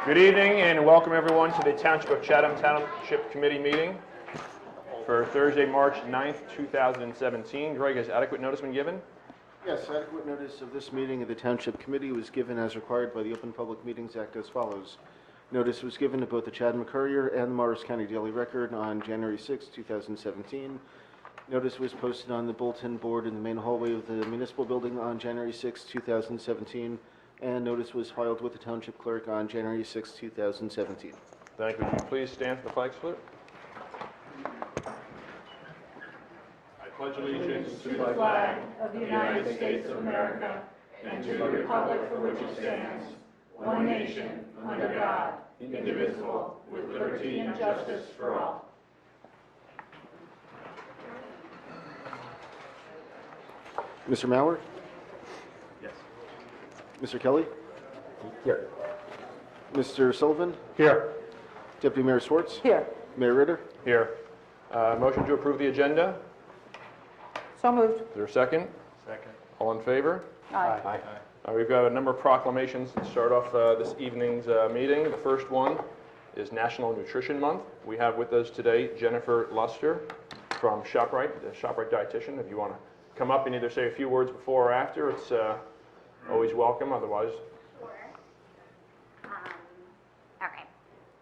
Good evening and welcome everyone to the Township of Chatham Township Committee meeting for Thursday, March 9th, 2017. Greg, has adequate notice been given? Yes, adequate notice of this meeting of the Township Committee was given as required by the Open Public Meetings Act as follows. Notice was given to both the Chatham Courier and the Morris County Daily Record on January 6, 2017. Notice was posted on the bulletin board in the main hallway of the municipal building on January 6, 2017. And notice was filed with the Township Clerk on January 6, 2017. Thank you. Would you please stand for the flag salute? I pledge allegiance to the flag of the United States of America and to the republic for which it stands, one nation, under God, indivisible, with liberty and justice for all. Mr. Mauer? Yes. Mr. Kelly? Here. Mr. Sullivan? Here. Deputy Mayor Schwartz? Here. Mayor Ritter? Here. Motion to approve the agenda. So moved. Is there a second? Second. All in favor? Aye. We've got a number of proclamations to start off this evening's meeting. The first one is National Nutrition Month. We have with us today Jennifer Luster from ShopRite, the ShopRite dietitian. If you want to come up and either say a few words before or after, it's always welcome. Otherwise, Sure. All right.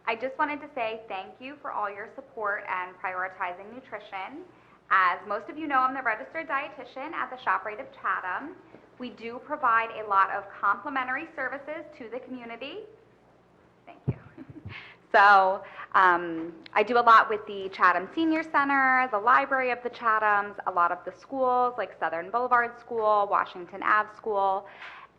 I just wanted to say thank you for all your support and prioritizing nutrition. As most of you know, I'm the registered dietitian at the ShopRite of Chatham. We do provide a lot of complimentary services to the community. Thank you. So I do a lot with the Chatham Senior Center, the Library of the Chathams, a lot of the schools like Southern Boulevard School, Washington Ave School,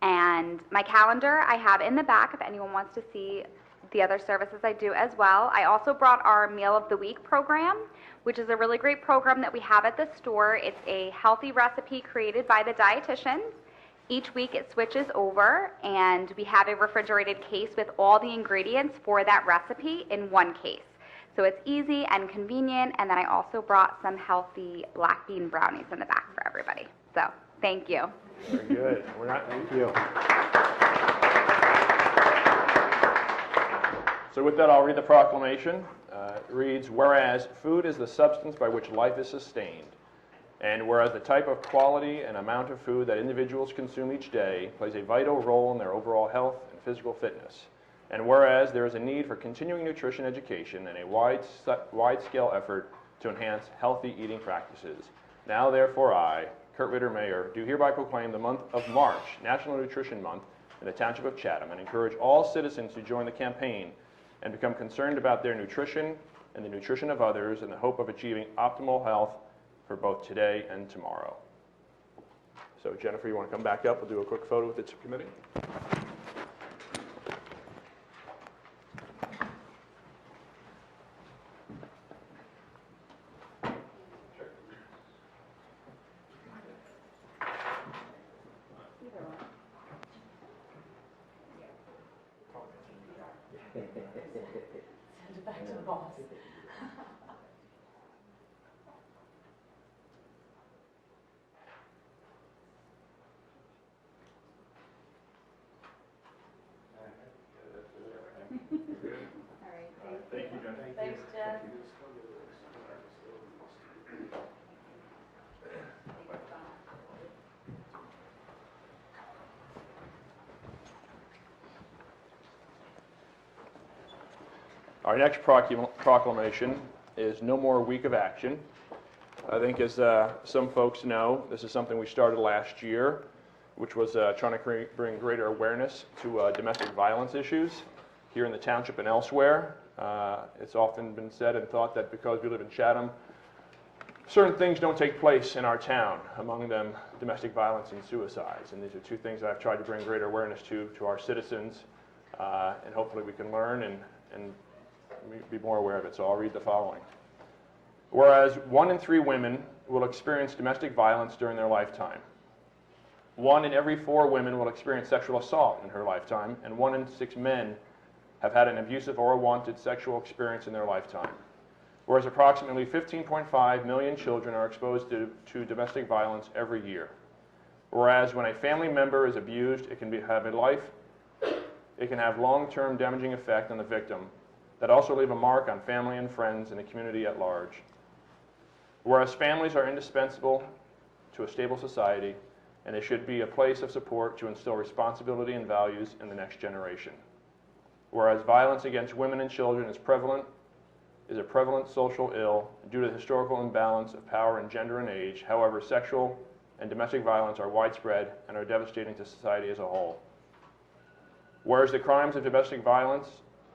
and my calendar I have in the back if anyone wants to see the other services I do as well. I also brought our Meal of the Week program, which is a really great program that we have at the store. It's a healthy recipe created by the dietitians. Each week it switches over, and we have a refrigerated case with all the ingredients for that recipe in one case. So it's easy and convenient, and then I also brought some healthy black bean brownies in the back for everybody. So thank you. very good. Thank you. So with that, I'll read the proclamation. It reads, whereas food is the substance by which life is sustained, and whereas the type of quality and amount of food that individuals consume each day plays a vital role in their overall health and physical fitness, and whereas there is a need for continuing nutrition education and a wide-scale effort to enhance healthy eating practices, now therefore I, Kurt Ritter, Mayor, do hereby proclaim the month of March National Nutrition Month in the Township of Chatham and encourage all citizens to join the campaign and become concerned about their nutrition and the nutrition of others in the hope of achieving optimal health for both today and tomorrow. So Jennifer, you want to come back up? We'll do a quick photo with the subcommittee. Send it back to the boss. Thank you, Jennifer. Thanks, Jen. Our next proclamation is No More Week of Action. I think as some folks know, this is something we started last year, which was trying to bring greater awareness to domestic violence issues here in the township and elsewhere. It's often been said and thought that because we live in Chatham, certain things don't take place in our town, among them domestic violence and suicides. And these are two things that I've tried to bring greater awareness to our citizens, and hopefully we can learn and be more aware of it. So I'll read the following. Whereas 1 in 3 women will experience domestic violence during their lifetime. 1 in every 4 women will experience sexual assault in her lifetime, and 1 in 6 men have had an abusive or unwanted sexual experience in their lifetime. Whereas approximately 15.5 million children are exposed to domestic violence every year. Whereas when a family member is abused, it can have a it can have long-term damaging effect on the victim that also leave a mark on family and friends and the community at large. Whereas families are indispensable to a stable society, and they should be a place of support to instill responsibility and values in the next generation. Whereas violence against women and children is a prevalent social ill due to the historical imbalance of power in gender and age. However, sexual and domestic violence are widespread and are devastating to society as a whole. Whereas the crimes of domestic violence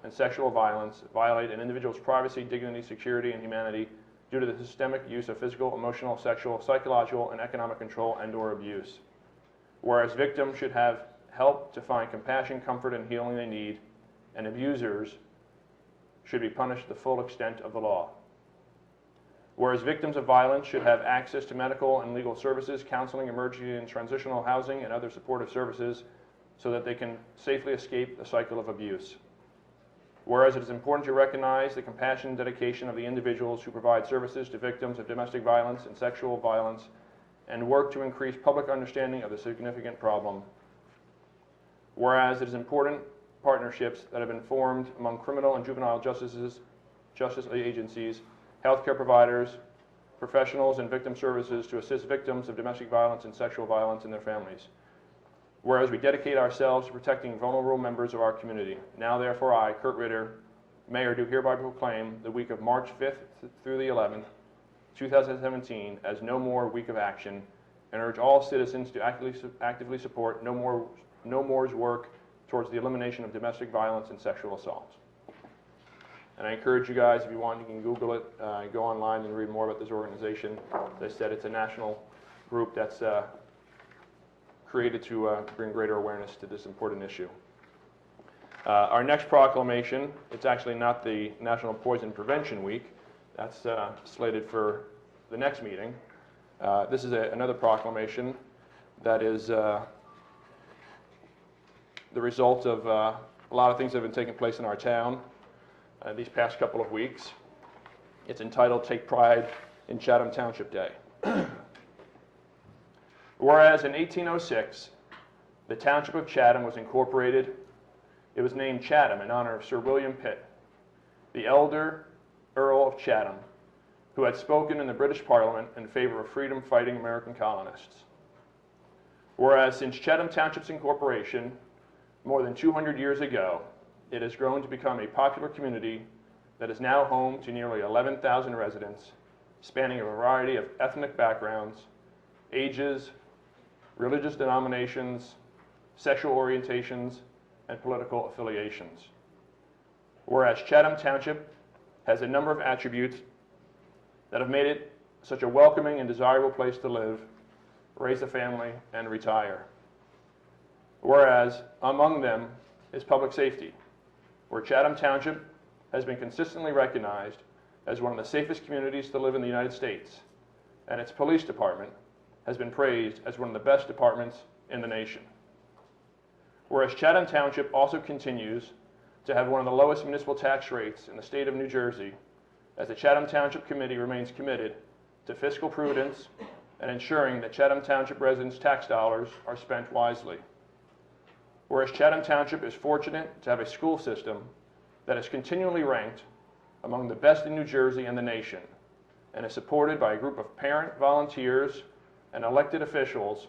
and sexual violence violate an individual's privacy, dignity, security, and humanity due to the systemic use of physical, emotional, sexual, psychological, and economic control and/or abuse. Whereas victims should have help to find compassion, comfort, and healing they need, and abusers should be punished to the full extent of the law. Whereas victims of violence should have access to medical and legal services, counseling, emergency and transitional housing, and other supportive services so that they can safely escape the cycle of abuse. Whereas it is important to recognize the compassion and dedication of the individuals who provide services to victims of domestic violence and sexual violence and work to increase public understanding of the significant problem. Whereas it is important partnerships that have been formed among criminal and juvenile justice agencies, healthcare providers, professionals, and victim services to assist victims of domestic violence and sexual violence and their families. Whereas we dedicate ourselves to protecting vulnerable members of our community. Now therefore I, Kurt Ritter, Mayor, do hereby proclaim the week of March 5th through the 11th, 2017 as No More Week of Action, and urge all citizens to actively support No More's work towards the elimination of domestic violence and sexual assault. And I encourage you guys, if you want, you can Google it, go online and read more about this organization. As I said, it's a national group that's created to bring greater awareness to this important issue. Our next proclamation, it's actually not the National Poison Prevention Week. That's slated for the next meeting. This is another proclamation that is the result of a lot of things that have been taking place in our town these past couple of weeks. It's entitled Take Pride in Chatham Township Day. Whereas in 1806, the Township of Chatham was incorporated. It was named Chatham in honor of Sir William Pitt, the elder Earl of Chatham, who had spoken in the British Parliament in favor of freedom-fighting American colonists. Whereas since Chatham Township's incorporation more than 200 years ago, it has grown to become a popular community that is now home to nearly 11,000 residents, spanning a variety of ethnic backgrounds, ages, religious denominations, sexual orientations, and political affiliations. Whereas Chatham Township has a number of attributes that have made it such a welcoming and desirable place to live, raise a family, and retire. Whereas among them is public safety, where Chatham Township has been consistently recognized as one of the safest communities to live in the United States, and its police department has been praised as one of the best departments in the nation. Whereas Chatham Township also continues to have one of the lowest municipal tax rates in the state of New Jersey, as the Chatham Township Committee remains committed to fiscal prudence and ensuring that Chatham Township residents' tax dollars are spent wisely. Whereas Chatham Township is fortunate to have a school system that is continually ranked among the best in New Jersey and the nation, and is supported by a group of parent volunteers and elected officials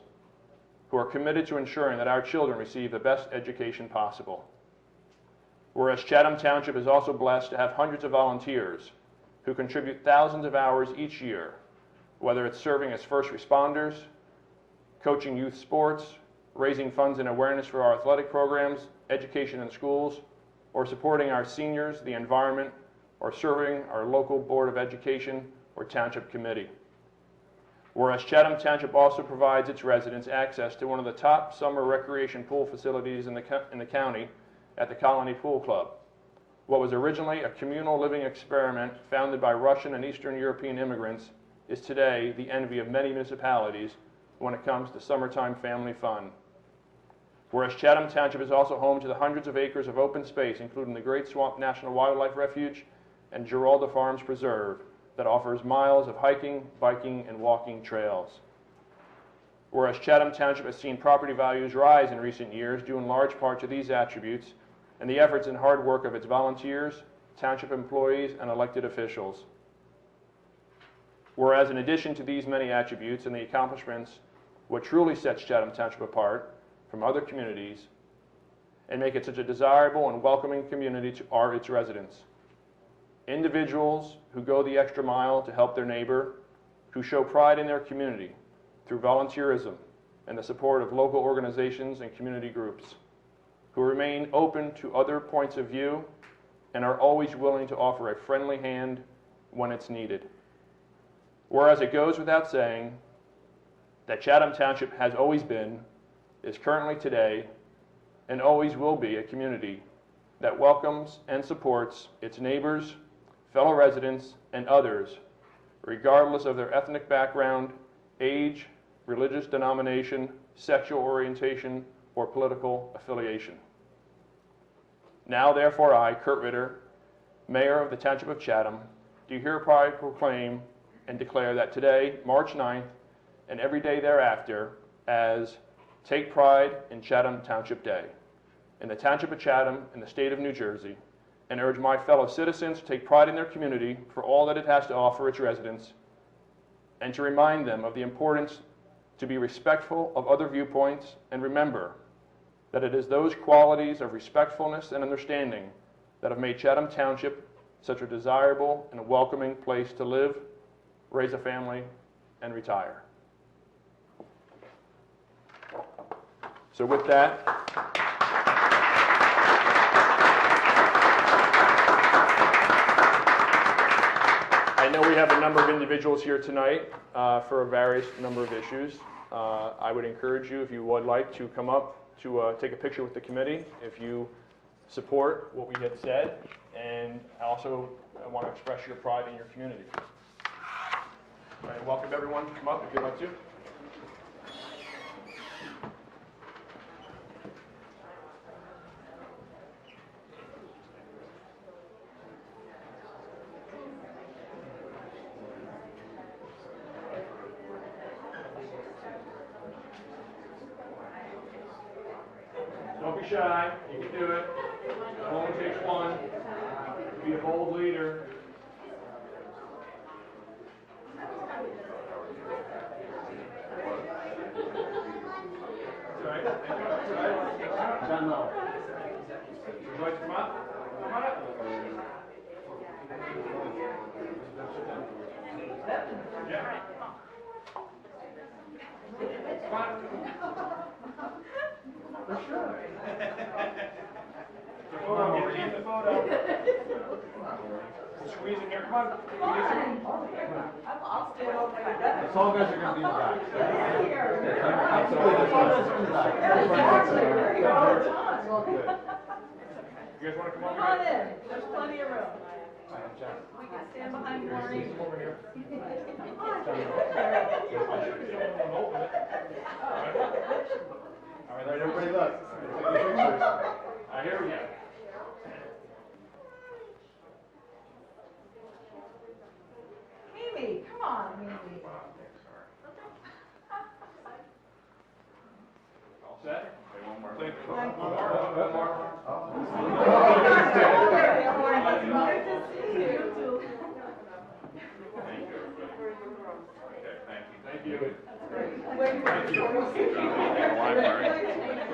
who are committed to ensuring that our children receive the best education possible. Whereas Chatham Township is also blessed to have hundreds of volunteers who contribute thousands of hours each year, whether it's serving as first responders, coaching youth sports, raising funds and awareness for our athletic programs, education in schools, or supporting our seniors, the environment, or serving our local Board of Education or Township Committee. Whereas Chatham Township also provides its residents access to one of the top summer recreation pool facilities in the county at the Colony Pool Club. What was originally a communal living experiment founded by Russian and Eastern European immigrants is today the envy of many municipalities when it comes to summertime family fun. Whereas Chatham Township is also home to the hundreds of acres of open space, including the Great Swamp National Wildlife Refuge and Giralda Farms Preserve, that offers miles of hiking, biking, and walking trails. Whereas Chatham Township has seen property values rise in recent years due in large part to these attributes, and the efforts and hard work of its volunteers, township employees, and elected officials. Whereas in addition to these many attributes and the accomplishments, what truly sets Chatham Township apart from other communities and make it such a desirable and welcoming community are its residents. Individuals who go the extra mile to help their neighbor, who show pride in their community through volunteerism and the support of local organizations and community groups, who remain open to other points of view and are always willing to offer a friendly hand when it's needed. Whereas it goes without saying that Chatham Township has always been, is currently today, and always will be a community that welcomes and supports its neighbors, fellow residents, and others, regardless of their ethnic background, age, religious denomination, sexual orientation, or political affiliation. Now, therefore, I, Kurt Ritter, Mayor of the Township of Chatham, do hereby proclaim and declare that today, March 9th, and every day thereafter, as Take Pride in Chatham Township Day, in the Township of Chatham, in the state of New Jersey, and urge my fellow citizens to take pride in their community for all that it has to offer its residents, and to remind them of the importance to be respectful of other viewpoints, and remember that it is those qualities of respectfulness and understanding that have made Chatham Township such a desirable and welcoming place to live, raise a family, and retire. So with that, I know we have a number of individuals here tonight for a various number of issues. I would encourage you, if you would like, to come up to take a picture with the committee if you support what we had said, and also want to express your pride in your community. All right, welcome everyone. Come up if you'd like to. Don't be shy. You can do it. It only takes one. Be a bold leader. That's all right. That's all right. John Lowe. Would you like to come up? Come on up. Yeah. Come on. For sure. The photo, get in the photo. Squeeze in here, come on. I'll stand over there. The song guys are going to be in the back. You guys want to come over Come on here? in, there's plenty of room. We can stand behind Maureen. Come over here. All right, everybody look. Here we go. Mimi, come on, Mimi. All set? One more. Thank you. Thank you. One more. Nice to see you too. Thank you, everybody. Okay, thank you. Thank you. Thank you.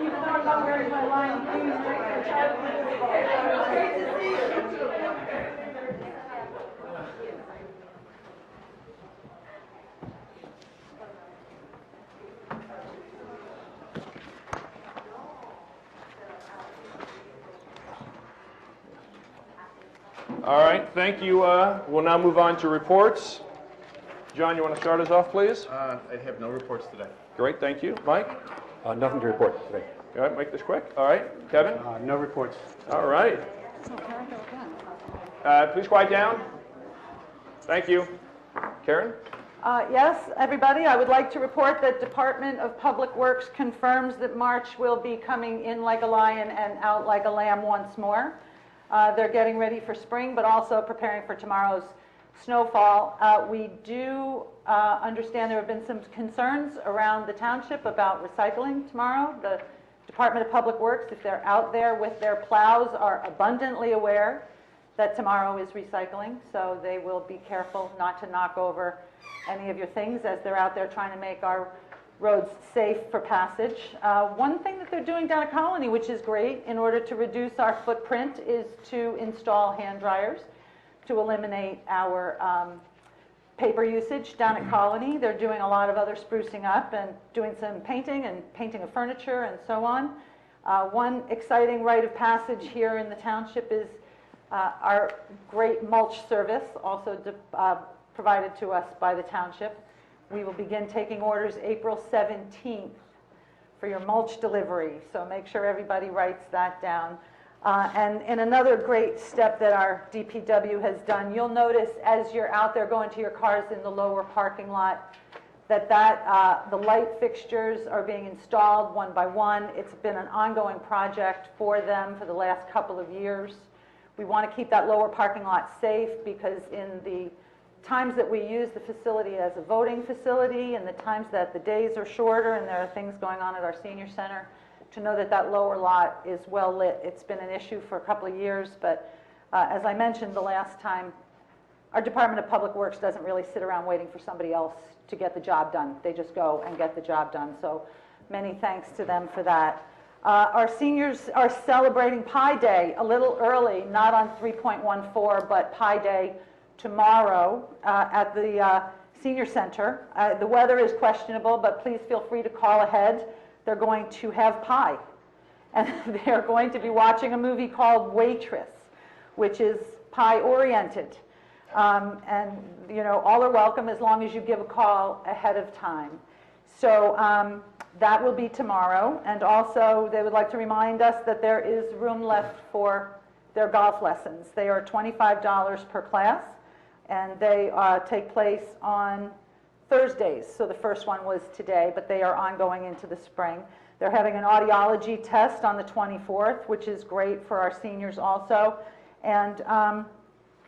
Even though I'm not wearing my line, please take your time. Great to see you too. All right, thank you. We'll now move on to reports. John, you want to start us off, please? I have no reports today. Great, thank you. Mike? Nothing to report today. All right, make this quick. All right, Kevin? No reports. All right. Please quiet down. Thank you. Karen? Yes, everybody, I would like to report that Department of Public Works confirms that March will be coming in like a lion and out like a lamb once more. They're getting ready for spring, but also preparing for tomorrow's snowfall. We do understand there have been some concerns around the township about recycling tomorrow. The Department of Public Works, if they're out there with their plows, are abundantly aware that tomorrow is recycling, so they will be careful not to knock over any of your things as they're out there trying to make our roads safe for passage. One thing that they're doing down at Colony, which is great, in order to reduce our footprint, is to install hand dryers to eliminate our paper usage down at Colony. They're doing a lot of other sprucing up and doing some painting of furniture and so on. One exciting rite of passage here in the township is our great mulch service, also provided to us by the township. We will begin taking orders April 17th for your mulch delivery, so make sure everybody writes that down. And in another great step that our DPW has done, you'll notice as you're out there going to your cars in the lower parking lot that the light fixtures are being installed one by one. It's been an ongoing project for them for the last couple of years. We want to keep that lower parking lot safe because in the times that we use the facility as a voting facility and the times that the days are shorter and there are things going on at our senior center, to know that that lower lot is well lit. It's been an issue for a couple of years, but as I mentioned the last time, our Department of Public Works doesn't really sit around waiting for somebody else to get the job done. They just go and get the job done. So many thanks to them for that. Our seniors are celebrating Pi Day a little early, not on 3.14, but Pi Day tomorrow at the senior center. The weather is questionable, but please feel free to call ahead. They're going to have pie, and they're going to be watching a movie called Waitress, which is pie-oriented. And, you know, all are welcome as long as you give a call ahead of time. So that will be tomorrow, and also they would like to remind us that there is room left for their golf lessons. They are $25 per class, and they take place on Thursdays. So the first one was today, but they are ongoing into the spring. They're having an audiology test on the 24th, which is great for our seniors also. And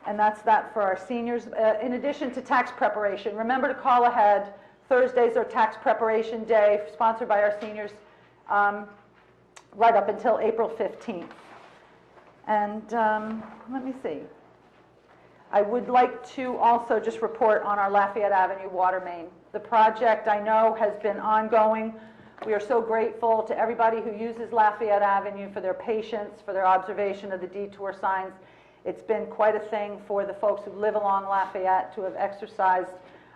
that's that for our seniors. In addition to tax preparation, remember to call ahead. Thursdays are tax preparation day, sponsored by our seniors, right up until April 15th. And let me see. I would like to also just report on our Lafayette Avenue water main. The project, I know, has been ongoing. We are so grateful to everybody who uses Lafayette Avenue for their patience, for their observation of the detour signs. It's been quite a thing for the folks who live along Lafayette to have exercised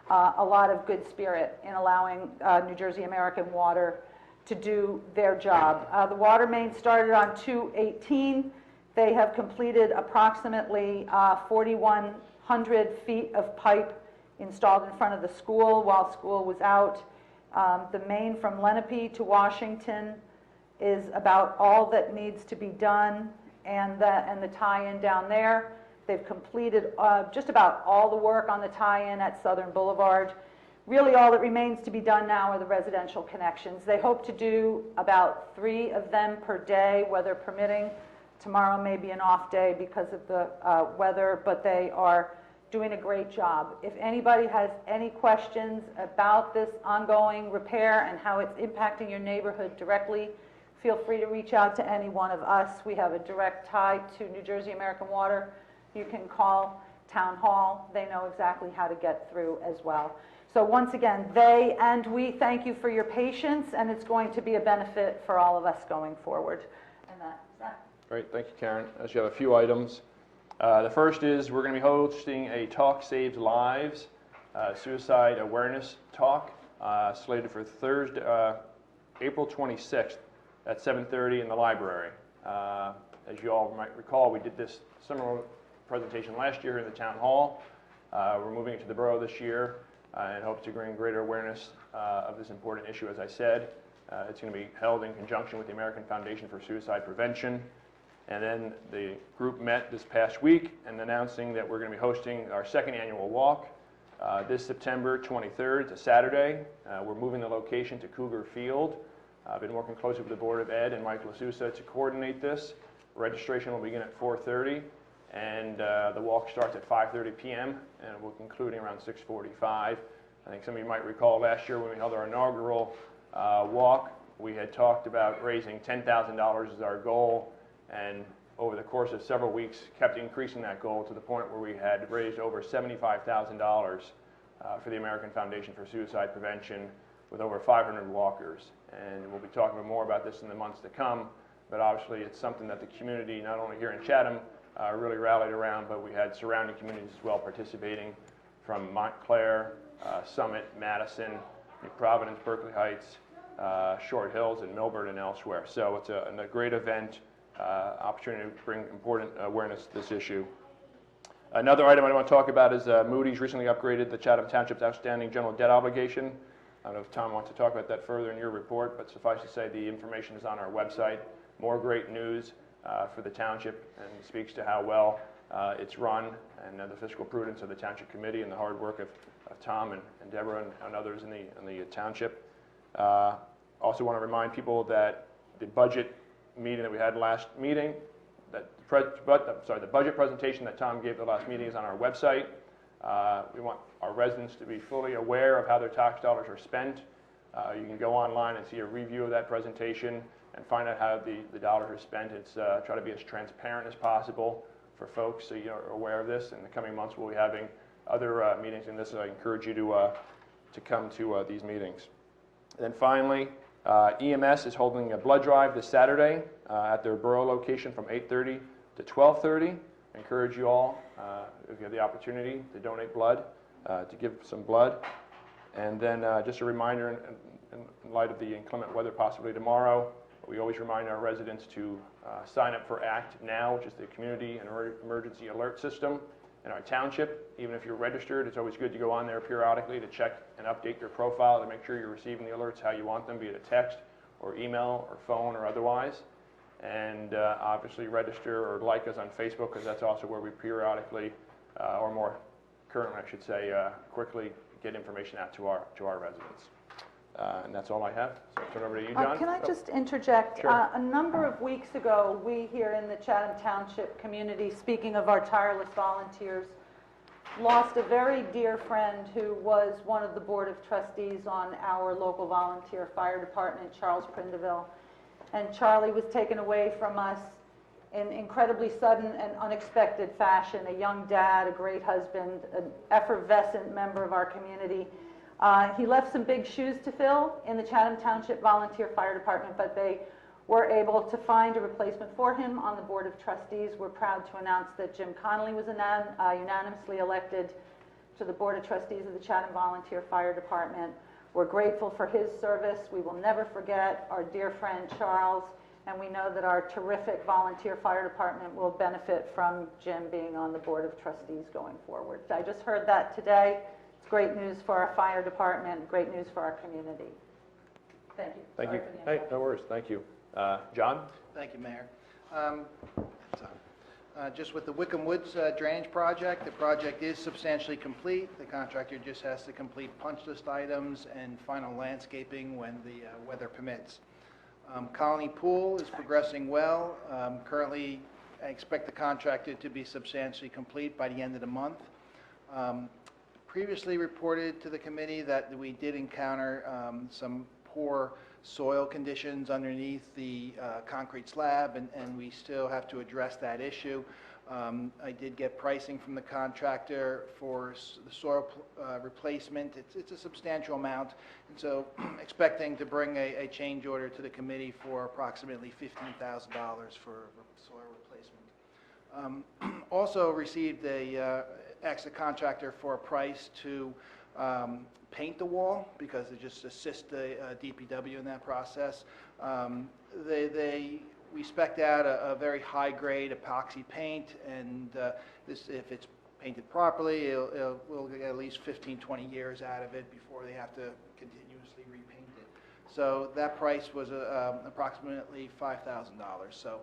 a lot of good spirit in allowing New Jersey American Water to do their job. The water main started on 2/18. They have completed approximately 4,100 feet of pipe installed in front of the school while school was out. The main from Lenape to Washington is about all that needs to be done, and the tie-in down there. They've completed just about all the work on the tie-in at Southern Boulevard. Really all that remains to be done now are the residential connections. They hope to do about 3 of them per day, weather permitting. Tomorrow may be an off day because of the weather, but they are doing a great job. If anybody has any questions about this ongoing repair and how it's impacting your neighborhood directly, feel free to reach out to any one of us. We have a direct tie to New Jersey American Water. You can call Town Hall. They know exactly how to get through as well. So once again, they and we thank you for your patience, and it's going to be a benefit for all of us going forward. And that's that. Great, thank you, Karen. As you have a few items. The first is we're going to be hosting a Talk Saves Lives suicide awareness talk slated for Thursday, April 26th at 7:30 in the library. As you all might recall, we did this similar presentation last year in the town hall. We're moving it to the borough this year and hope to bring greater awareness of this important issue, as I said. It's going to be held in conjunction with the American Foundation for Suicide Prevention. And then the group met this past week and announcing that we're going to be hosting our second annual walk this September 23rd. It's a Saturday. We're moving the location to Cougar Field. I've been working closely with the Board of Ed and Mike LaSousa to coordinate this. Registration will begin at 4:30, and the walk starts at 5:30 p.m. and will conclude around 6:45. I think some of you might recall last year when we held our inaugural walk, We had talked about raising $10,000 as our goal, and over the course of several weeks kept increasing that goal to the point where we had raised over $75,000 for the American Foundation for Suicide Prevention with over 500 walkers. And we'll be talking more about this in the months to come, but obviously it's something that the community, not only here in Chatham, really rallied around, but we had surrounding communities as well participating from Montclair, Summit, Madison, New Providence, Berkeley Heights, Short Hills, and Milburn, and elsewhere. So it's a great event, opportunity to bring important awareness to this issue. Another item I want to talk about is Moody's recently upgraded the Chatham Township's outstanding general debt obligation. I don't know if Tom wants to talk about that further in your report, but suffice to say the information is on our website. More great news for the township, and speaks to how well it's run, and the fiscal prudence of the Township Committee and the hard work of Tom and Deborah and others in the township. Also want to remind people that the budget meeting that we had last meeting, the budget presentation that Tom gave the last meeting is on our website. We want our residents to be fully aware of how their tax dollars are spent. You can go online and see a review of that presentation and find out how the dollars are spent. It's try to be as transparent as possible for folks so you're aware of this. In the coming months, we'll be having other meetings in this, and I encourage you to come to these meetings. And then finally, EMS is holding a blood drive this Saturday at their borough location from 8:30 to 12:30. I encourage you all, if you have the opportunity, to donate blood, to give some blood. And then just a reminder, in light of the inclement weather possibly tomorrow, we always remind our residents to sign up for ACT Now, which is the Community and Emergency Alert System in our township. Even if you're registered, it's always good to go on there periodically to check and update your profile to make sure you're receiving the alerts how you want them, be it a text or email or phone or otherwise. And obviously register or like us on Facebook, because that's also where we periodically, or more currently I should say, quickly get information out to our residents. And that's all I have. So I'll turn over to you, John. Can I just interject? Sure. A number of weeks ago, we here in the Chatham Township community, speaking of our tireless volunteers, lost a very dear friend who was one of the Board of Trustees on our local volunteer fire department, Charles Prindeville. And Charlie was taken away from us in incredibly sudden and unexpected fashion. A young dad, a great husband, an effervescent member of our community. He left some big shoes to fill in the Chatham Township Volunteer Fire Department, but they were able to find a replacement for him on the Board of Trustees. We're proud to announce that Jim Connolly was unanimously elected to the Board of Trustees of the Chatham Volunteer Fire Department. We're grateful for his service. We will never forget our dear friend Charles, and we know that our terrific volunteer fire department will benefit from Jim being on the Board of Trustees going forward. I just heard that today. It's great news for our fire department, great news for our community. Thank you. Thank Sorry you. for the Hey, interruption. no worries. Thank you. John? Thank you, Mayor. Just with the Wickham Woods drainage project, the project is substantially complete. The contractor just has to complete punch list items and final landscaping when the weather permits. Colony Pool is progressing well. Currently, I expect the contractor to be substantially complete by the end of the month. Previously reported to the committee that we did encounter some poor soil conditions underneath the concrete slab, and we still have to address that issue. I did get pricing from the contractor for the soil replacement. It's a substantial amount, and so expecting to bring a change order to the committee for approximately $15,000 for soil replacement. Also received asked the contractor for a price to paint the wall, because it just assists the DPW in that process. We spec'd out a very high-grade epoxy paint, and if it's painted properly, we'll get at least 15, 20 years out of it before they have to continuously repaint it. So that price was approximately $5,000. So.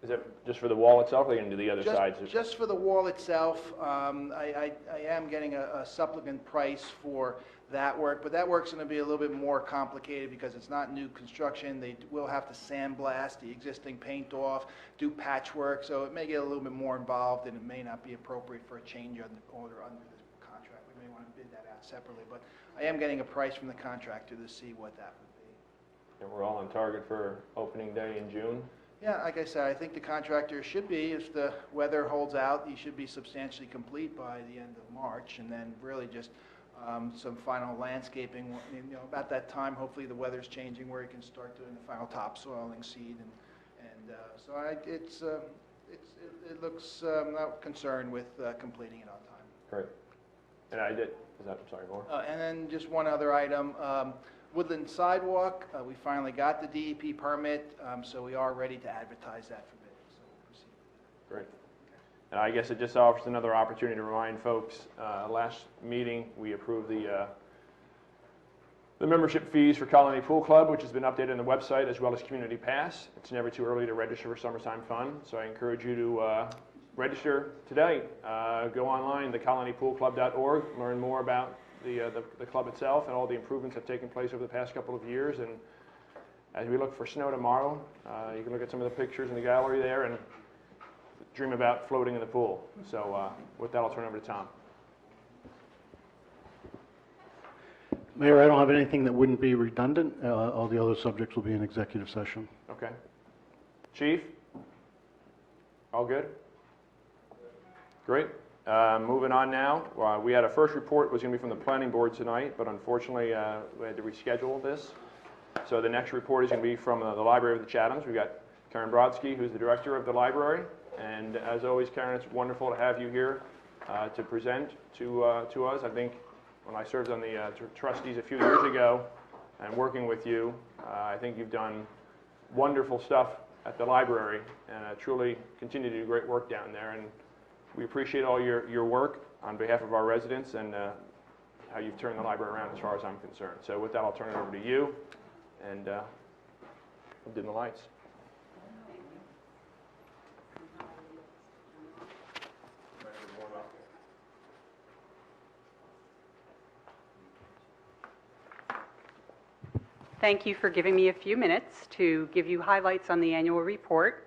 Is that just for the wall itself, or are you going to do the other sides? Just for the wall itself. I am getting a supplement price for that work, but that work's going to be a little bit more complicated because it's not new construction. They will have to sandblast the existing paint off, do patchwork, so it may get a little bit more involved, and it may not be appropriate for a change order under the contract. We may want to bid that out separately, but I am getting a price from the contractor to see what that would be. And we're all on target for opening day in June. Yeah, like I said, I think the contractor should be, if the weather holds out, he should be substantially complete by the end of March, and then really just some final landscaping, about that time, hopefully the weather's changing where he can start doing the final topsoiling, seed, and so it looks, I'm not concerned with completing it on time. Great. And I did, I'm sorry, more? And then just one other item, Woodland Sidewalk, we finally got the DEP permit, so we are ready to advertise that for bid, so we'll proceed with that. Great. And I guess it just offers another opportunity to remind folks, last meeting, we approved the membership fees for Colony Pool Club, which has been updated on the website, as well as Community Pass. It's never too early to register for Summertime Fun, so I encourage you to register today. Go online, thecolonypoolclub.org, learn more about the club itself and all the improvements that have taken place over the past couple of years. And as we look for snow tomorrow, you can look at some of the pictures in the gallery there and dream about floating in the pool. So with that, I'll turn it over to Tom. Mayor, I don't have anything that wouldn't be redundant. All the other subjects will be in executive session. Okay. Chief? All good? Great. Moving on now. We had a first report was going to be from the planning board tonight, but unfortunately we had to reschedule this. So the next report is going to be from the Library of the Chathams. We've got Karen Brodsky, who's the director of the library. And as always, Karen, it's wonderful to have you here to present to us. I think when I served on the trustees a few years ago and working with you, I think you've done wonderful stuff at the library and truly continue to do great work down there. And we appreciate all your work on behalf of our residents and how you've turned the library around as far as I'm concerned. So with that, I'll turn it over to you and we'll dim the lights. Thank you for giving me a few minutes to give you highlights on the annual report.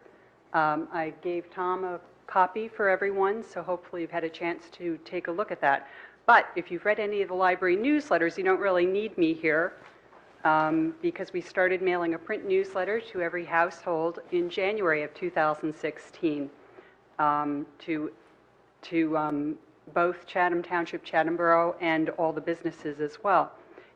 I gave Tom a copy for everyone, so hopefully you've had a chance to take a look at that. But if you've read any of the library newsletters, you don't really need me here because we started mailing a print newsletter to every household in January of 2016 to both Chatham Township, Chatham Borough, and all the businesses as well.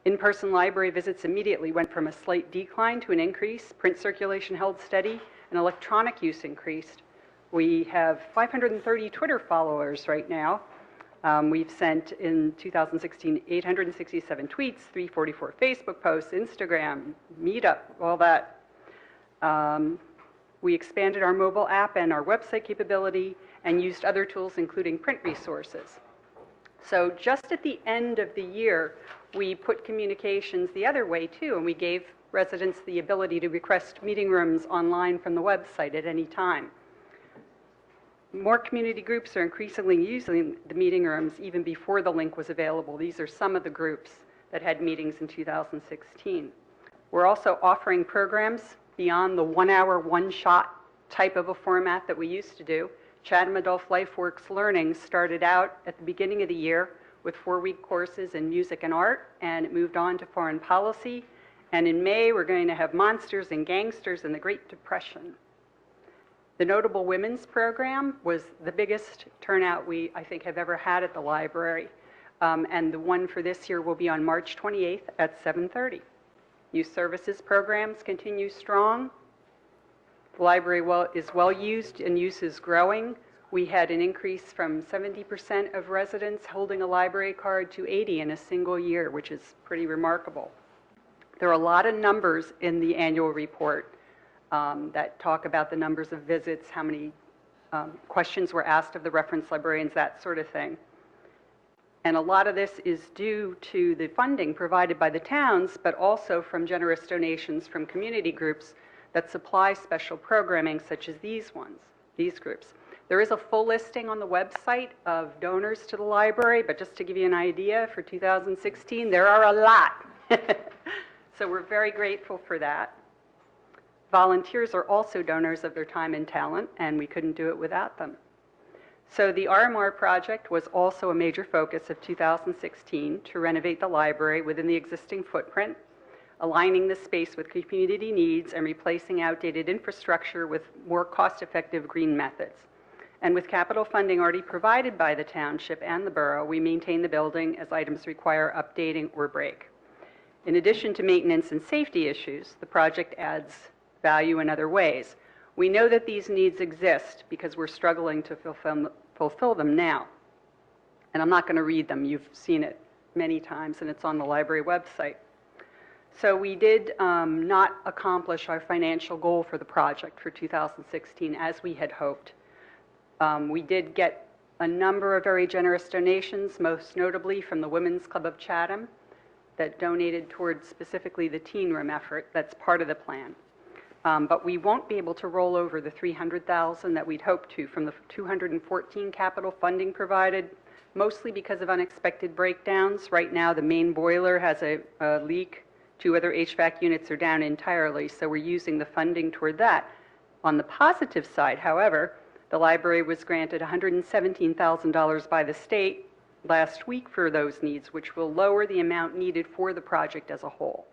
In-person library visits immediately went from a slight decline to an increase. Print circulation held steady, and electronic use increased. We have 530 Twitter followers right now. We've sent in 2016 867 tweets, 344 Facebook posts, Instagram, Meetup, all that. We expanded our mobile app and our website capability and used other tools, including print resources. So just at the end of the year, we put communications the other way too, and we gave residents the ability to request meeting rooms online from the website at any time. More community groups are increasingly using the meeting rooms even before the link was available. These are some of the groups that had meetings in 2016. We're also offering programs beyond the 1 hour, one shot type of a format that we used to do. Chatham Adult LifeWorks Learning started out at the beginning of the year with 4-week courses in music and art, and it moved on to foreign policy. And in May, we're going to have Monsters and Gangsters and the Great Depression. The Notable Women's Program was the biggest turnout we, I think, have ever had at the library. And the one for this year will be on March 28th at 7:30. Youth Services programs continue strong. The library is well used and use is growing. We had an increase from 70% of residents holding a library card to 80 in a single year, which is pretty remarkable. There are a lot of numbers in the annual report that talk about the numbers of visits, how many questions were asked of the reference librarians, that sort of thing. And a lot of this is due to the funding provided by the towns, but also from generous donations from community groups that supply special programming such as these groups. There is a full listing on the website of donors to the library, but just to give you an idea, for 2016, there are a lot. So we're very grateful for that. Volunteers are also donors of their time and talent, and we couldn't do it without them. So the RMR project was also a major focus of 2016 to renovate the library within the existing footprint. aligning the space with community needs and replacing outdated infrastructure with more cost-effective green methods. And with capital funding already provided by the township and the borough, we maintain the building as items require updating or break. In addition to maintenance and safety issues, the project adds value in other ways. We know that these needs exist because we're struggling to fulfill them now. And I'm not going to read them. You've seen it many times, and it's on the library website. So we did not accomplish our financial goal for the project for 2016 as we had hoped. We did get a number of very generous donations, most notably from the Women's Club of Chatham, that donated towards specifically the teen room effort. That's part of the plan. But we won't be able to roll over the $300,000 that we'd hoped to from the 214 capital funding provided, mostly because of unexpected breakdowns. Right now, the main boiler has a leak. 2 other HVAC units are down entirely, so we're using the funding toward that. On the positive side, however, the library was granted $117,000 by the state last week for those needs, which will lower the amount needed for the project as a whole.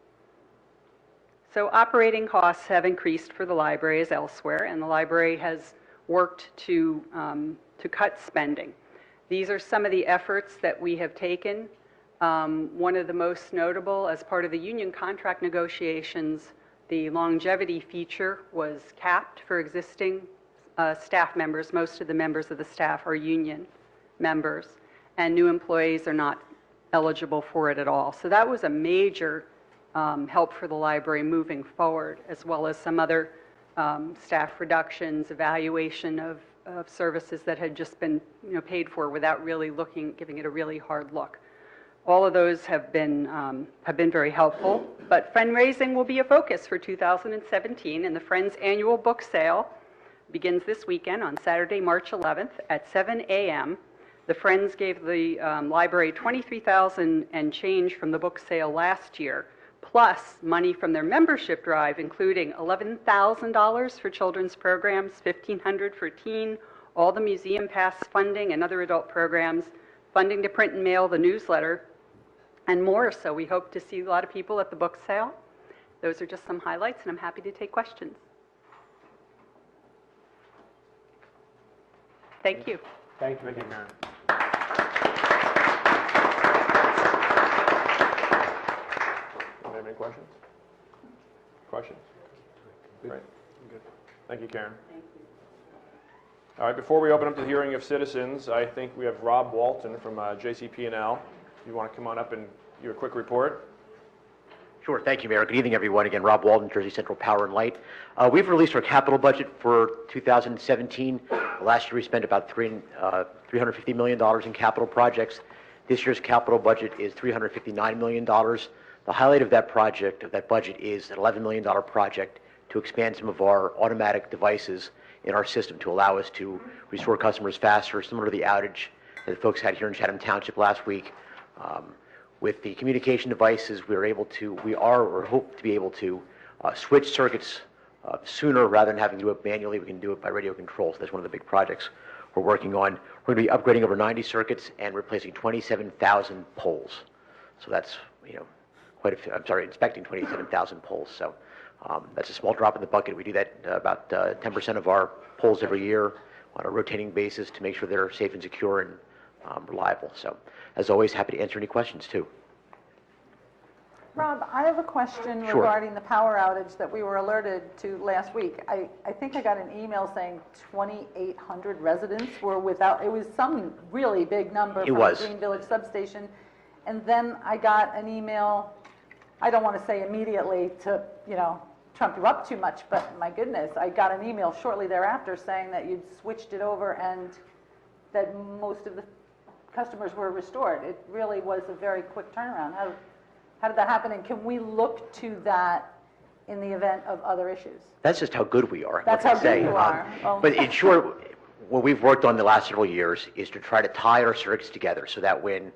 So operating costs have increased for the library as elsewhere, and the library has worked to cut spending. These are some of the efforts that we have taken. One of the most notable, as part of the union contract negotiations, the longevity feature was capped for existing staff members. Most of the members of the staff are union members, and new employees are not eligible for it at all. So that was a major help for the library moving forward, as well as some other staff reductions, evaluation of services that had just been paid for without really giving it a really hard look. All of those have been very helpful, but fundraising will be a focus for 2017, and the Friends Annual Book Sale begins this weekend on Saturday, March 11th at 7 a.m. The Friends gave the library $23,000 and change from the book sale last year, plus money from their membership drive, including $11,000 for children's programs, $1,500 for teen, all the museum pass funding and other adult programs, funding to print and mail the newsletter, and more. So we hope to see a lot of people at the book sale. Those are just some highlights, and I'm happy to take questions. Thank you. Thank you, Karen. Any questions? Questions? Great. Thank you, Karen. Thank you. All right, before we open up the hearing of citizens, I think we have Rob Walton from JCP&L. If you want to come on up and give a quick report. Sure. Thank you, Mayor. Good evening, everyone. Again, Rob Walton, Jersey Central Power and Light. We've released our capital budget for 2017. Last year, we spent about $350 million in capital projects. This year's capital budget is $359 million. The highlight of that budget is an $11 million project to expand some of our automatic devices in our system to allow us to restore customers faster, similar to the outage that folks had here in Chatham Township last week. With the communication devices, we hope to be able to switch circuits sooner rather than having to do it manually. We can do it by radio control. So that's one of the big projects we're working on. We're going to be upgrading over 90 circuits and replacing 27,000 poles. So that's, inspecting 27,000 poles. So that's a small drop in the bucket. We do that about 10% of our poles every year on a rotating basis to make sure they're safe and secure and reliable. So, as always, happy to answer any questions, too. Rob, I have a question Sure. regarding the power outage that we were alerted to last week. I think I got an email saying 2,800 residents were without, it was some really big number from the Green Village substation. And then I got an email, I don't want to say immediately to, trump you up too much, but my goodness, I got an email shortly thereafter saying that you'd switched it over and that most of the customers were restored. It really was a very quick turnaround. How did that happen, and can we look to that in the event of other issues? That's just how good we are. That's how good you are. But in short, what we've worked on the last several years is to try to tie our circuits together so that when,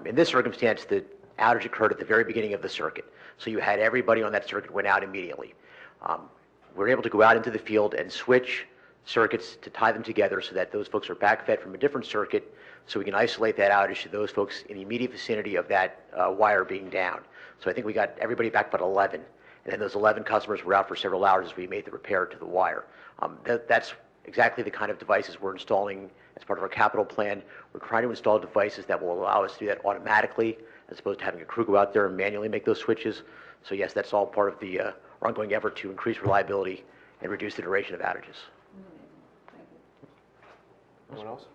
in this circumstance, the outage occurred at the very beginning of the circuit. So you had everybody on that circuit went out immediately. We're able to go out into the field and switch circuits to tie them together so that those folks are backfed from a different circuit, so we can isolate that outage to those folks in the immediate vicinity of that wire being down. So I think we got everybody back but 11. And then those 11 customers were out for several hours as we made the repair to the wire. That's exactly the kind of devices we're installing as part of our capital plan. We're trying to install devices that will allow us to do that automatically, as opposed to having a crew go out there and manually make those switches. So yes, that's all part of the our ongoing effort to increase reliability and reduce the duration of outages. Anyone else?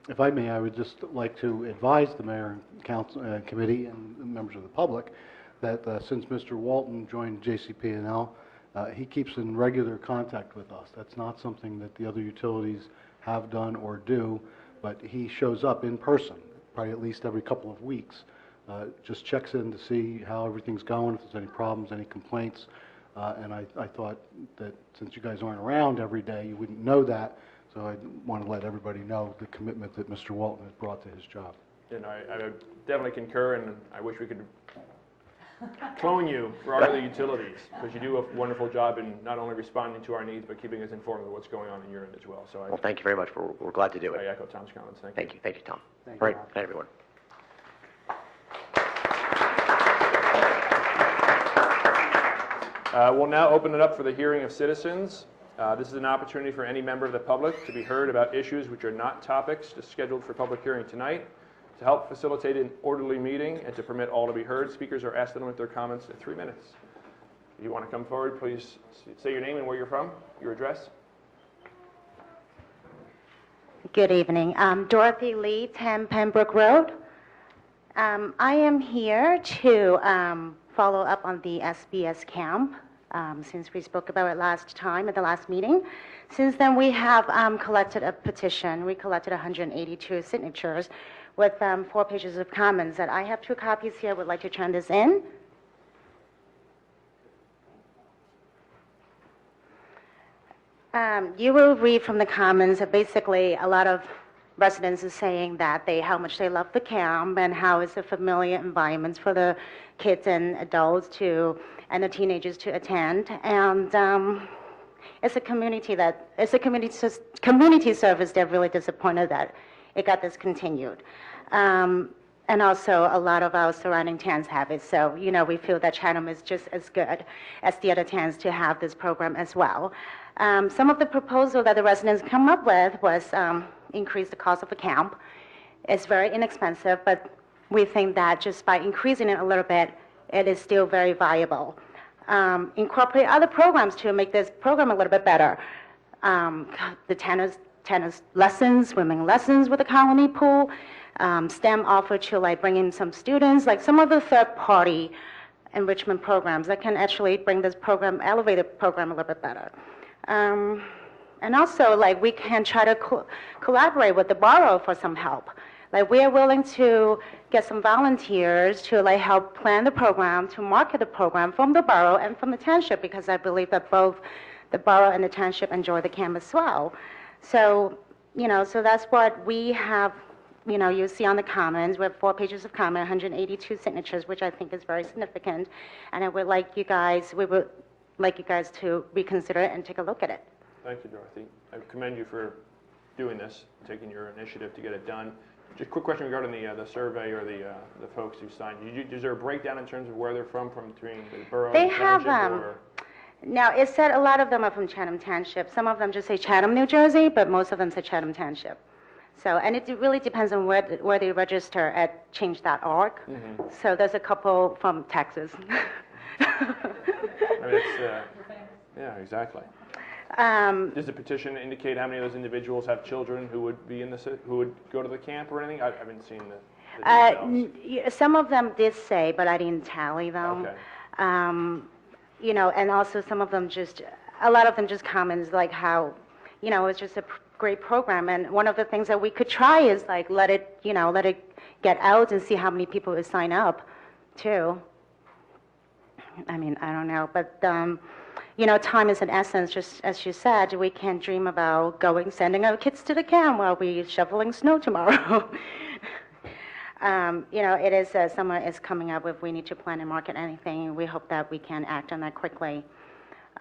If I may, I would just like to advise the mayor and council committee and members of the public that since Mr. Walton joined JCP&L, he keeps in regular contact with us. That's not something that the other utilities have done or do, but he shows up in person, probably at least every couple of weeks. Just checks in to see how everything's going, if there's any problems, any complaints. And I thought that since you guys aren't around every day, you wouldn't know that. So I want to let everybody know the commitment that Mr. Walton has brought to his job. And I definitely concur, and I wish we could clone you for our other utilities, because you do a wonderful job in not only responding to our needs, but keeping us informed of what's going on in your end as well. So Well, thank you very much. We're glad to do I it. echo Tom's comments. Thank you. Thank you, Tom. Thank All you. right, good night, everyone. We'll now open it up for the hearing of citizens. This is an opportunity for any member of the public to be heard about issues which are not topics scheduled for public hearing tonight. To help facilitate an orderly meeting and to permit all to be heard, speakers are asked to limit their comments to 3 minutes. If you want to come forward, please say your name and where you're from, your address. Good evening. Dorothy Lee, 10 Pembroke Road. I am here to follow up on the SBS camp, since we spoke about it last time at the last meeting. Since then, we have collected a petition. We collected 182 signatures with 4 pages of comments that I have 2 copies here. Would like to turn this in. You will read from the comments that basically a lot of residents are saying that how much they love the camp and how it's a familiar environment for the kids and adults and the teenagers to attend. And it's a community service. They're really disappointed that it got discontinued. And also a lot of our surrounding towns have it. So, we feel that Chatham is just as good as the other towns to have this program as well. Some of the proposal that the residents come up with was increase the cost of the camp. It's very inexpensive, but we think that just by increasing it a little bit, it is still very viable. Incorporate other programs to make this program a little bit better. The tennis lessons, swimming lessons with the colony pool, STEM offer to bring in some students, some of the third-party enrichment programs that can actually bring this program, elevate the program a little bit better. And also, we can try to collaborate with the borough for some help. We are willing to get some volunteers to help plan the program, to market the program from the borough and from the township, because I believe that both the borough and the township enjoy the camp as well. So, so that's what we have. You see on the comments, we have 4 pages of comment, 182 signatures, which I think is very significant. And we would like you guys to reconsider it and take a look at it. Thank you, Dorothy. I commend you for doing this, taking your initiative to get it done. Just a quick question regarding the survey or the folks who signed. Is there a breakdown in terms of where they're from between the borough They and the have, township? now it said a lot of them are from Chatham Township. Some of them just say Chatham, New Jersey, but most of them say Chatham Township. So, and it really depends on where they register at change.org. Mm-hmm. So there's a couple from Texas. Yeah, exactly. Does the petition indicate how many of those individuals have children who would be who would go to the camp or anything? I haven't seen the details. Some of them did say, but I didn't tally them. Okay. And also some of them a lot of them just comments how, it's just a great program. And one of the things that we could try is let it get out and see how many people would sign up too. I don't know, but time is an essence. Just as you said, we can't dream about sending our kids to the camp while we're shoveling snow tomorrow. It is summer is coming up. If we need to plan and market anything, we hope that we can act on that quickly.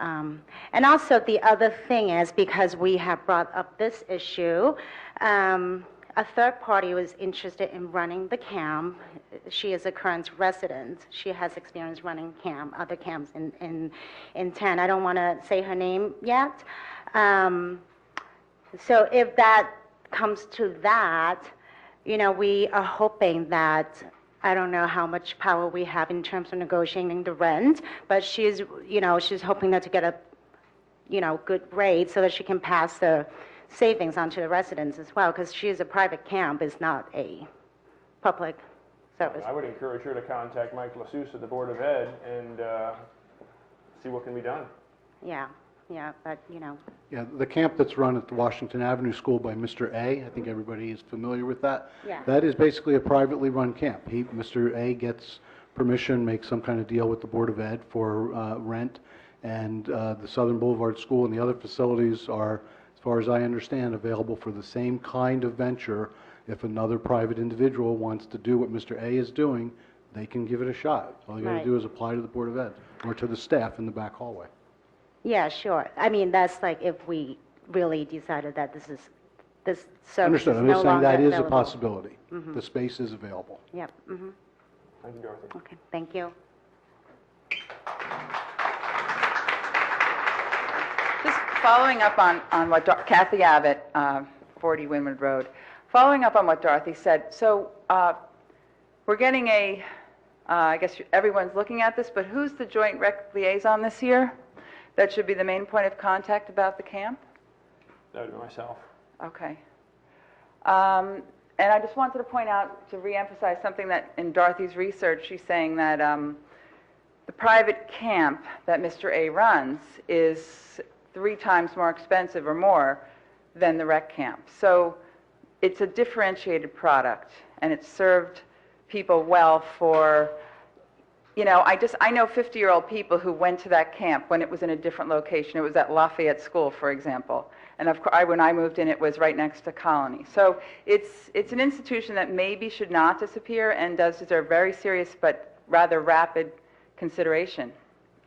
And also the other thing is, because we have brought up this issue, a third party was interested in running the camp. She is a current resident. She has experience running other camps in town. I don't want to say her name yet. So if that comes to that, we are hoping that, I don't know how much power we have in terms of negotiating the rent, but she's hoping to get a, good rate so that she can pass the savings on to the residents as well, because she is a private camp, it's not a public service. I would encourage her to contact Mike LaSousse at the Board of Ed and see what can be done. Yeah, but, Yeah, the camp that's run at the Washington Avenue School by Mr. A, I think everybody is familiar with that. Yeah. That is basically a privately run camp. Mr. A gets permission, makes some kind of deal with the Board of Ed for rent, and the Southern Boulevard School and the other facilities are, as far as I understand, available for the same kind of venture. If another private individual wants to do what Mr. A is doing, they can give it a shot. All you got to Right. do is apply to the Board of Ed or to the staff in the back hallway. Yeah, sure. I mean, that's like if we really decided that this service is Understood. I'm no just saying longer that is a available. possibility. The space is available. Yep, Thank you, Dorothy. okay, thank you. Just following up on what Kathy Abbott, 40 Wynwood Road, following up on what Dorothy said. So we're getting I guess everyone's looking at this, but who's the joint rec liaison this year? That should be the main point of contact about the camp? That would be myself. Okay. And I just wanted to point out, to reemphasize something that in Dorothy's research, she's saying that the private camp that Mr. A runs is 3 times more expensive or more than the rec camp. So it's a differentiated product, and it's served people well for, I know 50-year-old people who went to that camp when it was in a different location. It was at Lafayette School, for example. And of course, when I moved in, it was right next to Colony. So it's an institution that maybe should not disappear and does deserve very serious but rather rapid consideration.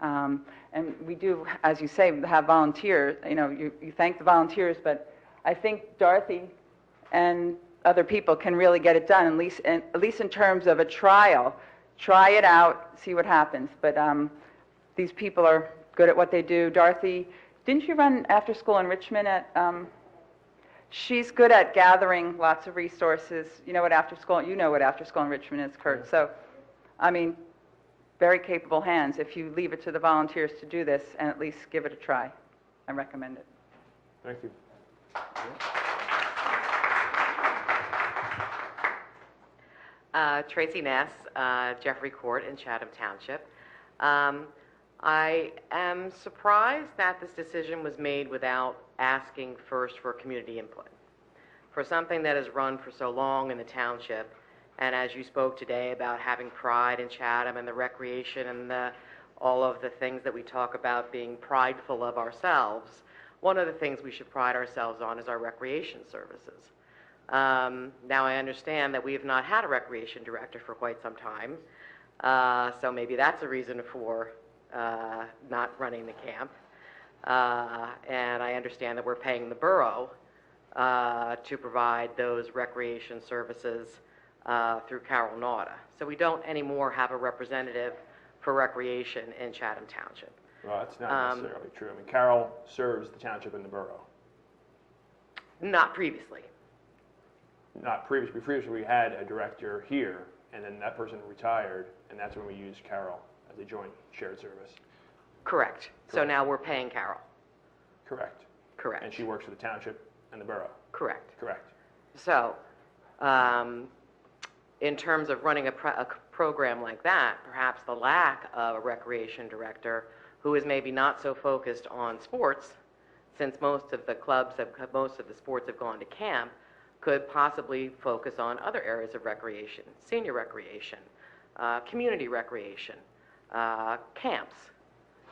And we do, as you say, have volunteers. You thank the volunteers, but I think Dorothy and other people can really get it done, at least in terms of a trial. Try it out, see what happens. But these people are good at what they do. Dorothy, didn't you run after school enrichment at, she's good at gathering lots of resources. You know what after school enrichment is, Kurt. So, I mean, very capable hands if you leave it to the volunteers to do this and at least give it a try. I recommend it. Thank you. Tracy Ness, Jeffrey Court in Chatham Township. I am surprised that this decision was made without asking first for community input. For something that has run for so long in the township, and as you spoke today about having pride in Chatham and the recreation and all of the things that we talk about being prideful of ourselves, one of the things we should pride ourselves on is our recreation services. Now I understand that we have not had a recreation director for quite some time, so maybe that's a reason for not running the camp. And I understand that we're paying the borough to provide those recreation services through Carroll Nauta. So we don't anymore have a representative for recreation in Chatham Township. Well, that's not necessarily true. I mean, Carroll serves the township and the borough. Not previously. Not previously. Previously, we had a director here, and then that person retired, and that's when we used Carroll as a joint shared service. Correct. So now we're paying Carol. Correct. Correct. And she works for the township and the borough. Correct. Correct. So, in terms of running a program like that, perhaps the lack of a recreation director who is maybe not so focused on sports, since most of the sports have gone to camp, could possibly focus on other areas of recreation, senior recreation, community recreation, camps,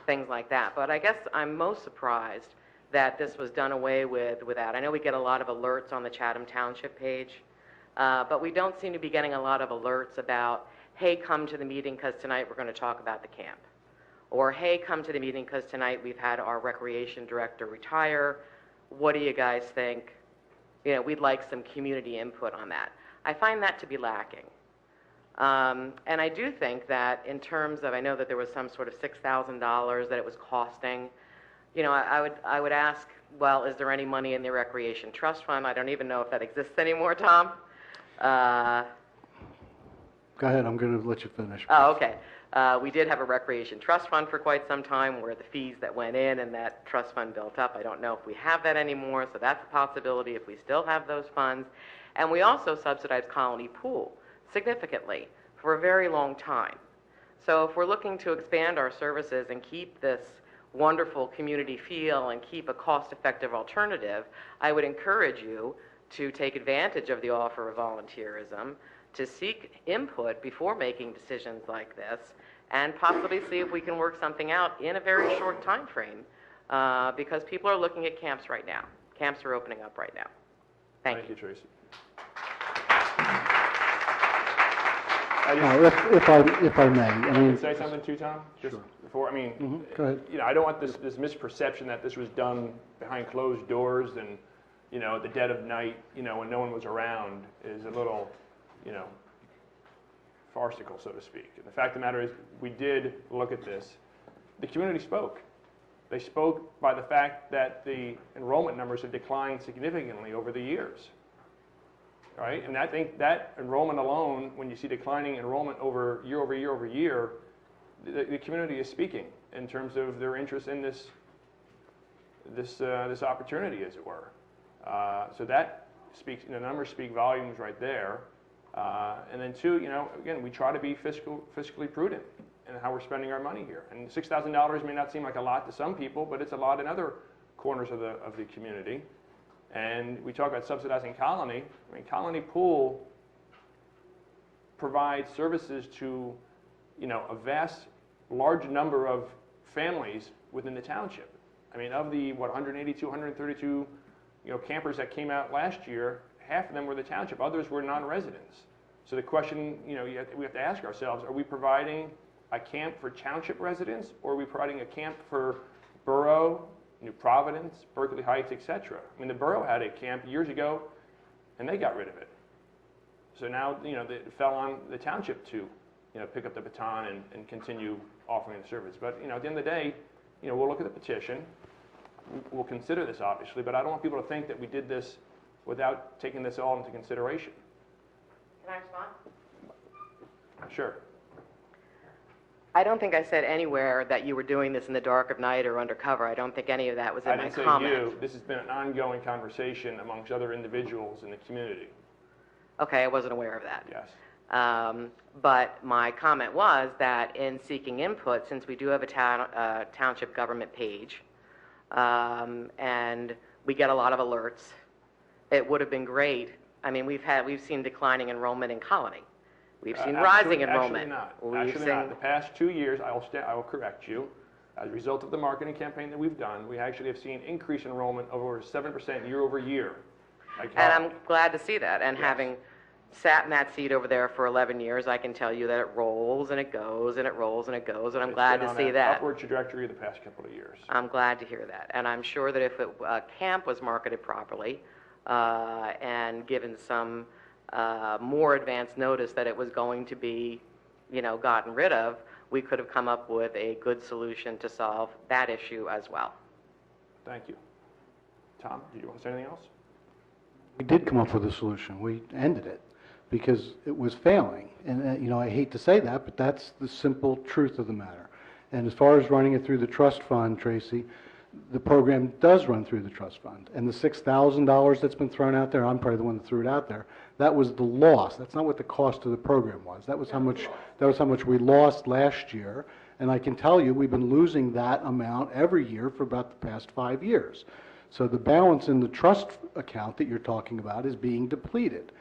things like that. But I guess I'm most surprised that this was done away with without. I know we get a lot of alerts on the Chatham Township page, but we don't seem to be getting a lot of alerts about, hey, come to the meeting because tonight we're going to talk about the camp. or hey, come to the meeting because tonight we've had our recreation director retire. What do you guys think? You know, we'd like some community input on that. I find that to be lacking. And I do think that in terms of, I know that there was some sort of $6,000 that it was costing. You know, I would ask, well, is there any money in the Recreation Trust Fund? I don't even know if that exists anymore, Tom. Go ahead, I'm going to let you finish. Oh, okay. We did have a Recreation Trust Fund for quite some time where the fees that went in and that trust fund built up. I don't know if we have that anymore, so that's a possibility if we still have those funds. And we also subsidized Colony Pool significantly for a very long time. So if we're looking to expand our services and keep this wonderful community feel and keep a cost-effective alternative, I would encourage you to take advantage of the offer of volunteerism, to seek input before making decisions like this, and possibly see if we can work something out in a very short time frame, because people are looking at camps right now. Camps are opening up right now. Thank you. Tracy. If I may, I Can mean, I say something too, Tom? Just Sure. before, I mean, Go ahead. you know, I don't want this misperception that this was done behind closed doors and, you know, at the dead of night, you know, when no one was around is a little, you know, farcical, so to speak. And the fact of the matter is, we did look at this. The community spoke. They spoke by the fact that the enrollment numbers have declined significantly over the years. Right? And I think that enrollment alone, when you see declining enrollment over year, the community is speaking in terms of their interest in this opportunity, as it were. So that speaks, the numbers speak volumes right there. And then two, you know, again, we try to be fiscally prudent in how we're spending our money here. And $6,000 may not seem like a lot to some people, but it's a lot in other corners of the community. And we talk about subsidizing Colony. I mean, Colony Pool provides services to, you know, a large number of families within the township. I mean, of the, 182, 132, you know, campers that came out last year, half of them were the township. Others were non-residents. So the question, you know, we have to ask ourselves, are we providing a camp for township residents, or are we providing a camp for borough, New Providence, Berkeley Heights, etc.? I mean, the borough had a camp years ago, and they got rid of it. So now, you know, it fell on the township to, you know, pick up the baton and continue offering the service. But, you know, at the end of the day, you know, we'll look at the petition. We'll consider this, obviously, but I don't want people to think that we did this without taking this all into consideration. Can I respond? Sure. I don't think I said anywhere that you were doing this in the dark of night or undercover. I don't think any of that was in my comment. I didn't say you. This has been an ongoing conversation amongst other individuals in the community. Okay, I wasn't aware of that. Yes. But my comment was that in seeking input, since we do have a township government page, and we get a lot of alerts, it would have been great. I mean, we've seen declining enrollment in Colony. We've seen rising enrollment. Actually not. The past 2 years, I will correct you, as a result of the marketing campaign that we've done, we actually have seen increased enrollment of over 7% year over year. And I'm glad to see that. And Yes. having sat in that seat over there for 11 years, I can tell you that it rolls and it goes and it rolls and it goes, and I'm glad to see that. Upward trajectory the past couple of years. I'm glad to hear that. And I'm sure that if camp was marketed properly and given some more advanced notice that it was going to be, you know, gotten rid of, we could have come up with a good solution to solve that issue as well. Thank you. Tom, did you want to say anything else? We did come up with a solution. We ended it because it was failing. And, you know, I hate to say that, but that's the simple truth of the matter. And as far as running it through the trust fund, Tracy, the program does run through the trust fund. And the $6,000 that's been thrown out there, I'm probably the one that threw it out there, that was the loss. That's not what the cost of the program was. That was how much we lost last year. And I can tell you, we've been losing that amount every year for about the past 5 years. So the balance in the trust account that you're talking about is being depleted.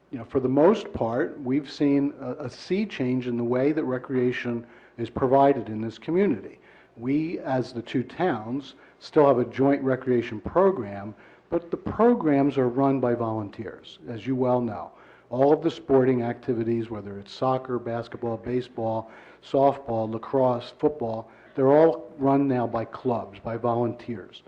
You know, for the most part, we've seen a sea change in the way that recreation is provided in this community. We, as the two towns, still have a joint recreation program, but the programs are run by volunteers, as you well know. All of the sporting activities, whether it's soccer, basketball, baseball, softball, lacrosse, football, they're all run now by clubs, by volunteers.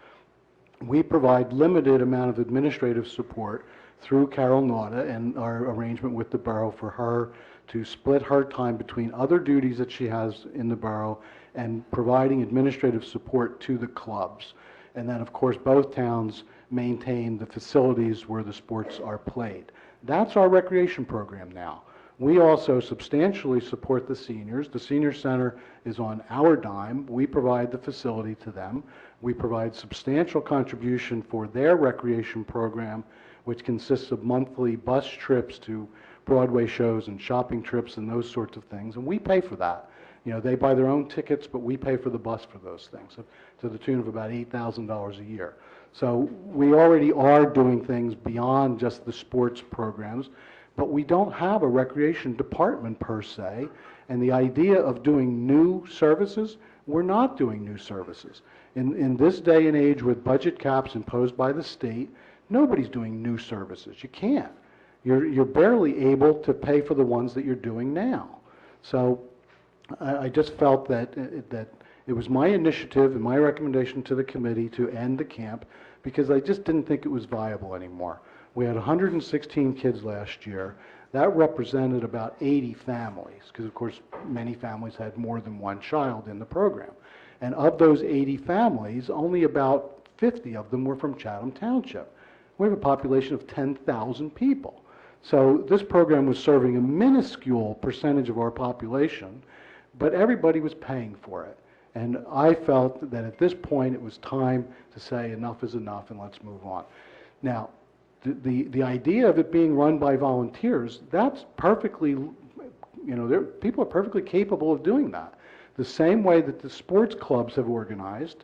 We provide limited amount of administrative support through Carol Nauta and our arrangement with the borough for her to split her time between other duties that she has in the borough and providing administrative support to the clubs. And then, of course, both towns maintain the facilities where the sports are played. That's our recreation program now. We also substantially support the seniors. The senior center is on our dime. We provide the facility to them. We provide substantial contribution for their recreation program, which consists of monthly bus trips to Broadway shows and shopping trips and those sorts of things, and we pay for that. You know, they buy their own tickets, but we pay for the bus for those things, to the tune of about $8,000 a year. So we already are doing things beyond just the sports programs, but we don't have a recreation department per se, and the idea of doing new services, we're not doing new services. In this day and age with budget caps imposed by the state, nobody's doing new services. You can't. You're barely able to pay for the ones that you're doing now. So I just felt that it was my initiative and my recommendation to the committee to end the camp because I just didn't think it was viable anymore. We had 116 kids last year. That represented about 80 families because, of course, many families had more than one child in the program. And of those 80 families, only about 50 of them were from Chatham Township. We have a population of 10,000 people. So this program was serving a minuscule percentage of our population, but everybody was paying for it. And I felt that at this point it was time to say enough is enough and let's move on. Now, the idea of it being run by volunteers, that's perfectly, you know, people are perfectly capable of doing that. The same way that the sports clubs have organized.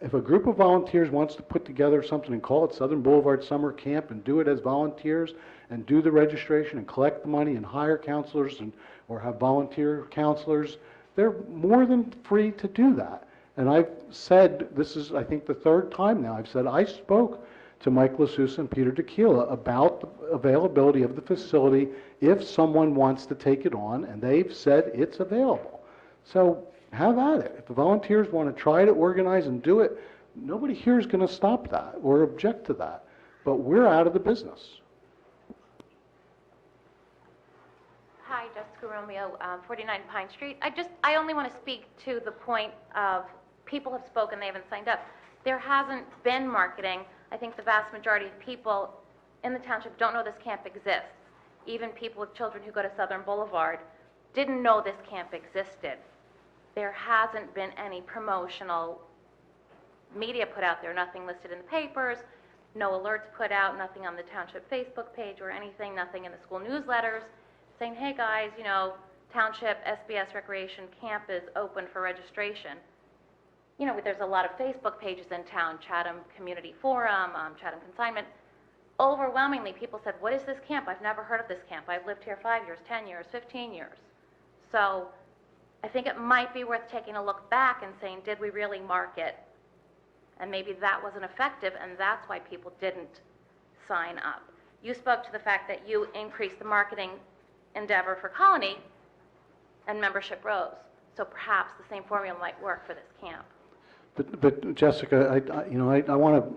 If a group of volunteers wants to put together something and call it Southern Boulevard Summer Camp and do it as volunteers and do the registration and collect the money and hire counselors or have volunteer counselors, they're more than free to do that. And I've said, this is I think the third time now, I've said I spoke to Mike LaSousa and Peter Tequila about the availability of the facility if someone wants to take it on, and they've said it's available. So have at it. If the volunteers want to try to organize and do it, nobody here is going to stop that or object to that. But we're out of the business. Hi, Jessica Romeo, 49 Pine Street. I only want to speak to the point of people have spoken, they haven't signed up. There hasn't been marketing. I think the vast majority of people in the township don't know this camp exists. Even people with children who go to Southern Boulevard didn't know this camp existed. There hasn't been any promotional media put out there, nothing listed in the papers, no alerts put out, nothing on the township Facebook page or anything, nothing in the school newsletters saying, hey guys, you know, Township SBS Recreation Camp is open for registration. You know, there's a lot of Facebook pages in town, Chatham Community Forum, Chatham Consignment. Overwhelmingly, people said, what is this camp? I've never heard of this camp. I've lived here 5 years, 10 years, 15 years. So I think it might be worth taking a look back and saying, did we really market? And maybe that wasn't effective, and that's why people didn't sign up. You spoke to the fact that you increased the marketing endeavor for Colony, and membership rose. So perhaps the same formula might work for this camp. But Jessica, I want to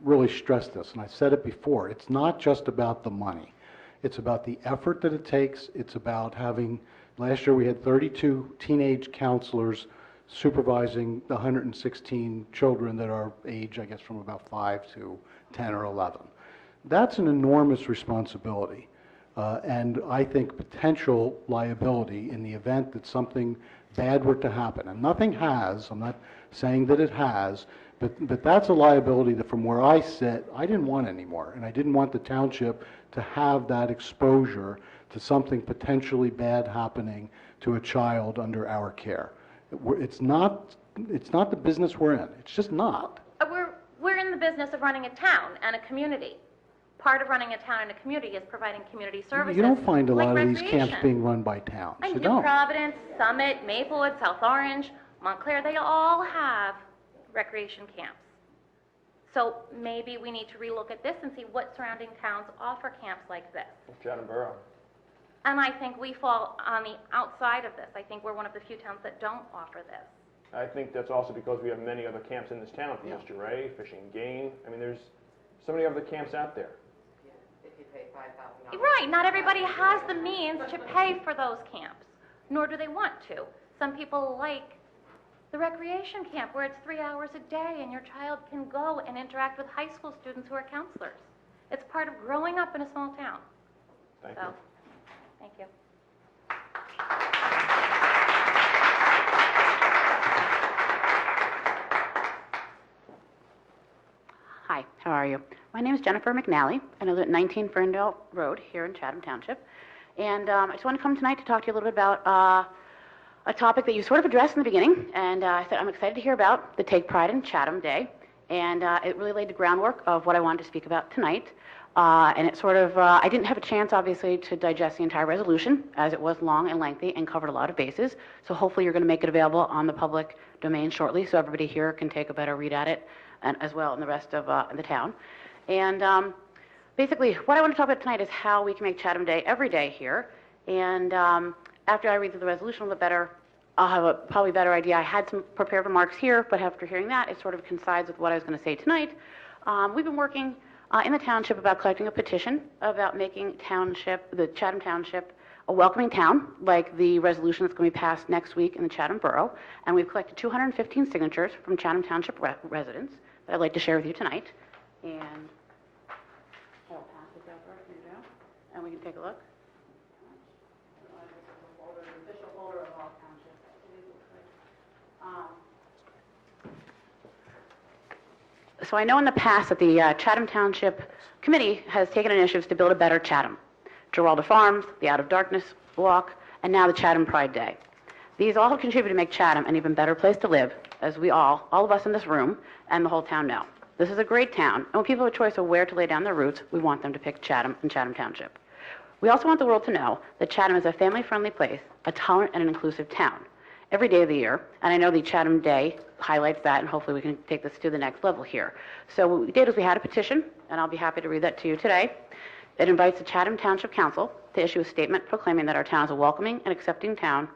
really stress this, and I said it before. It's not just about the money. It's about the effort that it takes. It's about having, last year we had 32 teenage counselors supervising the 116 children that are age, I guess, from about 5 to 10 or 11. That's an enormous responsibility. And I think potential liability in the event that something bad were to happen. And nothing has, I'm not saying that it has, but that's a liability that from where I sit, I didn't want anymore. And I didn't want the township to have that exposure to something potentially bad happening to a child under our care. It's not the business we're in. It's just not. We're in the business of running a town and a community. Part of running a town and a community is providing community services. You don't find a lot like of these camps being run by towns. And You New don't. Providence, Summit, Maplewood, South Orange, Montclair, they all have recreation camps. So maybe we need to relook at this and see what surrounding towns offer camps like this. Chatham Borough. And I think we fall on the outside of this. I think we're one of the few towns that don't offer this. I think that's also because we have many other camps in this town, from Mr. Ray, Fishing and Game. I mean, there's so many other camps out there. If you pay $5,000. Right, not everybody has the means to pay for those camps, nor do they want to. Some people like the recreation camp where it's 3 hours a day and your child can go and interact with high school students who are counselors. It's part of growing up in a small town. Thank So, you. thank you. Hi, how are you? My name is Jennifer McNally, and I live at 19 Ferndale Road here in Chatham Township. And I just want to come tonight to talk to you a little bit about a topic that you sort of addressed in the beginning, and I said I'm excited to hear about the Take Pride in Chatham Day. And it really laid the groundwork of what I wanted to speak about tonight. And it sort of, I didn't have a chance, obviously, to digest the entire resolution, as it was long and lengthy and covered a lot of bases. So hopefully you're going to make it available on the public domain shortly, so everybody here can take a better read at it, and as well in the rest of the town. And basically, what I want to talk about tonight is how we can make Chatham Day every day here. And after I read through the resolution a little bit better, I'll have a probably better idea. I had some prepared remarks here, but after hearing that, it sort of coincides with what I was going to say tonight. We've been working in the township about collecting a petition about making the Chatham Township a welcoming town, like the resolution that's going to be passed next week in the Chatham Borough. And we've collected 215 signatures from Chatham Township residents that I'd like to share with you tonight. And I'll pass this over. Here you go. And we can take a look. The official folder of all townships. So I know in the past that the Chatham Township Committee has taken initiatives to build a better Chatham. Giralda Farms, the Out of Darkness Walk, and now the Chatham Pride Day. These all have contributed to make Chatham an even better place to live, as we all of us in this room, and the whole town know. This is a great town, and when people have a choice of where to lay down their roots, we want them to pick Chatham and Chatham Township. We also want the world to know that Chatham is a family-friendly place, a tolerant and an inclusive town, every day of the year, and I know the Chatham Day highlights that, and hopefully we can take this to the next level here. So what we did is we had a petition, and I'll be happy to read that to you today. It invites the Chatham Township Council to issue a statement proclaiming that our town is a welcoming and accepting town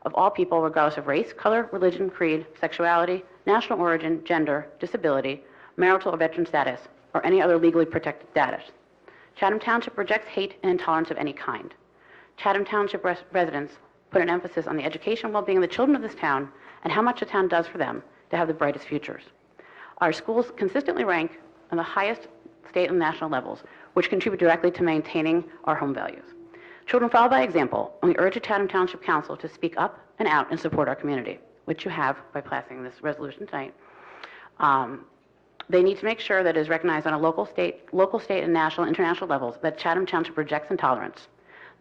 of all people regardless of race, color, religion, creed, sexuality, national origin, gender, disability, marital or veteran status, or any other legally protected status. Chatham Township rejects hate and intolerance of any kind. Chatham Township residents put an emphasis on the education and well-being of the children of this town and how much the town does for them to have the brightest futures. Our schools consistently rank on the highest state and national levels, which contribute directly to maintaining our home values. Children follow by example, and we urge the Chatham Township Council to speak up and out and support our community, which you have by passing this resolution tonight. They need to make sure that it is recognized on a local, state, and national and international levels that Chatham Township rejects intolerance.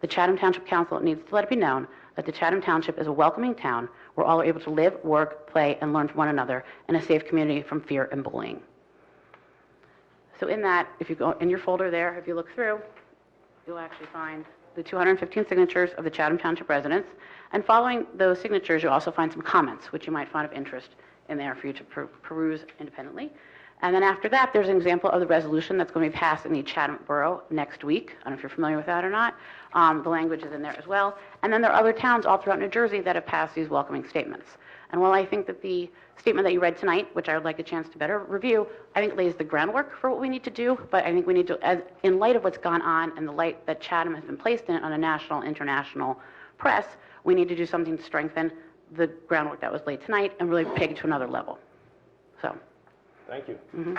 The Chatham Township Council needs to let it be known that the Chatham Township is a welcoming town where all are able to live, work, play, and learn from one another in a safe community from fear and bullying. So in that, if you go in your folder there, if you look through, you'll actually find the 215 signatures of the Chatham Township residents. And following those signatures, you'll also find some comments, which you might find of interest in there for you to peruse independently. And then after that, there's an example of the resolution that's going to be passed in the Chatham Borough next week. I don't know if you're familiar with that or not. The language is in there as well. And then there are other towns all throughout New Jersey that have passed these welcoming statements. And while I think that the statement that you read tonight, which I would like a chance to better review, I think lays the groundwork for what we need to do. But I think we need to, in light of what's gone on and the light that Chatham has been placed in on a national, international press, we need to do something to strengthen the groundwork that was laid tonight and really take it to another level. So. Thank you. Mm-hmm.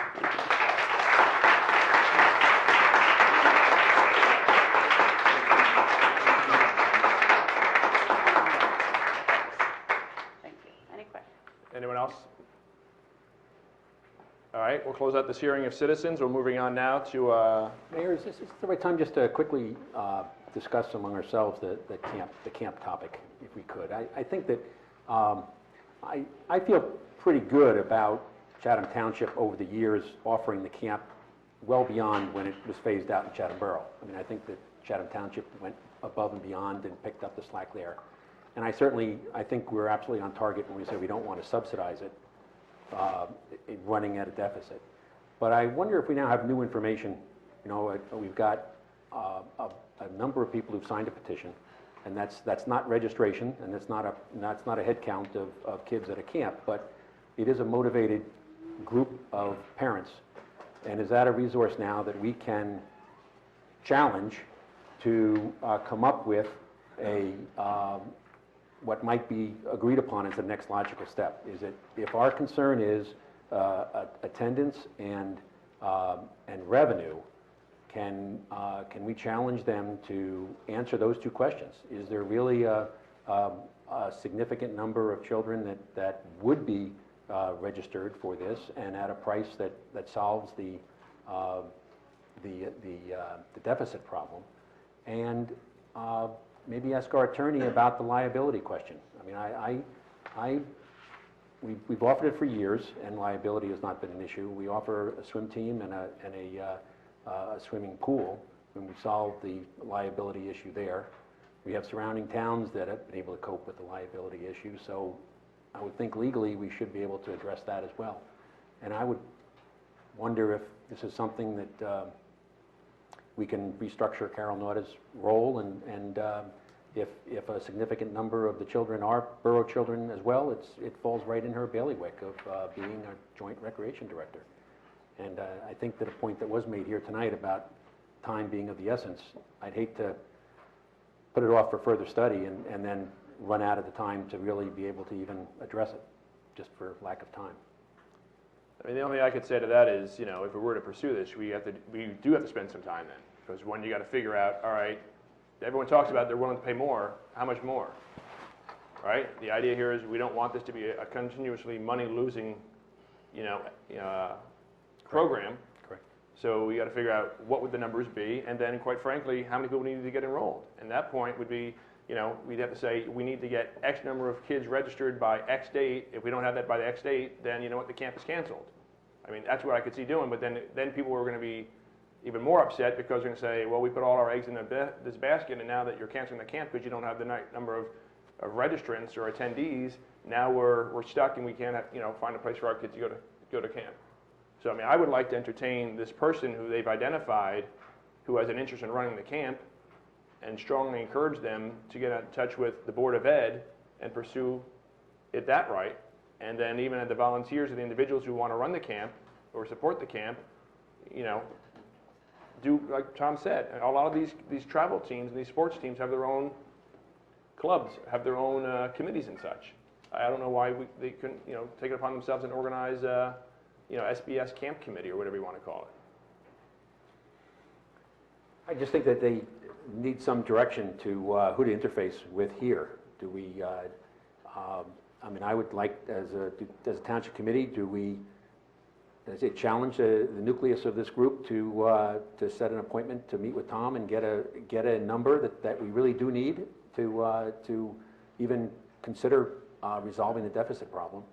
Anyone else? All right, we'll close out this hearing of citizens. We're moving on now to... Mayor, is this the right time just to quickly discuss among ourselves the camp topic, if we could? I think that I feel pretty good about Chatham Township over the years offering the camp well beyond when it was phased out in Chatham Borough. I mean, I think that Chatham Township went above and beyond and picked up the slack there. And I think we're absolutely on target when we say we don't want to subsidize it, running at a deficit. But I wonder if we now have new information. You know, we've got a number of people who've signed a petition, and that's not registration, and that's not a head count of kids at a camp, but it is a motivated group of parents. And is that a resource now that we can challenge to come up with a what might be agreed upon as the next logical step? Is it, if our concern is attendance and revenue, can we challenge them to answer those two questions? Is there really a significant number of children that would be registered for this, and at a price that solves the deficit problem? And maybe ask our attorney about the liability question. I mean, we've offered it for years, and liability has not been an issue. We offer a swim team and a swimming pool, and we solve the liability issue there. We have surrounding towns that have been able to cope with the liability issue, so I would think legally we should be able to address that as well. And I would wonder if this is something that we can restructure Carol Naughta's role, and if a significant number of the children are borough children as well, it falls right in her bailiwick of being a joint recreation director. And I think that a point that was made here tonight about time being of the essence, I'd hate to put it off for further study and then run out of the time to really be able to even address it, just for lack of time. I mean, the only thing I could say to that is, you know, if we were to pursue this, we do have to spend some time then. Because when you got to figure out, all right, everyone talks about they're willing to pay more, how much more? Right? The idea here is we don't want this to be a continuously money-losing, program. Correct. So we got to figure out what would the numbers be, and then, quite frankly, how many people need to get enrolled. And that point would be, we'd have to say we need to get X number of kids registered by X date. If we don't have that by the X date, then you know what, the camp is canceled. I mean, that's what I could see doing. But then people are going to be even more upset because they're going to say, well, we put all our eggs in this basket, and now that you're canceling the camp because you don't have the number of registrants or attendees, now we're stuck and we can't find a place for our kids to go to camp. So I mean, I would like to entertain this person who they've identified who has an interest in running the camp, and strongly encourage them to get in touch with the Board of Ed and pursue it that right. And then even at the volunteers or the individuals who want to run the camp or support the camp, do like Tom said. A lot of these travel teams and these sports teams have their own clubs, have their own committees and such. I don't know why they couldn't take it upon themselves and organize SBS camp committee or whatever you want to call it. I just think that they need some direction to who to interface with here. Do we, I mean, I would like, as a township committee, do we, as a challenge the nucleus of this group to set an appointment to meet with Tom and get a number that we really do need to even consider resolving the deficit problem.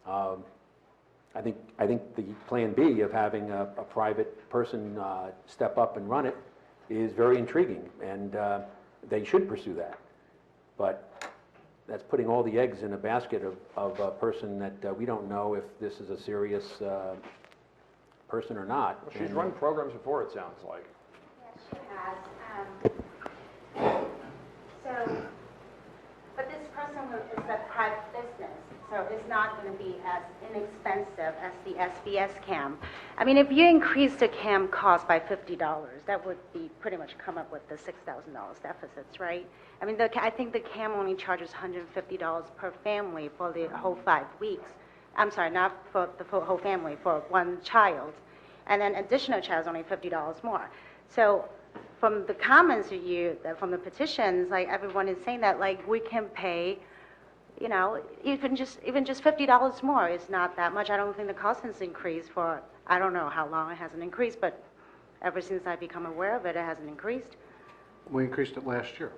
I think the plan B of having a private person step up and run it is very intriguing, and they should pursue that. But that's putting all the eggs in a basket of a person that we don't know if this is a serious person or not. Well, she's run programs before, it sounds like. Yes, she has. But this person is a private business, so it's not going to be as inexpensive as the SBS camp. I mean, if you increase the camp cost by $50, that would be pretty much come up with the $6,000 deficits, right? I mean, I think the camp only charges $150 per family for the whole 5 weeks. I'm sorry, not for the whole family, for one child. And then additional child is only $50 more. So from the comments from the petitions, like everyone is saying that like we can pay, even just $50 more is not that much. I don't think the cost has increased for, I don't know how long it hasn't increased, but ever since I've become aware of it, it hasn't increased. We increased it last year.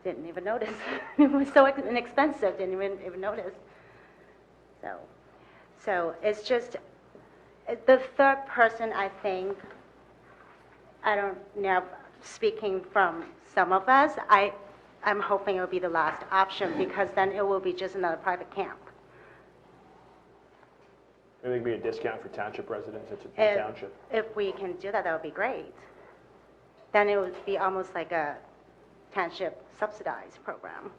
Didn't even notice. It was so inexpensive, didn't even notice. So it's just, the third person, I think, I don't know, speaking from some of us, I'm hoping it will be the last option, because then it will be just another private camp. Maybe there could be a discount for township residents at the If- township. If we can do that, that would be great. Then it would be almost like a township subsidized program.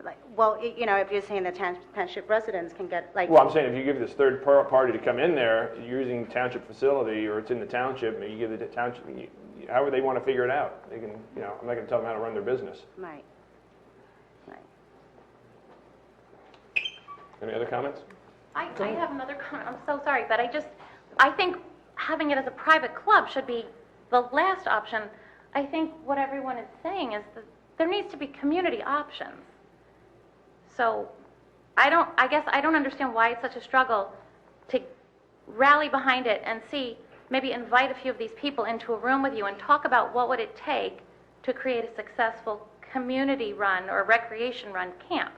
Like, well, you know, if you're saying the township residents can get, like, Well, I'm saying if you give this third party to come in there using township facility, or it's in the township, and you give the township, however they want to figure it out, they can, you know, I'm not going to tell them how to run their business. right, right. Any other comments? I have another comment. I'm so sorry, but I think having it as a private club should be the last option. I think what everyone is saying is that there needs to be community options. So I guess I don't understand why it's such a struggle to rally behind it and maybe invite a few of these people into a room with you and talk about what would it take to create a successful community-run or recreation-run camp.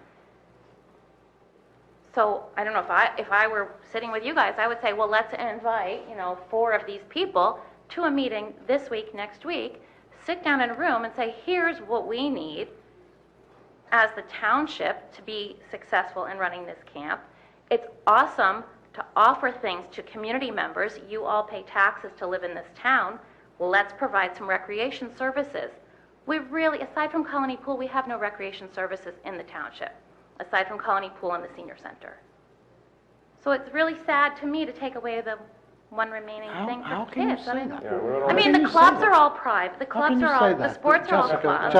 So I don't know, if I were sitting with you guys, I would say, well, let's invite, 4 of these people to a meeting this week, next week, sit down in a room and say, here's what we need as the township to be successful in running this camp. It's awesome to offer things to community members. You all pay taxes to live in this town. Well, let's provide some recreation services. We really, aside from Colony Pool, we have no recreation services in the township, aside from Colony Pool and the senior center. So it's really sad to me to take away the one remaining thing for kids. I mean, the clubs are all private. The clubs are all, the sports are all clubs.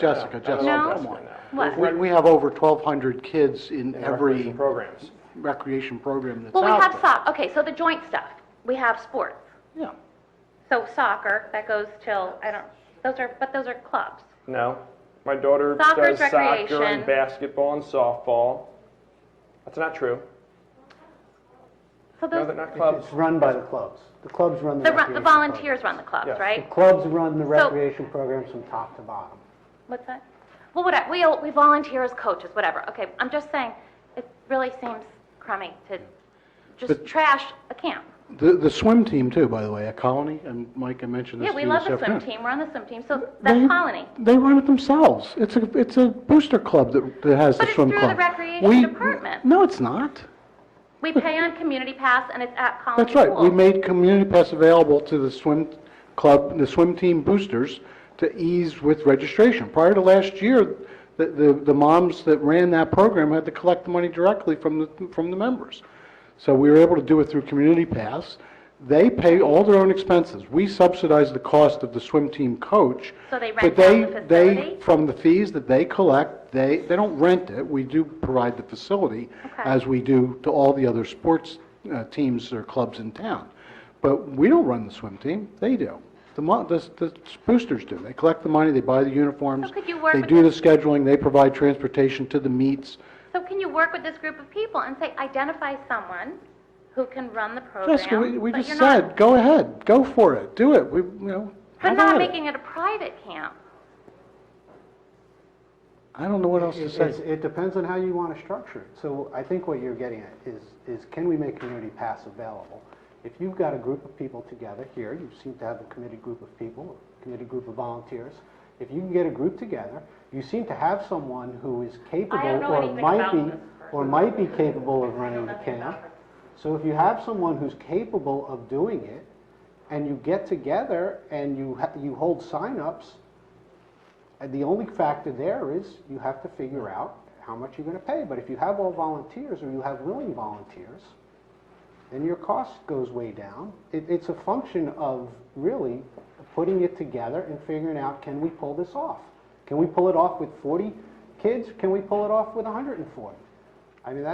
Jessica, No? come on. What? We have over 1,200 kids in every Recreation programs. recreation program that's Well, we out have there. soccer. Okay, so the joint stuff. We have sports. Yeah. So soccer, that goes till, those are clubs. No. My daughter Soccer's does soccer recreation. and basketball and softball. That's not true. So No, those, they're not clubs. It's run by the clubs. The clubs run the the recreation volunteers run the clubs, Yes. programs. right? The clubs run the So- recreation programs from top to bottom. What's that? Well, whatever. We volunteer as coaches, whatever. Okay, I'm just saying, it really seems crummy to just But- trash a camp. The swim team too, by the way, at Colony, and Mike, I mentioned this Yeah, to we you love this the swim afternoon. team. We're on the swim team, so They- that's Colony. They run it themselves. It's a booster club that has But the it's swim through club. the recreation department. No, it's not. We pay on Community Pass, and it's at Colony That's right. Pool. We made Community Pass available to the swim club, the swim team boosters, to ease with registration. Prior to last year, the moms that ran that program had to collect the money directly from the members. So we were able to do it through Community Pass. They pay all their own expenses. We subsidize the cost of the swim team coach. So they But rent out the they, facility? from the fees that they collect, they don't rent it. We do provide the facility, Okay. as we do to all the other sports teams or clubs in town. But we don't run the swim team, they do. The boosters do. They collect the money, they buy the uniforms, So could you work they with do the this- scheduling, they provide transportation to the meets. So can you work with this group of people and say, identify someone who can run the program? Jessica, we but just you're not- said, go ahead, go for it, do it. But have not at it. making it a private camp. I don't know what else to say. It depends on how you want to structure it. So I think what you're getting at is can we make Community Pass available? If you've got a group of people together here, you seem to have a committed group of people, a committed group of volunteers. If you can get a group together, you seem to have someone who is capable or might be capable of running the camp. So if you have someone who's capable of doing it, and you get together and you hold sign-ups, and the only factor there is you have to figure out how much you're going to pay. But if you have all volunteers or you have willing volunteers, then your cost goes way down. It's a function of really putting it together and figuring out, can we pull this off? Can we pull it off with 40 kids? Can we pull it off with 140? I mean,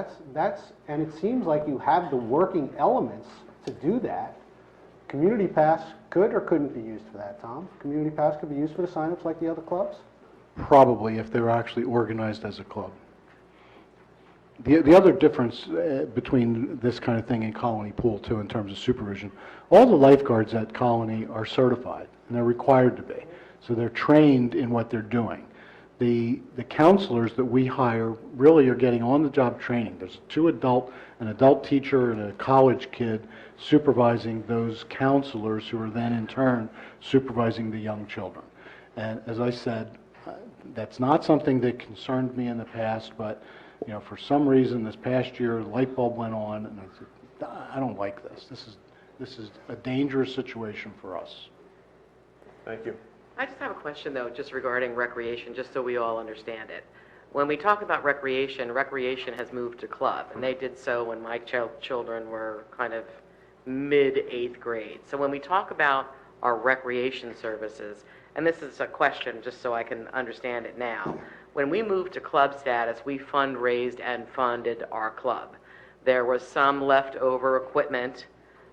and it seems like you have the working elements to do that. Community Pass could or couldn't be used for that, Tom? Community Pass could be used for the signups like the other clubs? Probably, if they were actually organized as a club. The other difference between this kind of thing and Colony Pool, too, in terms of supervision, all the lifeguards at Colony are certified, and they're required to be. So they're trained in what they're doing. The counselors that we hire really are getting on-the-job training. There's an adult teacher and a college kid supervising those counselors who are then in turn supervising the young children. And as I said, that's not something that concerned me in the past, but for some reason this past year, the light bulb went on, and I said, I don't like this. This is a dangerous situation for us. Thank you. I just have a question, though, just regarding recreation, just so we all understand it. When we talk about recreation, recreation has moved to club, and they did so when my children were kind of mid-8th grade. So when we talk about our recreation services, and this is a question just so I can understand it now, when we moved to club status, we fundraised and funded our club. There was some leftover equipment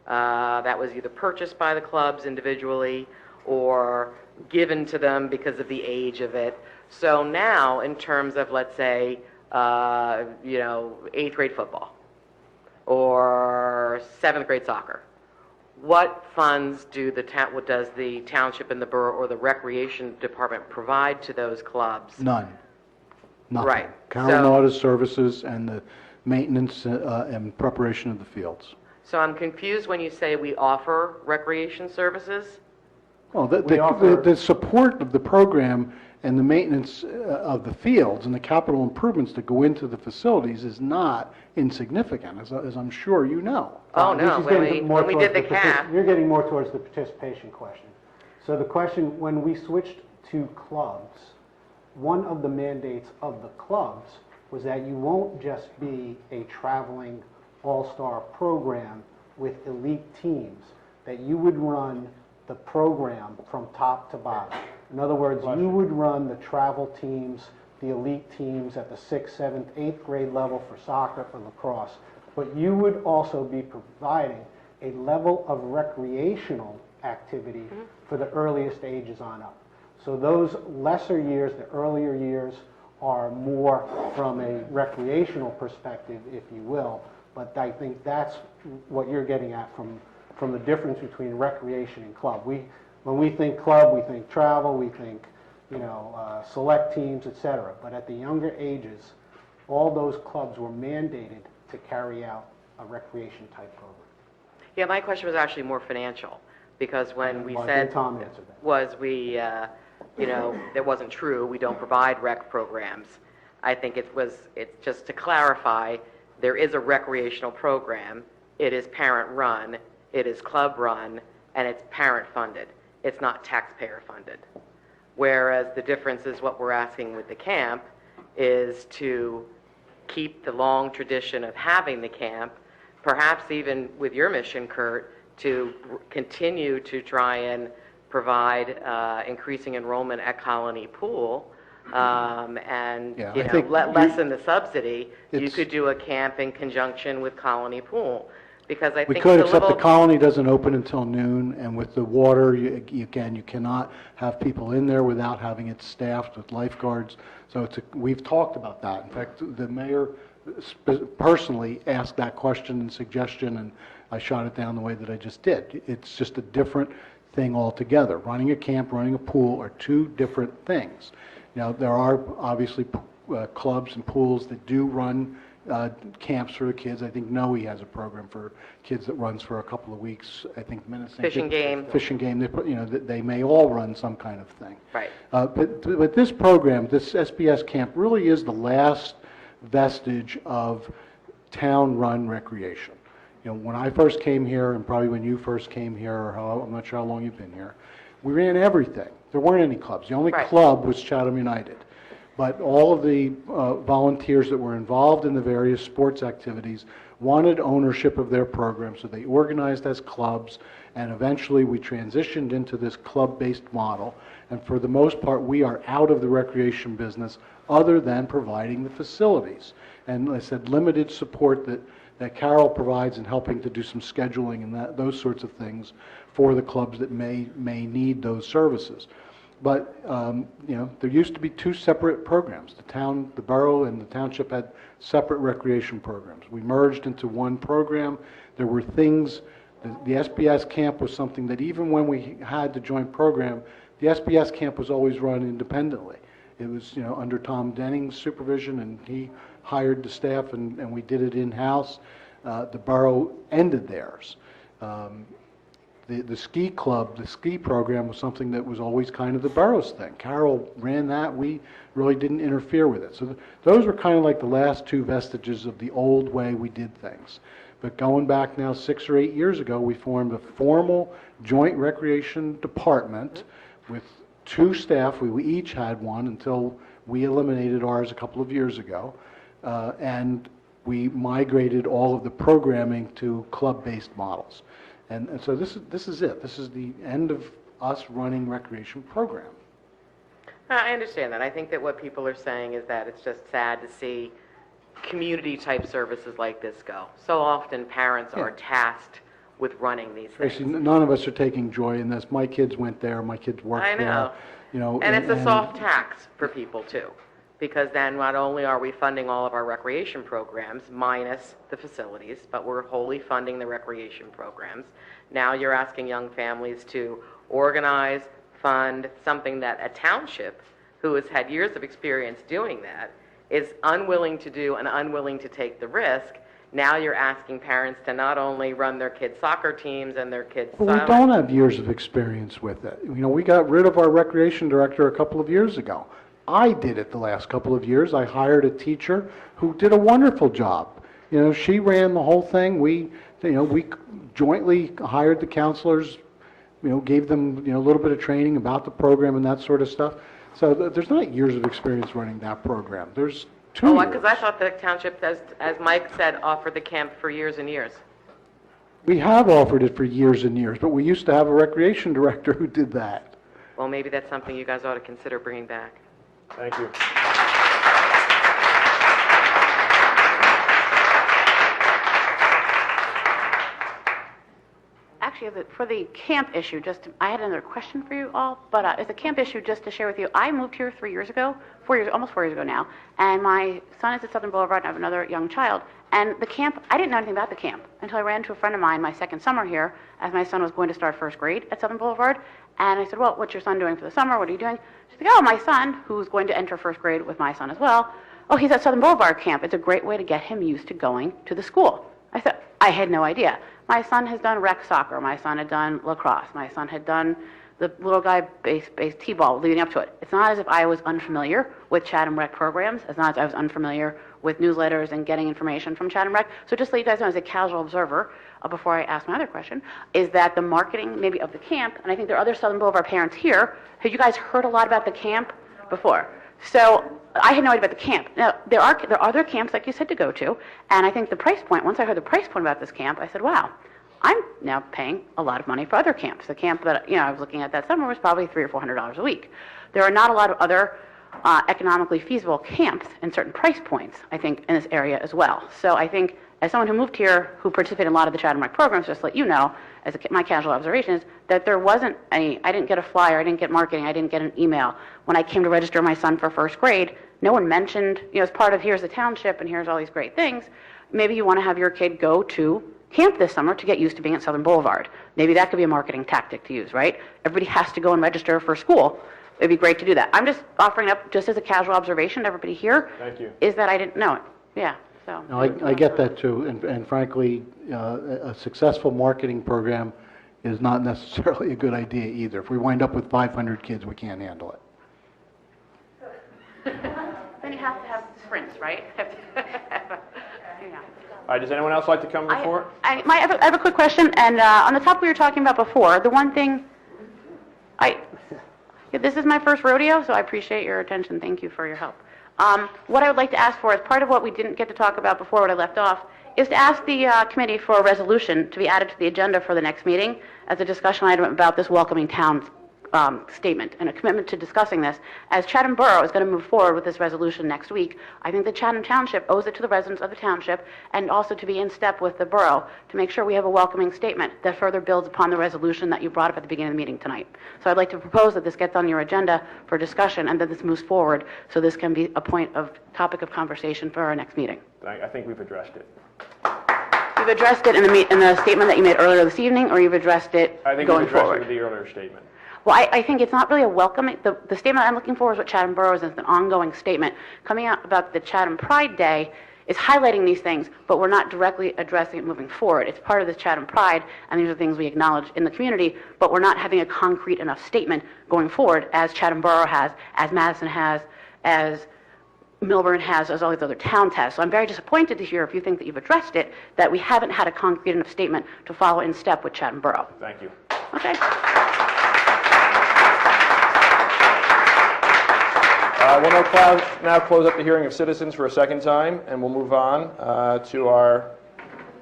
that was either purchased by the clubs individually or given to them because of the age of it. So now, in terms of, let's say, 8th grade football or 7th grade soccer, what funds does the township and the borough or the recreation department provide to those clubs? None. Nothing. Right. Carroll Auto Services and the maintenance and preparation of the fields. So I'm confused when you say we offer recreation services. Well, the support of the program and the maintenance of the fields and the capital improvements that go into the facilities is not insignificant, as I'm sure you know. Oh, no, when we did the CAP. You're getting more towards the participation question. So the question, when we switched to clubs, one of the mandates of the clubs was that you won't just be a traveling all-star program with elite teams, that you would run the program from top to bottom. In other words, you would run the travel teams, the elite teams at the 6th, 7th, 8th grade level for soccer, for lacrosse, but you would also be providing a level of recreational activity for the earliest ages on up. So those lesser years, the earlier years, are more from a recreational perspective, if you will, but I think that's what you're getting at from the difference between recreation and club. When we think club, we think travel, we think, select teams, etc. But at the younger ages, all those clubs were mandated to carry out a recreation type program. Yeah, my question was actually more financial, because when we Well, I said think Tom answered that. was we, that wasn't true, we don't provide rec programs. I think it's just to clarify, there is a recreational program. It is parent-run, it is club-run, and it's parent-funded. It's not taxpayer-funded. Whereas the difference is what we're asking with the camp is to keep the long tradition of having the camp, perhaps even with your mission, Kurt, to continue to try and provide increasing enrollment at Colony Pool, and lessen the subsidy. You could do a camp in conjunction with Colony Pool, because I think we could, it's a except little. the colony doesn't open until noon, and with the water, you cannot have people in there without having it staffed with lifeguards. So we've talked about that. In fact, the mayor personally asked that question and suggestion, and I shot it down the way that I just did. It's just a different thing altogether. Running a camp, running a pool are two different things. Now, there are obviously clubs and pools that do run camps for the kids. I think Noe has a program for kids that runs for a couple of weeks. I think Minnesota Fishing game. Fishing game. They may all run some kind of thing. Right. But this program, this SBS camp, really is the last vestige of town-run recreation. When I first came here, and probably when you first came here, or I'm not sure how long you've been here, we ran everything. There weren't any clubs. The only club was Chatham United. But all of the volunteers that were involved in the various sports activities wanted ownership of their program, so they organized as clubs, and eventually we transitioned into this club-based model. And for the most part, we are out of the recreation business other than providing the facilities. And I said limited support that Carol provides in helping to do some scheduling and those sorts of things for the clubs that may need those services. But, there used to be two separate programs. The borough and the township had separate recreation programs. We merged into one program. There were things, the SBS camp was something that even when we had the joint program, the SBS camp was always run independently. It was, under Tom Denning's supervision, and he hired the staff, and we did it in-house. The borough ended theirs. The ski club, the ski program was something that was always kind of the borough's thing. Carroll ran that. We really didn't interfere with it. So those were kind of like the last two vestiges of the old way we did things. but going back now 6 or 8 years ago, we formed a formal joint recreation department with 2 staff. We each had one until we eliminated ours a couple of years ago. And we migrated all of the programming to club-based models. And so this is it. This is the end of us running recreation program. I understand that. I think that what people are saying is that it's just sad to see community-type services like this go. So often, parents are tasked with running these things. Tracy, none of us are taking joy in this. My kids went there, my kids worked I know. there. And it's a soft tax for people, too, because then not only are we funding all of our recreation programs, minus the facilities, but we're wholly funding the recreation programs. Now you're asking young families to organize, fund something that a township, who has had years of experience doing that, is unwilling to do and unwilling to take the risk. Now you're asking parents to not only run their kids' soccer teams and their kids' Well, we don't have years of experience with it. We got rid of our recreation director a couple of years ago. I did it the last couple of years. I hired a teacher who did a wonderful job. She ran the whole thing. We jointly hired the counselors, gave them, a little bit of training about the program and that sort of stuff. So there's not years of experience running that program. There's 2 years. Because I thought the township, as Mike said, offered the camp for years and years. We have offered it for years and years, but we used to have a recreation director who did that. Well, maybe that's something you guys ought to consider bringing back. Thank you. Actually, for the camp issue, I had another question for you all, but it's a camp issue just to share with you. I moved here 3 years ago, almost 4 years ago now, and my son is at Southern Boulevard, and I have another young child. And the camp, I didn't know anything about the camp until I ran into a friend of mine my second summer here, as my son was going to start first grade at Southern Boulevard. And I said, well, what's your son doing for the summer? What are you doing? She's like, oh, my son, who's going to enter first grade with my son as well, oh, he's at Southern Boulevard camp. It's a great way to get him used to going to the school. I said, I had no idea. My son has done rec soccer. My son had done lacrosse. My son had done the little guy base t-ball leading up to it. It's not as if I was unfamiliar with Chatham Rec programs. It's not as if I was unfamiliar with newsletters and getting information from Chatham Rec. So just to let you guys know, as a casual observer, before I ask my other question, is that the marketing maybe of the camp, and I think there are other Southern Boulevard parents here, have you guys heard a lot about the camp before? So I had no idea about the camp. Now, there are other camps, like you said, to go to, and I think the price point, once I heard the price point about this camp, I said, wow, I'm now paying a lot of money for other camps. The camp that I was looking at that summer was probably $300 or $400 a week. There are not a lot of other economically feasible camps in certain price points, I think, in this area as well. So I think, as someone who moved here, who participated in a lot of the Chatham Rec programs, just to let you know, my casual observation is that there wasn't any, I didn't get a flyer, I didn't get marketing, I didn't get an email. When I came to register my son for first grade, no one mentioned, as part of here's the township and here's all these great things, maybe you want to have your kid go to camp this summer to get used to being at Southern Boulevard. Maybe that could be a marketing tactic to use, right? Everybody has to go and register for school. It'd be great to do that. I'm just offering up just as a casual observation to everybody here. Thank you. Is that I didn't know it. Yeah, so. No, I get that too, and frankly, a successful marketing program is not necessarily a good idea either. If we wind up with 500 kids, we can't handle it. Then you have to have sprints, right? All right, does anyone else like to come before? I have a quick question, and on the topic we were talking about before, the one thing, this is my first rodeo, so I appreciate your attention. Thank you for your help. What I would like to ask for, as part of what we didn't get to talk about before, what I left off, is to ask the committee for a resolution to be added to the agenda for the next meeting as a discussion item about this welcoming town statement and a commitment to discussing this. As Chatham Borough is going to move forward with this resolution next week, I think the Chatham Township owes it to the residents of the township and also to be in step with the borough to make sure we have a welcoming statement that further builds upon the resolution that you brought up at the beginning of the meeting tonight. So I'd like to propose that this gets on your agenda for discussion and that this moves forward so this can be a topic of conversation for our next meeting. I think we've addressed it. You've addressed it in the statement that you made earlier this evening, or you've addressed it I think going we've addressed forward? it with the earlier statement. Well, I think it's not really a welcoming, the statement I'm looking for is what Chatham Borough is an ongoing statement. Coming out about the Chatham Pride Day is highlighting these things, but we're not directly addressing it moving forward. It's part of this Chatham Pride, and these are things we acknowledge in the community, but we're not having a concrete enough statement going forward as Chatham Borough has, as Madison has, as Milburn has as all these other towns have. So I'm very disappointed to hear, if you think that you've addressed it, that we haven't had a concrete enough statement to follow in step with Chatham Borough. Thank you. Okay. We'll now close up the hearing of citizens for a second time, and we'll move on to our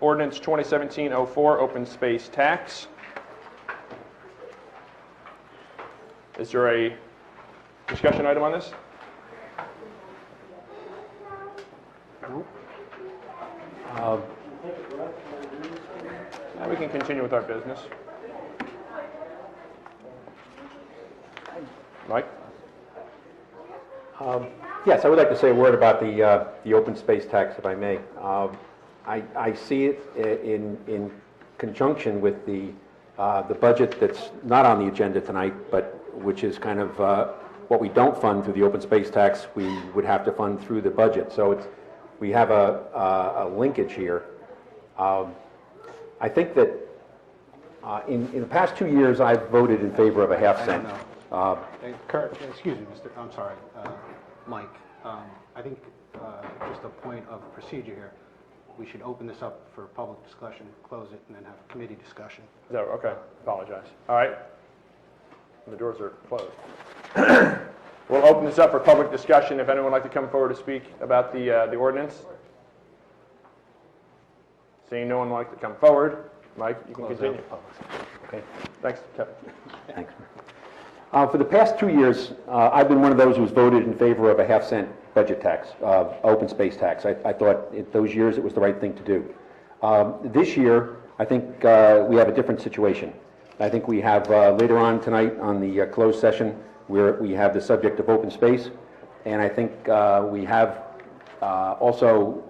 ordinance 2017-04, open space tax. Is there a discussion item on this? We can continue with our business. Mike? Yes, I would like to say a word about the open space tax, if I may. I see it in conjunction with the budget that's not on the agenda tonight, but which is kind of what we don't fund through the open space tax, we would have to fund through the budget. So we have a linkage here. I think that in the past 2 years, I've voted in favor of a half cent. Kurt, excuse me, I'm sorry, Mike. I think just a point of procedure here. We should open this up for public discussion, close it, and then have a committee discussion. Is that okay? Apologize. All right. The doors are closed. We'll open this up for public discussion. If anyone would like to come forward to speak about the ordinance. Seeing no one would like to come forward, Mike, you can continue. Okay. Thanks, Kevin. Thanks. For the past 2 years, I've been one of those who's voted in favor of a half cent budget tax, open space tax. I thought in those years it was the right thing to do. This year, I think we have a different situation. I think we have later on tonight on the closed session where we have the subject of open space, and I think we have also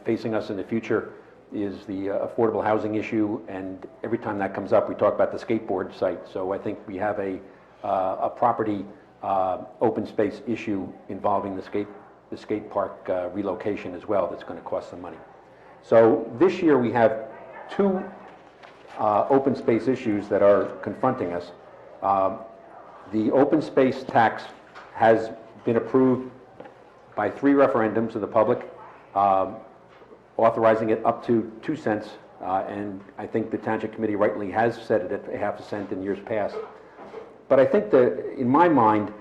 facing us in the future is the affordable housing issue, and every time that comes up, we talk about the skateboard site. So I think we have a property open space issue involving the skate park relocation as well that's going to cost some money. So this year we have two open space issues that are confronting us. The open space tax has been approved by 3 referendums of the public, authorizing it up to 2 cents, and I think the Township Committee rightly has set it at a half a cent in years past. But I think that, in my mind,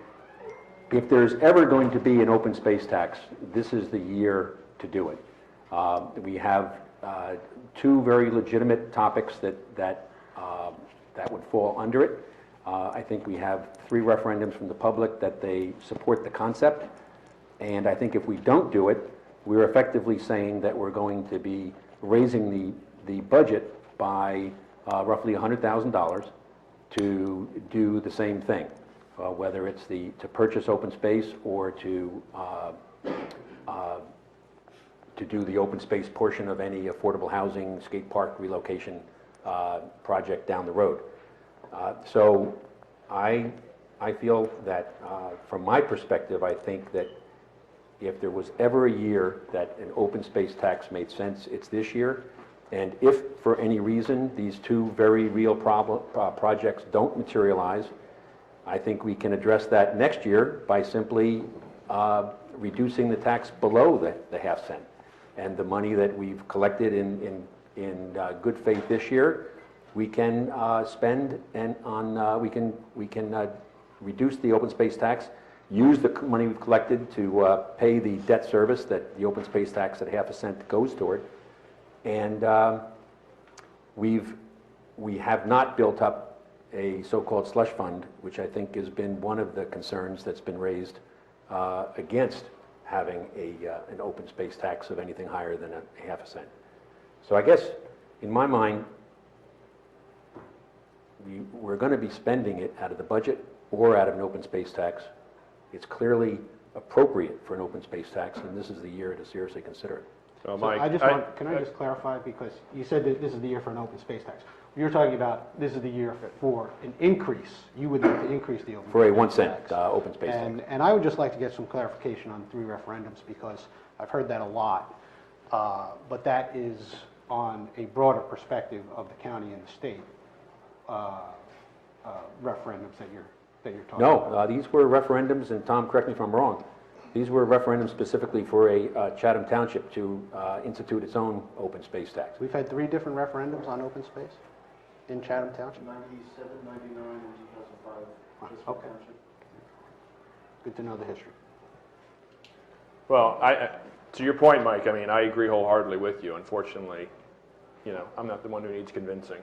if there's ever going to be an open space tax, this is the year to do it. We have 2 very legitimate topics that would fall under it. I think we have 3 referendums from the public that they support the concept, and I think if we don't do it, we're effectively saying that we're going to be raising the budget by roughly $100,000 to do the same thing, whether it's to purchase open space or to do the open space portion of any affordable housing skate park relocation project down the road. So I feel that from my perspective, I think that if there was ever a year that an open space tax made sense, it's this year. And if for any reason these 2 very real projects don't materialize, I think we can address that next year by simply reducing the tax below the half cent. And the money that we've collected in good faith this year, we can spend and we can reduce the open space tax, use the money we've collected to pay the debt service that the open space tax at half a cent goes toward. And we have not built up a so-called slush fund, which I think has been one of the concerns that's been raised against having an open space tax of anything higher than a half a cent. So I guess, in my mind, we're going to be spending it out of the budget or out of an open space tax. It's clearly appropriate for an open space tax, and this is the year to seriously consider it. So Mike, can I just clarify, because you said that this is the year for an open space tax. You're talking about this is the year for an increase. You would like to increase the open for a space 1 cent tax. Open space tax. And I would just like to get some clarification on 3 referendums, because I've heard that a lot, but that is on a broader perspective of the county and the state referendums that you're talking about. No, these were referendums, and Tom, correct me if I'm wrong, These were referendums specifically for a Chatham Township to institute its own open space tax. We've had 3 different referendums on open space in Chatham Township. 97, 99, and 2005. Just for Okay. Township. Good to know the history. Well, to your point, Mike, I mean, I agree wholeheartedly with you. Unfortunately, you know, I'm not the one who needs convincing.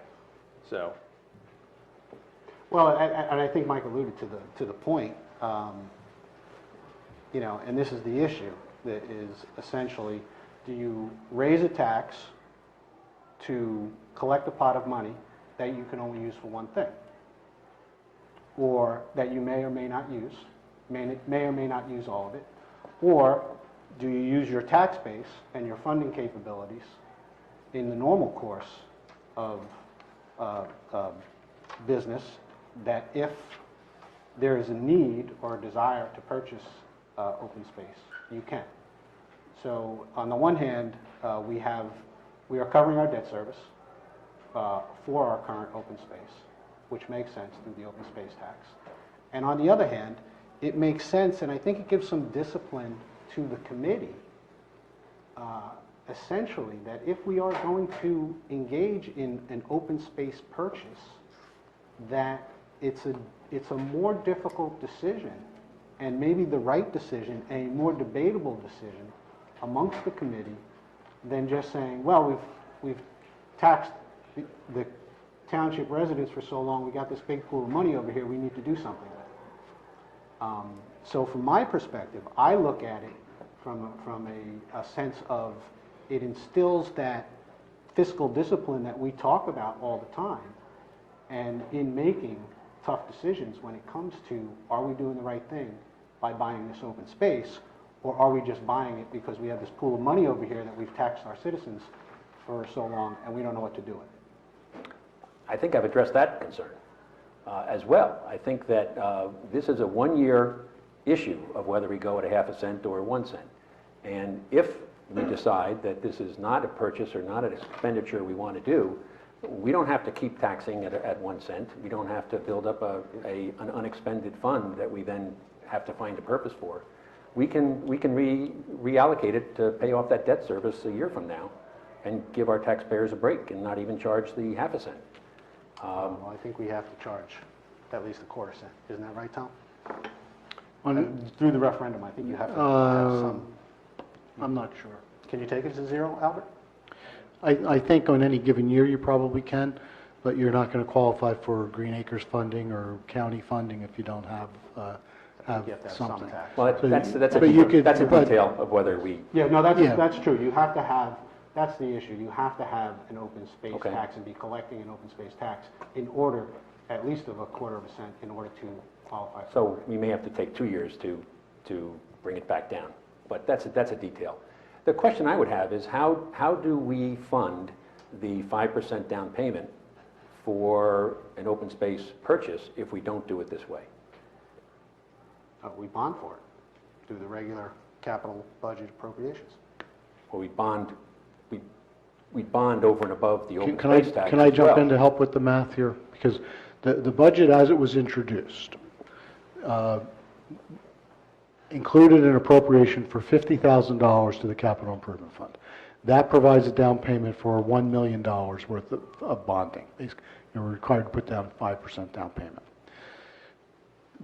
So, Well, and I think Mike alluded to the point, you know, and this is the issue, that is essentially, do you raise a tax to collect a pot of money that you can only use for one thing? Or that you may or may not use, may or may not use all of it? Or do you use your tax base and your funding capabilities in the normal course of business, that if there is a need or a desire to purchase open space, you can? So on the one hand, we are covering our debt service for our current open space, which makes sense through the open space tax. And on the other hand, it makes sense, and I think it gives some discipline to the committee, essentially, that if we are going to engage in an open space purchase, that it's a more difficult decision, and maybe the right decision, a more debatable decision amongst the committee than just saying, well, we've taxed the township residents for so long, we got this big pool of money over here, we need to do something with it. So from my perspective, I look at it from a sense of, it instills that fiscal discipline that we talk about all the time, and in making tough decisions when it comes to, are we doing the right thing by buying this open space, or are we just buying it because we have this pool of money over here that we've taxed our citizens for so long and we don't know what to do with it? I think I've addressed that concern as well. I think that this is a one-year issue of whether we go at a half a cent or 1 cent. And if we decide that this is not a purchase or not an expenditure we want to do, we don't have to keep taxing at 1 cent. We don't have to build up an unexpended fund that we then have to find a purpose for. We can reallocate it to pay off that debt service a year from now and give our taxpayers a break and not even charge the half a cent. Well, I think we have to charge at least a quarter cent. Isn't that right, Tom? Through the referendum, I think you have to have some. I'm not sure. Can you take it to 0, Albert? I think on any given year you probably can, but you're not going to qualify for Green Acres funding or county funding if you don't have You have to have some something. tax. Well, that's a But you could- that's a but- detail of whether we. Yeah, no, Yeah. that's true. You have to have, that's the issue. You have to have an open space Okay. tax and be collecting an open space tax in order, at least of a quarter of a cent, in order to qualify for So we may have to take 2 years to bring it back down, but that's a detail. The question I would have is how do we fund the 5% down payment for an open space purchase if we don't do it this way? We bond for it through the regular capital budget appropriations. Or we bond over and above the open Can I space tax can I as jump well. in to help with the math here? Because the budget as it was introduced included an appropriation for $50,000 to the capital improvement fund. That provides a down payment for $1 million worth of bonding. You're required to put down 5% down payment.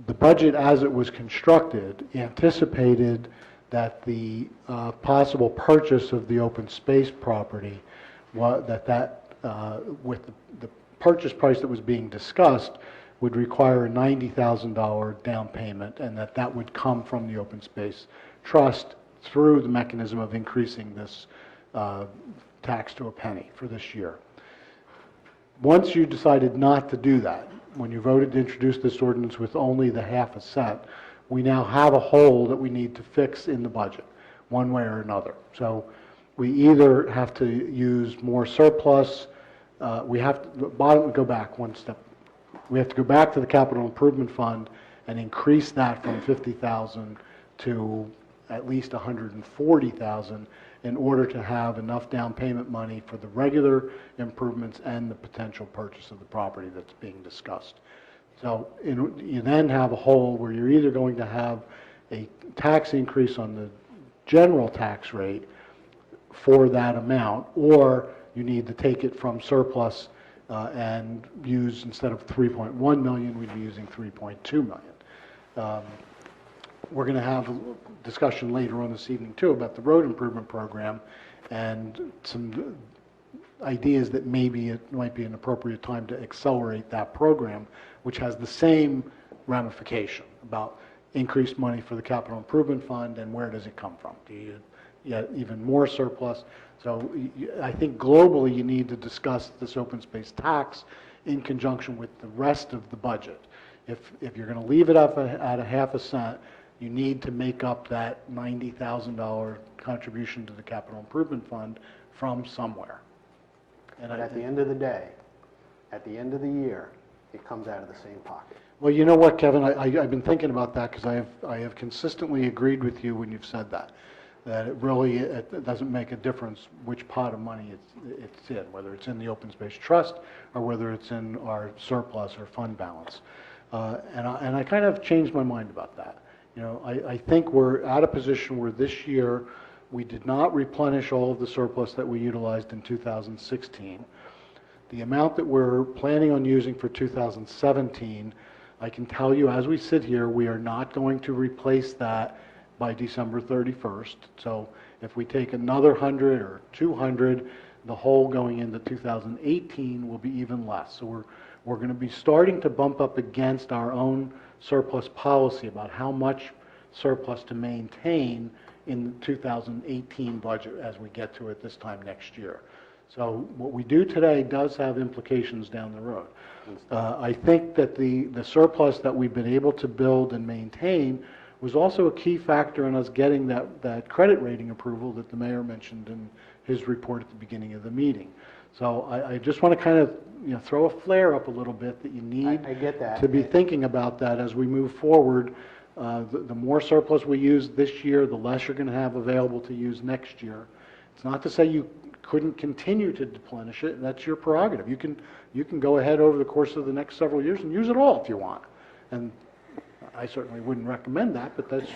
The budget as it was constructed anticipated that the possible purchase of the open space property, with the purchase price that was being discussed, would require a $90,000 down payment, and that would come from the open space trust through the mechanism of increasing this tax to a penny for this year. Once you decided not to do that, when you voted to introduce this ordinance with only the half a cent, we now have a hole that we need to fix in the budget, one way or another. So we either have to use more surplus, we have to go back one step. We have to go back to the capital improvement fund and increase that from 50,000 to at least 140,000 in order to have enough down payment money for the regular improvements and the potential purchase of the property that's being discussed. So you then have a hole where you're either going to have a tax increase on the general tax rate for that amount, or you need to take it from surplus and use, instead of 3.1 million, we'd be using 3.2 million. We're going to have a discussion later on this evening, too, about the road improvement program and some ideas that maybe it might be an appropriate time to accelerate that program, which has the same ramification about increased money for the capital improvement fund and where does it come from? Do you get even more surplus? So I think globally you need to discuss this open space tax in conjunction with the rest of the budget. If you're going to leave it up at a half a cent, you need to make up that $90,000 contribution to the capital improvement fund from somewhere. And at the end of the day, at the end of the year, it comes out of the same pocket. Well, you know what, Kevin, I've been thinking about that because I have consistently agreed with you when you've said that it really it doesn't make a difference which pot of money it's in, whether it's in the open space trust or whether it's in our surplus or fund balance. And I kind of changed my mind about that. You know, I think we're at a position where this year we did not replenish all of the surplus that we utilized in 2016. The amount that we're planning on using for 2017, I can tell you as we sit here, we are not going to replace that by December 31st. So if we take another 100 or 200, the whole going into 2018 will be even less. So we're going to be starting to bump up against our own surplus policy about how much surplus to maintain in the 2018 budget as we get to it this time next year. So what we do today does have implications down the road. I think that the surplus that we've been able to build and maintain was also a key factor in us getting that credit rating approval that the mayor mentioned in his report at the beginning of the meeting. So I just want to kind of throw a flare up a little bit that you need I get that. to be thinking about that as we move forward. The more surplus we use this year, the less you're going to have available to use next year. It's not to say you couldn't continue to deplenish it. That's your prerogative. You can go ahead over the course of the next several years and use it all if you want. And I certainly wouldn't recommend that, but that's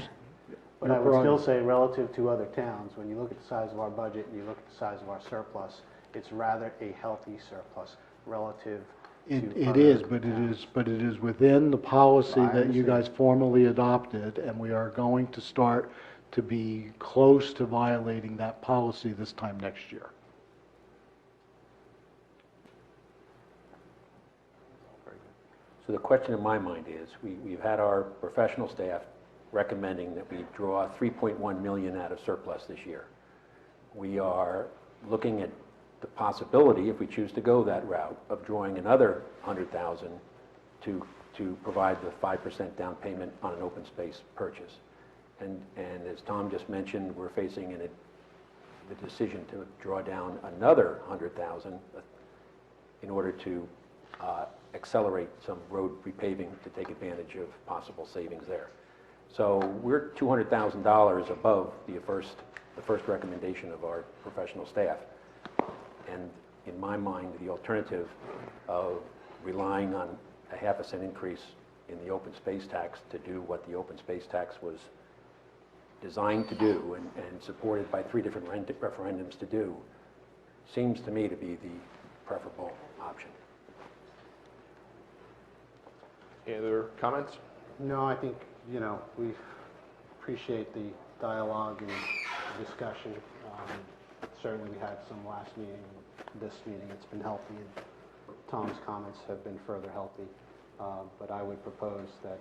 But I would still say relative to other towns, when you look at the size of our budget and you look at the size of our surplus, it's rather a healthy surplus relative to It other is, but towns. it is within the policy I that you understand. guys formally adopted, and we are going to start to be close to violating that policy this time next year. So the question in my mind is, we've had our professional staff recommending that we draw 3.1 million out of surplus this year. We are looking at the possibility, if we choose to go that route, of drawing another 100,000 to provide the 5% down payment on an open space purchase. And as Tom just mentioned, we're facing the decision to draw down another 100,000 in order to accelerate some road repaving to take advantage of possible savings there. So we're $200,000 above the first recommendation of our professional staff. And in my mind, the alternative of relying on a half a cent increase in the open space tax to do what the open space tax was designed to do and supported by 3 different referendums to do seems to me to be the preferable option. Any other comments? No, I think, we appreciate the dialogue and discussion. Certainly we had some last meeting, this meeting, it's been healthy, and Tom's comments have been further healthy. But I would propose that,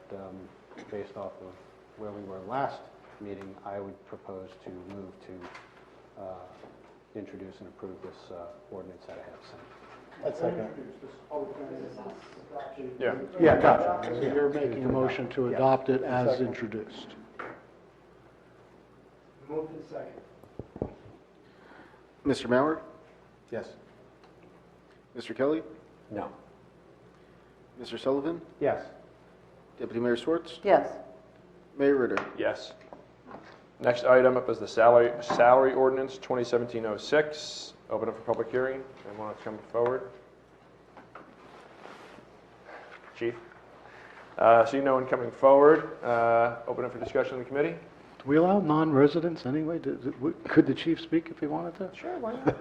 based off of where we were last meeting, I would propose to move to introduce and approve this ordinance at a half cent. That's second. Yeah. Yeah, gotcha. So you're making a motion to adopt it as introduced. Moved and second. Mr. Mauer? Yes. Mr. Kelly? No. Mr. Sullivan? Yes. Deputy Mayor Schwartz? Yes. Mayor Ritter? Yes. Next item up is the salary ordinance 2017-06. Open up for public hearing. Anyone want to come forward? Chief? Seeing no one coming forward, open up for discussion in the committee. Do we allow non-residents anyway? Could the chief speak if he wanted to? Sure, why not?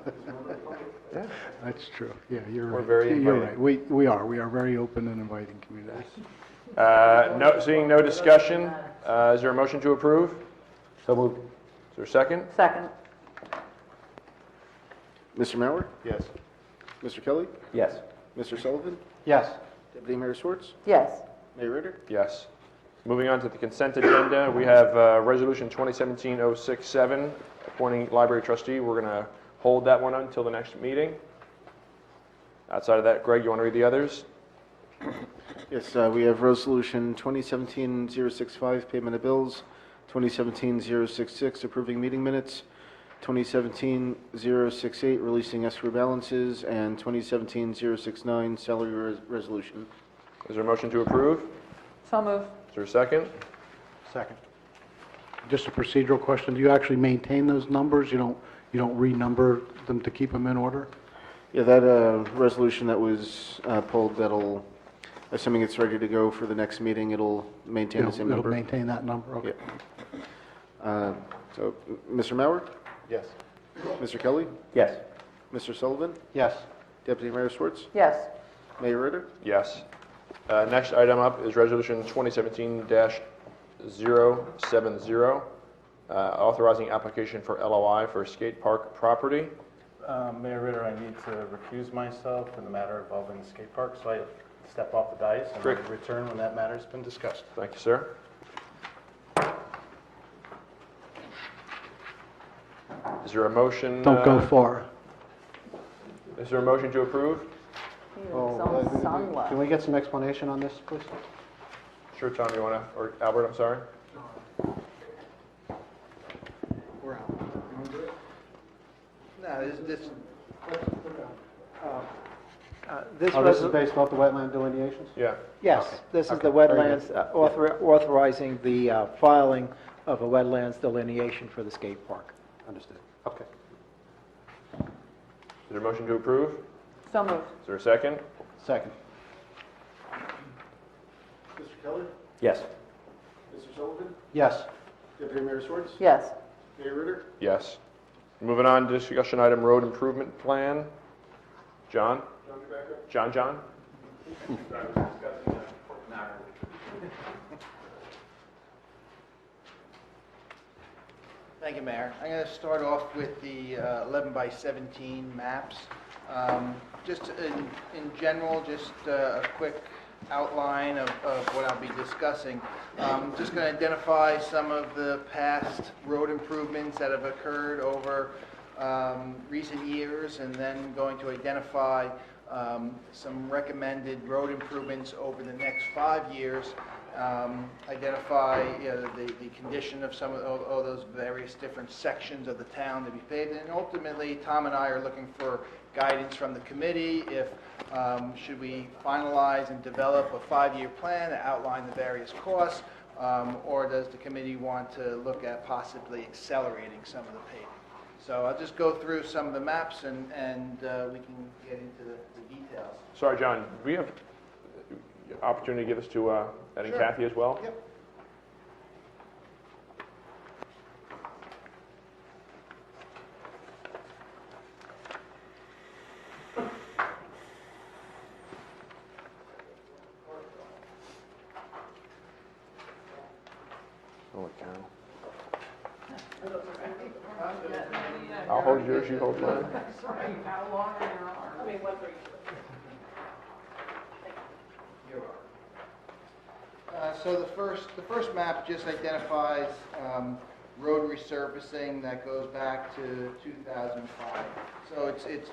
Yeah. That's true. Yeah, you're right. We're very You're inviting. right. We are very open and inviting community. Seeing no discussion, is there a motion to approve? So moved. Is there a second? Second. Mr. Mauer? Yes. Mr. Kelly? Yes. Mr. Sullivan? Yes. Deputy Mayor Schwartz? Yes. Mayor Ritter? Yes. Moving on to the consent agenda, we have Resolution 2017-067, appointing library trustee. We're going to hold that one until the next meeting. Outside of that, Greg, you want to read the others? Yes, we have Resolution 2017-065, payment of bills, 2017-066, approving meeting minutes, 2017-068, releasing escrow balances, and 2017-069, salary resolution. Is there a motion to approve? So moved. Is there a second? Second. Just a procedural question. Do you actually maintain those numbers? You don't renumber them to keep them in order? Yeah, that resolution that was pulled, that'll, assuming it's ready to go for the next meeting, it'll maintain the same number. It'll maintain that number? Okay. Yeah. So, Mr. Mauer? Yes. Mr. Kelly? Yes. Mr. Sullivan? Yes. Deputy Mayor Schwartz? Yes. Mayor Ritter? Yes. Next item up is Resolution 2017-070, authorizing application for LOI for skate park property. Mayor Ritter, I need to recuse myself in the matter involving the skate park, so I step off the dais and Great. return when that matter's been discussed. Thank you, sir. Is there a motion? Don't go far. Is there a motion to approve? Can we get some explanation on this, please? Sure, Tom, you want to, or Albert, I'm sorry? We're out. No, this, This is based off the wetland delineations? Yeah. Yes, this is the wetlands, authorizing the filing of a wetlands delineation for the skate park. Understood. Okay. Is there a motion to approve? So moved. Is there a second? Second. Mr. Kelly? Yes. Mr. Sullivan? Yes. Deputy Mayor Schwartz? Yes. Mayor Ritter? Yes. Moving on to discussion item road improvement plan. John? John? Thank you, Mayor. I'm going to start off with the 11 by 17 maps. Just in general, just a quick outline of what I'll be discussing. Just going to identify some of the past road improvements that have occurred over recent years, and then going to identify some recommended road improvements over the next 5 years. Identify the condition of some of all those various different sections of the town to be paved, and ultimately Tom and I are looking for guidance from the committee if should we finalize and develop a 5-year plan to outline the various costs, or does the committee want to look at possibly accelerating some of the paving. So I'll just go through some of the maps and we can get into the details. Sorry, John, do we have opportunity to give this to Ed and Sure. Kathy as well? Yep. Holy cow. I'll hold yours, you hold mine. So the first map just identifies road resurfacing that goes back to 2005. So it's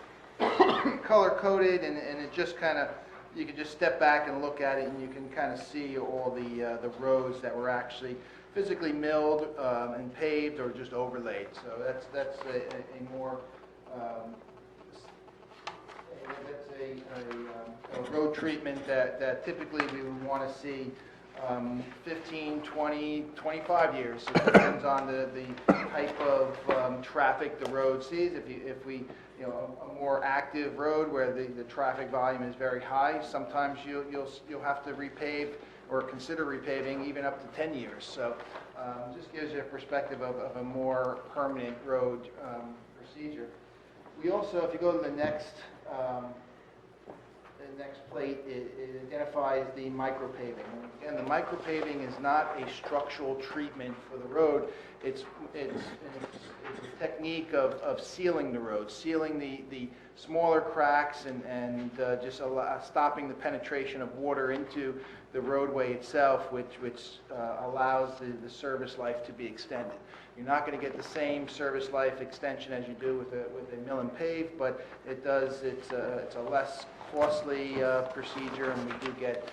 color-coded, and it just kind of, you can just step back and look at it, and you can kind of see all the roads that were actually physically milled and paved or just overlaid. So that's a more that's a road treatment that typically we would want to see 15, 20, 25 years. It depends on the type of traffic the road sees. If we a more active road where the traffic volume is very high, sometimes you'll have to repave or consider repaving even up to 10 years. So just gives you a perspective of a more permanent road procedure. We also, if you go to the next plate, it identifies the micropaving. Again, the micropaving is not a structural treatment for the road. It's a technique of sealing the road, sealing the smaller cracks and just stopping the penetration of water into the roadway itself, which allows the service life to be extended. You're not going to get the same service life extension as you do with a mill and pave, but it's a less costly procedure, and we do get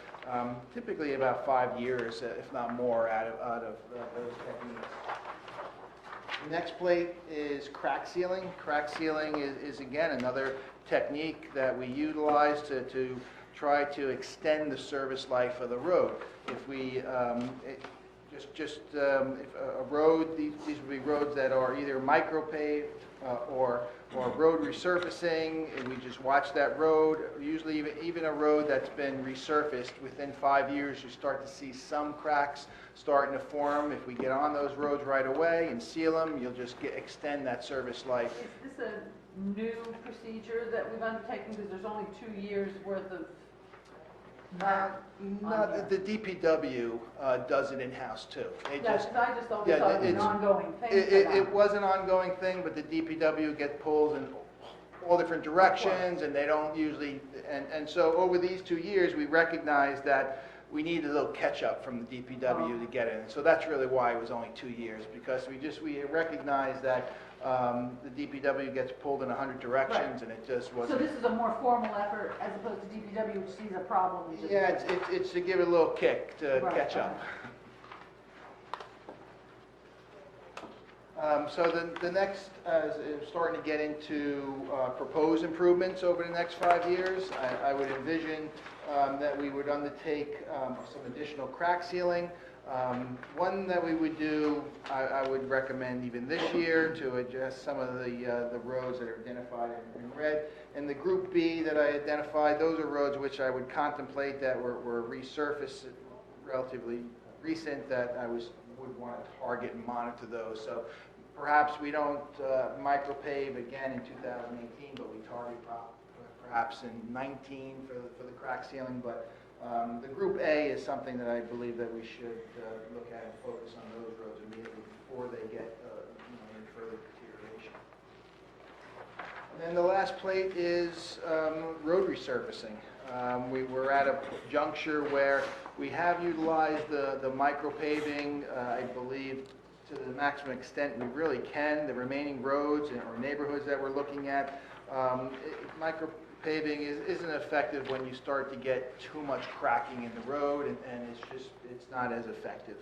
typically about 5 years, if not more, out of those techniques. The next plate is crack sealing. Crack sealing is again another technique that we utilize to try to extend the service life of the road. If we if a road, these would be roads that are either micropaved or road resurfacing, and we just watch that road. Usually even a road that's been resurfaced, within 5 years you start to see some cracks starting to form. If we get on those roads right away and seal them, you'll just extend that service life. Is this a new procedure that we've undertaken, because there's only 2 years worth of The DPW does it in-house too. I just always thought it was an ongoing thing. It was an ongoing thing, but the DPW get pulled in all different directions, and they don't usually, and so over these 2 years, we recognized that we needed a little catch-up from the DPW to get it. So that's really why it was only 2 years, because we recognized that the DPW gets pulled in 100 directions, and it just wasn't. So this is a more formal effort as opposed to DPW, which sees a problem. Yeah, it's to give it a little kick to catch up. So the next is starting to get into proposed improvements over the next 5 years. I would envision that we would undertake some additional crack sealing. One that we would do, I would recommend even this year, to adjust some of the roads that are identified in red. And the Group B that I identified, those are roads which I would contemplate that were resurfaced relatively recent, that I would want to target and monitor those. So perhaps we don't micropave again in 2018, but we target perhaps in 19 for the crack sealing. But the Group A is something that I believe that we should look at and focus on those roads immediately before they get any further deterioration. And then the last plate is road resurfacing. We're at a juncture where we have utilized the micropaving, I believe, to the maximum extent we really can. The remaining roads or neighborhoods that we're looking at, micropaving isn't effective when you start to get too much cracking in the road, and it's not as effective.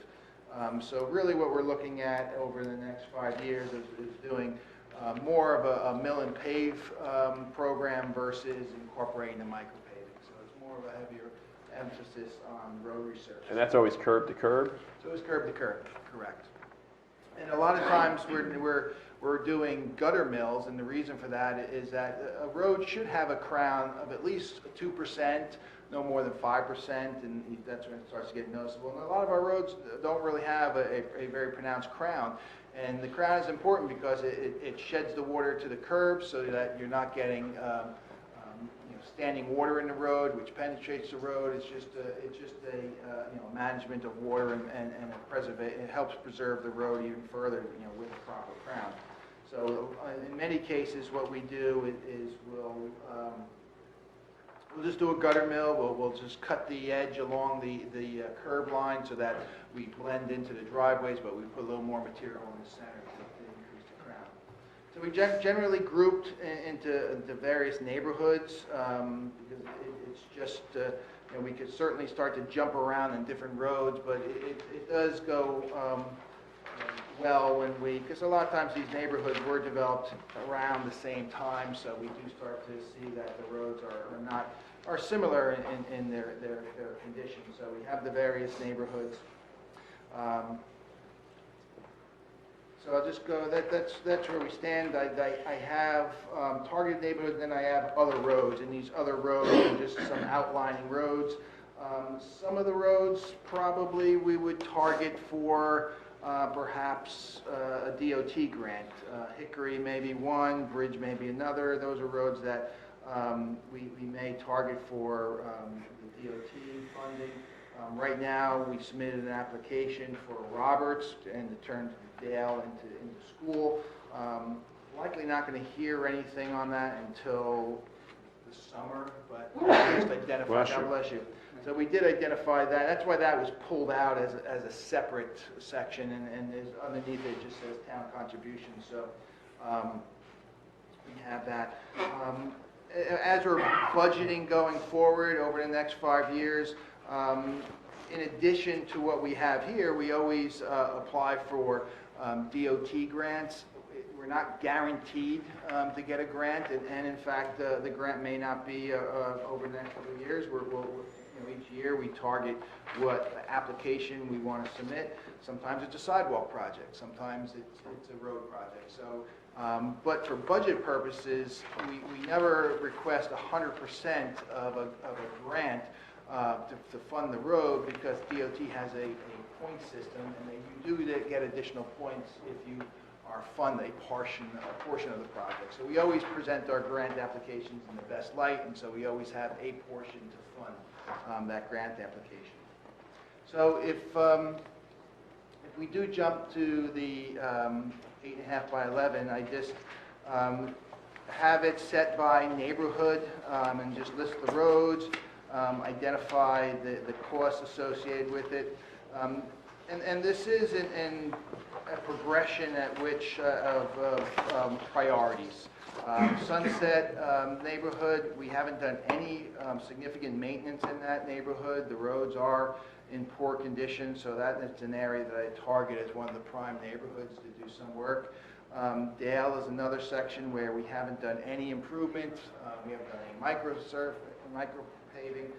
So really what we're looking at over the next 5 years is doing more of a mill and pave program versus incorporating the micropaving. So it's more of a heavier emphasis on road resurfacing. And that's always curb to curb? So it's curb to curb, correct. And a lot of times we're doing gutter mills, and the reason for that is that a road should have a crown of at least 2%, no more than 5%, and that's when it starts to get noticeable. And a lot of our roads don't really have a very pronounced crown. And the crown is important because it sheds the water to the curb so that you're not getting standing water in the road, which penetrates the road. It's just a management of water, and it helps preserve the road even further, with a proper crown. So in many cases, what we do is we'll just do a gutter mill. We'll just cut the edge along the curb line so that we blend into the driveways, but we put a little more material in the center to increase the crown. So we generally grouped into the various neighborhoods because it's just, we could certainly start to jump around in different roads, but it does go well because a lot of times these neighborhoods were developed around the same time, so we do start to see that the roads are similar in their condition. So we have the various neighborhoods. So I'll just go, that's where we stand. I have targeted neighborhoods, and then I have other roads, and these other roads are just some outlining roads. Some of the roads probably we would target for perhaps a DOT grant. Hickory may be one, Bridge may be another. Those are roads that we may target for the DOT funding. Right now, we submitted an application for Roberts and to turn Dale into school. Likely not going to hear anything on that until the summer, but just identified. God bless you. So we did identify that. That's why that was pulled out as a separate section, and is underneath it just says town contribution. So we have that. As we're budgeting going forward over the next 5 years, in addition to what we have here, we always apply for DOT grants. We're not guaranteed to get a grant, and in fact, the grant may not be over the next couple of years. Each year we target what application we want to submit. Sometimes it's a sidewalk project, sometimes it's a road project. So, but for budget purposes, we never request 100% of a grant to fund the road, because DOT has a point system, and you do get additional points if you fund a portion of the project. So we always present our grant applications in the best light, and so we always have a portion to fund that grant application. So if we do jump to the 8.5 by 11, I just have it set by neighborhood and just list the roads, identify the costs associated with it. And this is in a progression at which of priorities. Sunset neighborhood, we haven't done any significant maintenance in that neighborhood. The roads are in poor condition, so it's an area that I target as one of the prime neighborhoods to do some work. Dale is another section where we haven't done any improvements. We haven't done any micro paving.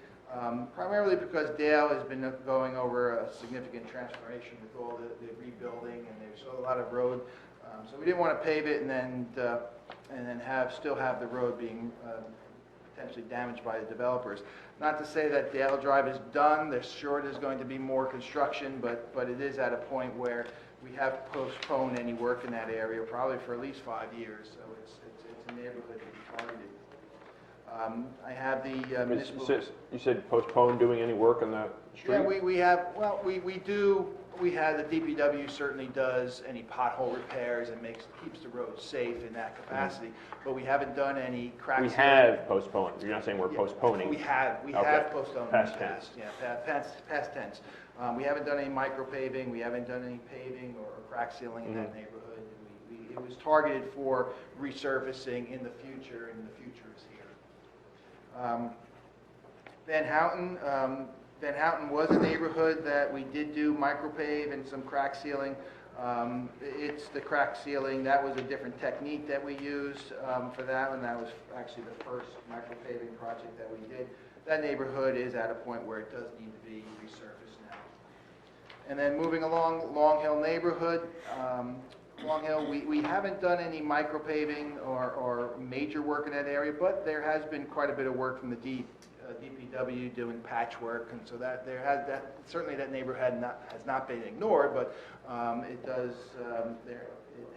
Primarily because Dale has been going over a significant transformation with all the rebuilding, and there's a lot of road. So we didn't want to pave it and then still have the road being potentially damaged by the developers. Not to say that Dale Drive is done. There's going to be more construction, but it is at a point where we have postponed any work in that area probably for at least 5 years. So it's a neighborhood to be targeted. I have the municipal... You said postpone doing any work on that street? Yeah, we have, well, we do, we have, the DPW certainly does any pothole repairs and keeps the road safe in that capacity, but we haven't done any crack We sealing. have postponed. You're not saying we're postponing. We have postponed Past in the past. tense. Yeah, past tense. We haven't done any micro paving, we haven't done any paving or crack sealing in that neighborhood. It was targeted for resurfacing in the future, and the future is here. Van Houten was a neighborhood that we did do micropave and some crack sealing. It's the crack sealing, that was a different technique that we used for that one. That was actually the first micropaving project that we did. That neighborhood is at a point where it does need to be resurfaced now. And then moving along, Long Hill neighborhood. Long Hill, we haven't done any micropaving or major work in that area, but there has been quite a bit of work from the DPW doing patchwork, and so certainly that neighborhood has not been ignored, but it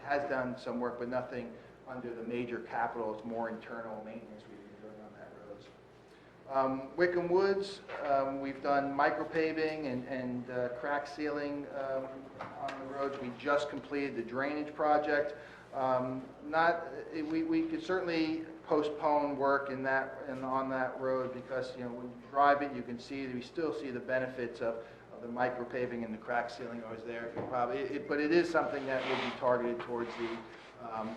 has done some work, but nothing under the major capital. It's more internal maintenance we've been doing on that roads. Wickham Woods, we've done micropaving and crack sealing on the roads. We just completed the drainage project. We could certainly postpone work on that road because, when you drive it, you can see, we still see the benefits of the micropaving and the crack sealing always there. But it is something that will be targeted towards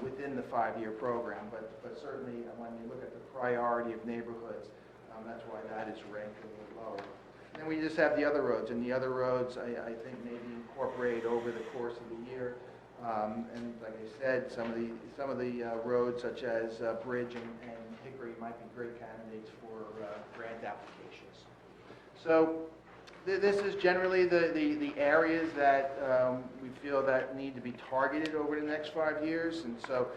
within the 5-year program. But certainly when you look at the priority of neighborhoods, that's why that is ranked a little lower. And then we just have the other roads, and the other roads I think maybe incorporate over the course of the year. And like I said, some of the roads such as Bridge and Hickory might be great candidates for grant applications. So this is generally the areas that we feel that need to be targeted over the next 5 years. And so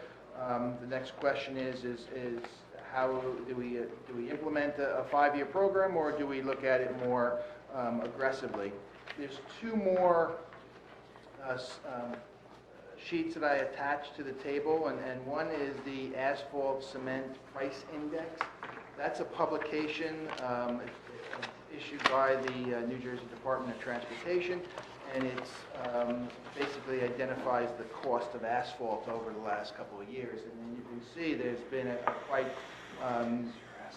the next question is how do we implement a 5-year program, or do we look at it more aggressively? There's 2 more sheets that I attached to the table, and one is the asphalt cement price index. That's a publication issued by the New Jersey Department of Transportation, and it's basically identifies the cost of asphalt over the last couple of years. And then you can see there's been a quite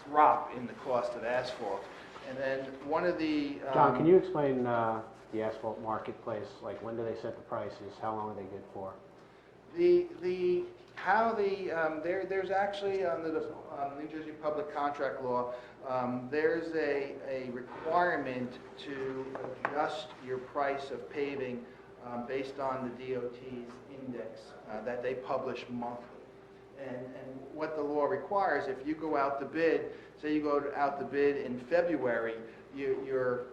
drop in the cost of asphalt. And then one of the... John, can you explain the asphalt marketplace? Like, when do they set the prices? How long are they good for? There's actually, under the New Jersey Public Contract Law, there's a requirement to adjust your price of paving based on the DOT's index that they publish monthly. And what the law requires, if you go out to bid, say you go out to bid in February, the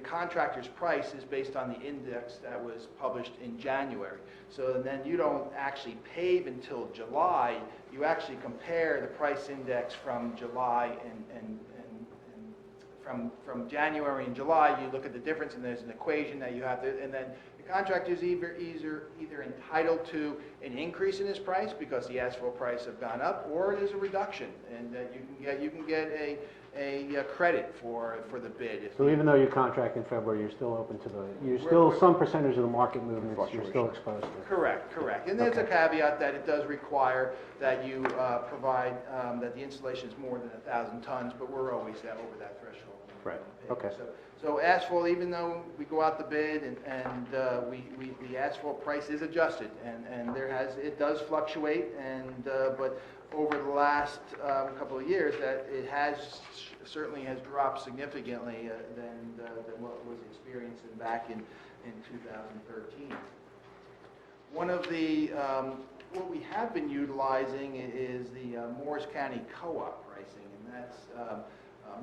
contractor's price is based on the index that was published in January. So then you don't actually pave until July. You actually compare the price index from July and from January and July. You look at the difference, and there's an equation that you have to, and then the contractor is either entitled to an increase in his price because the asphalt price have gone up, or there's a reduction, and that you can get a credit for the bid. So even though you contract in February, you're still open to some percentage of the market movements you're still exposed to? Correct. And there's a caveat that it does require that you provide, that the installation is more than 1,000 tons, but we're always over that threshold. Right, okay. So asphalt, even though we go out the bid and the asphalt price is adjusted, and it does fluctuate, but over the last couple of years, that it certainly has dropped significantly than what was experienced back in 2013. One of the what we have been utilizing is the Morris County Co-op pricing, and that's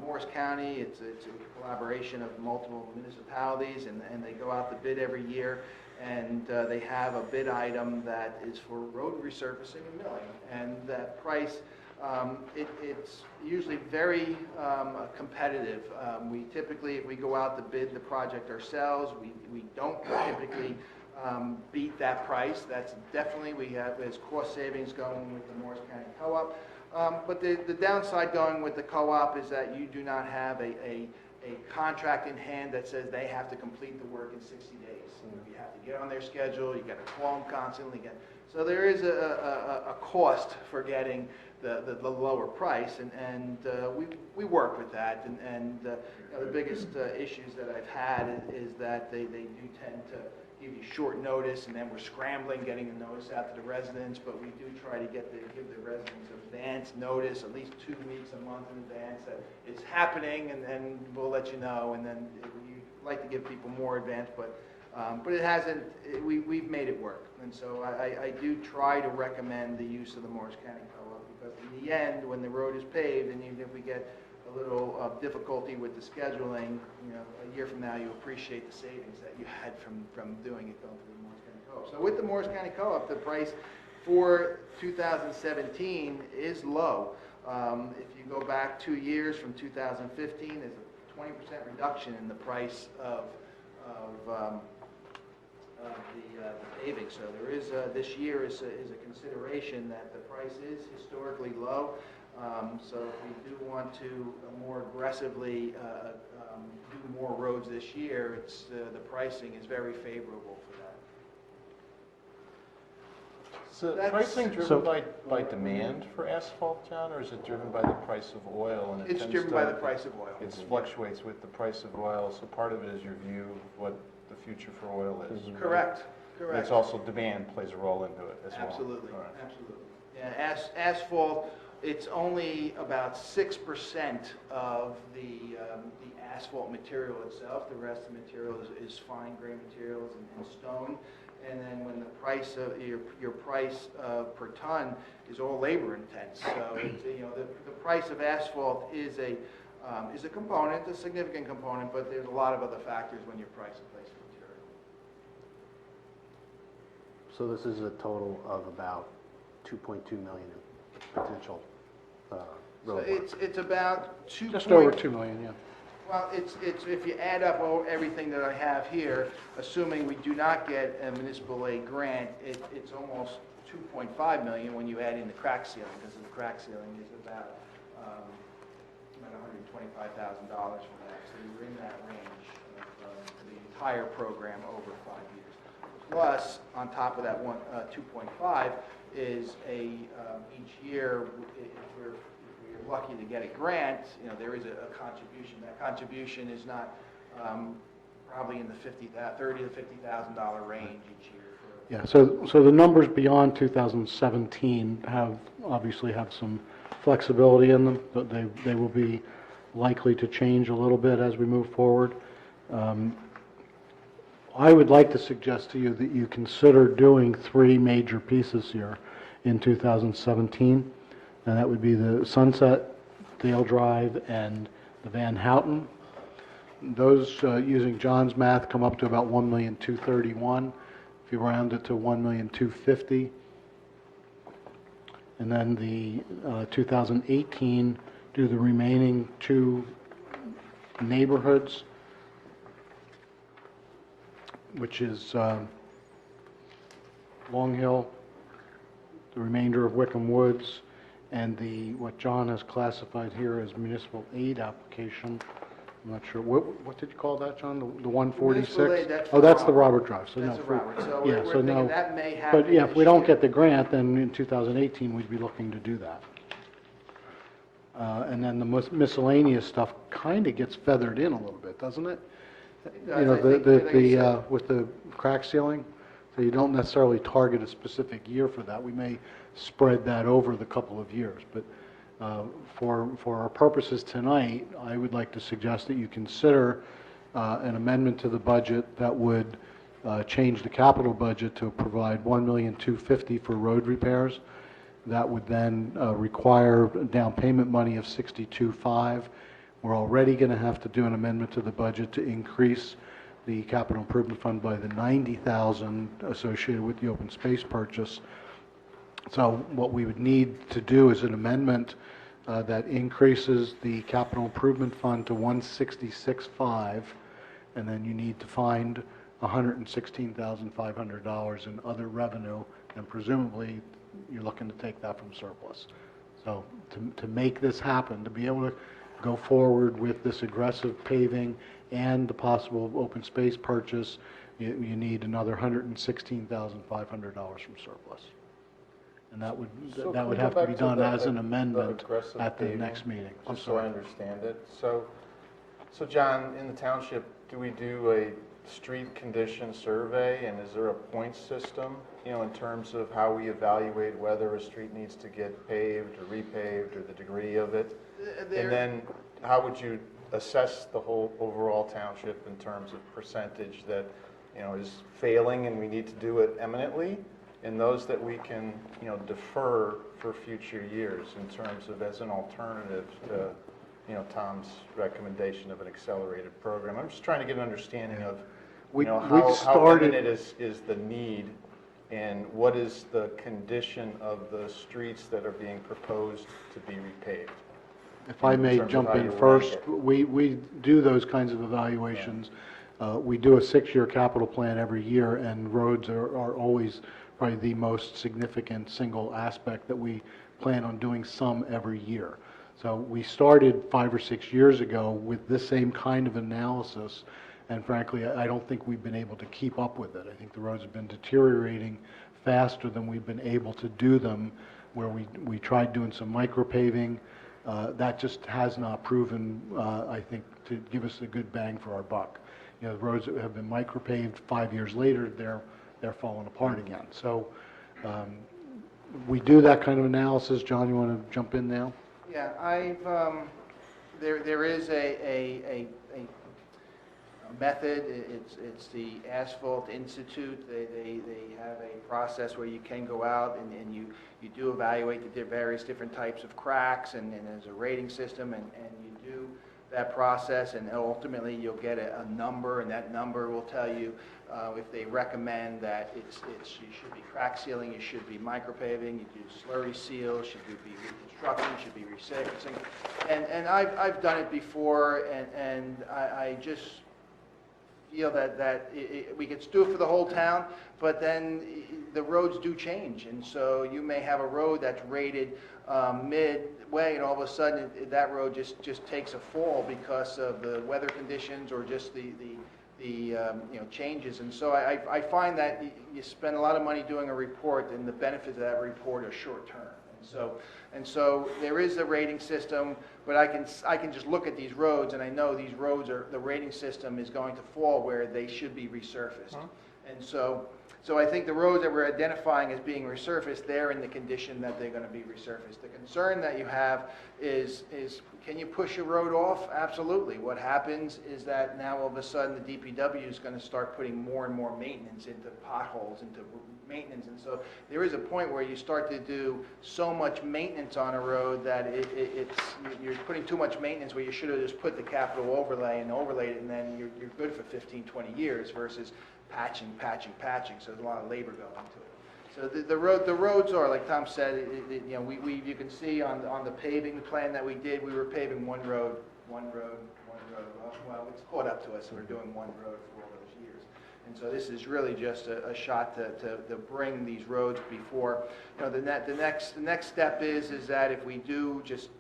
Morris County. It's a collaboration of multiple municipalities, and they go out to bid every year, and they have a bid item that is for road resurfacing and milling, and that price, it's usually very competitive. We typically, if we go out to bid the project ourselves, we don't typically beat that price. That's definitely, there's cost savings going with the Morris County Co-op. But the downside going with the co-op is that you do not have a contract in hand that says they have to complete the work in 60 days. You have to get on their schedule, you got to call them constantly. So there is a cost for getting the lower price, and we work with that. And the biggest issues that I've had is that they do tend to give you short notice, and then we're scrambling getting the notice out to the residents, but we do try to give the residents advance notice, at least 2 weeks, a month in advance, that it's happening, and then we'll let you know. And then we like to give people more advance, but it hasn't, we've made it work. And so I do try to recommend the use of the Morris County Co-op, because in the end, when the road is paved, and even if we get a little difficulty with the scheduling, a year from now, you appreciate the savings that you had from doing it going through the Morris County Co-op. So with the Morris County Co-op, the price for 2017 is low. If you go back 2 years from 2015, there's a 20% reduction in the price of the paving. So there is this year is a consideration that the price is historically low. So if we do want to more aggressively do more roads this year, the pricing is very favorable for that. So pricing driven by demand for asphalt, John, or is it driven by the price of oil? And it's driven by the price of oil. It fluctuates with the price of oil, so part of it is your view of what the future for oil is. Correct. But it's also demand plays a role into it as well. Absolutely. Yeah, asphalt. It's only about 6% of the asphalt material itself. The rest of the material is fine grain materials and stone. And then when the price of your price per ton is all labor intense. So it's, the price of asphalt is a component, a significant component, but there's a lot of other factors when you price a place of material. So this is a total of about $2.2 million in potential So road work. it's about 2. Just over 2 million, yeah. Well, it's, if you add up everything that I have here, assuming we do not get a municipal aid grant, it's almost 2.5 million when you add in the crack ceiling, because the crack ceiling is about $125,000 for that. So you're in that range of the entire program over 5 years. Plus, on top of that 2.5 is each year, if we're lucky to get a grant, there is a contribution. That contribution is not probably in the $30,000 to $50,000 range each year. Yeah, so the numbers beyond 2017 obviously have some flexibility in them, but they will be likely to change a little bit as we move forward. I would like to suggest to you that you consider doing 3 major pieces here in 2017, and that would be the Sunset, Dale Drive, and the Van Houten. Those, using John's math, come up to about $1,231,000. If you round it to $1,250,000, and then the 2018, do the remaining 2 neighborhoods, which is Long Hill, the remainder of Wickham Woods, and what John has classified here as municipal aid application. I'm not sure, what did you call that, John? The 146? Municipal aid, that's Oh, that's the Robert. Robert Drive, so That's no. a Robert. So Yeah, we're so thinking no. that may happen But yeah, if this we don't year. get the grant, then in 2018, we'd be looking to do that. And then the miscellaneous stuff kind of gets feathered in a little bit, doesn't it? It does. You know, I think, like I said, with the crack ceiling, so you don't necessarily target a specific year for that. We may spread that over the couple of years, but for our purposes tonight, I would like to suggest that you consider an amendment to the budget that would change the capital budget to provide $1,250,000 for road repairs. That would then require down payment money of $62,500. We're already going to have to do an amendment to the budget to increase the capital improvement fund by the $90,000 associated with the open space purchase. So what we would need to do is an amendment that increases the capital improvement fund to $166,500, and then you need to find $116,500 in other revenue, and presumably you're looking to take that from surplus. So to make this happen, to be able to go forward with this aggressive paving and the possible open space purchase, you need another $116,500 from surplus. And that would have to be done as an amendment at the next meeting. Just so I understand it. So John, in the township, do we do a street condition survey, and is there a point system, in terms of how we evaluate whether a street needs to get paved or repaved or the degree of it? And then how would you assess the whole overall township in terms of percentage that, is failing and we need to do it eminently, and those that we can, defer for future years in terms of as an alternative to, Tom's recommendation of an accelerated program? I'm just trying to get an understanding of, how imminent is the need, and what is the condition of the streets that are being proposed to be repaved? If I may terms of jump how in you rank first, it. we do those kinds of evaluations. We do a 6-year capital plan every year, and roads are always probably the most significant single aspect that we plan on doing some every year. So we started 5 or 6 years ago with this same kind of analysis, and frankly, I don't think we've been able to keep up with it. I think the roads have been deteriorating faster than we've been able to do them, where we tried doing some micro paving. That just has not proven, I think, to give us a good bang for our buck. The roads that have been micro paved 5 years later, they're falling apart again. So we do that kind of analysis. John, you want to jump in now? Yeah, there is a method. It's the Asphalt Institute. They have a process where you can go out and you do evaluate the various different types of cracks, and there's a rating system, and you do that process, and ultimately you'll get a number, and that number will tell you if they recommend that you should be crack sealing, you should be micropaving, you do slurry seals, should you be reconstruction, should be resurfacing. And I've done it before, and I just feel that we could do it for the whole town, but then the roads do change, and so you may have a road that's rated midway, and all of a sudden that road just takes a fall because of the weather conditions or just the changes. And so I find that you spend a lot of money doing a report, and the benefits of that report are short term. And so there is a rating system, but I can just look at these roads, and I know these roads the rating system is going to fall where they should be resurfaced. And so I think the roads that we're identifying as being resurfaced, they're in the condition that they're going to be resurfaced. The concern that you have is can you push a road off? Absolutely. What happens is that now all of a sudden the DPW is going to start putting more and more maintenance into potholes, into maintenance. And so there is a point where you start to do so much maintenance on a road that you're putting too much maintenance where you should have just put the capital overlay and overlaid it, and then you're good for 15, 20 years versus patching. So there's a lot of labor going into it. So the roads are, like Tom said, you can see on the paving plan that we did, we were paving one road. Well, it's caught up to us, so we're doing one road for all those years. And so this is really just a shot to bring these roads before. The next step is that if we do just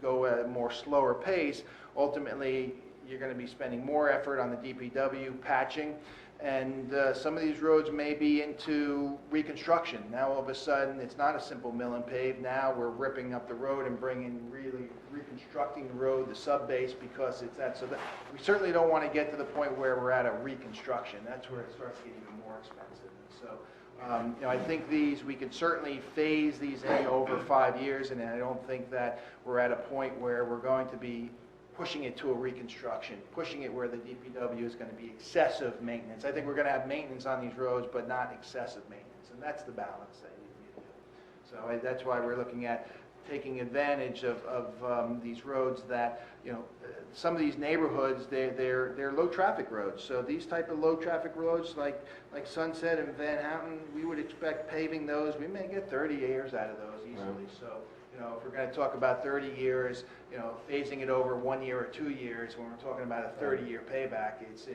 go at a more slower pace, ultimately you're going to be spending more effort on the DPW patching. And some of these roads may be into reconstruction. Now all of a sudden it's not a simple mill and pave. Now we're ripping up the road and really reconstructing the road, the sub-base, because it's that. So that we certainly don't want to get to the point where we're at a reconstruction. That's where it starts getting even more expensive. And so I think we could certainly phase these in over 5 years, and I don't think that we're at a point where we're going to be pushing it to a reconstruction, pushing it where the DPW is going to be excessive maintenance. I think we're going to have maintenance on these roads, but not excessive maintenance, and that's the balance that you do. So that's why we're looking at taking advantage of these roads that, some of these neighborhoods, they're low traffic roads. So these type of low traffic roads like Sunset and Van Houten, we would expect paving those. We may get 30 years out of those easily. So if we're going to talk about 30 years, phasing it over 1 year or 2 years, when we're talking about a 30-year payback, it's,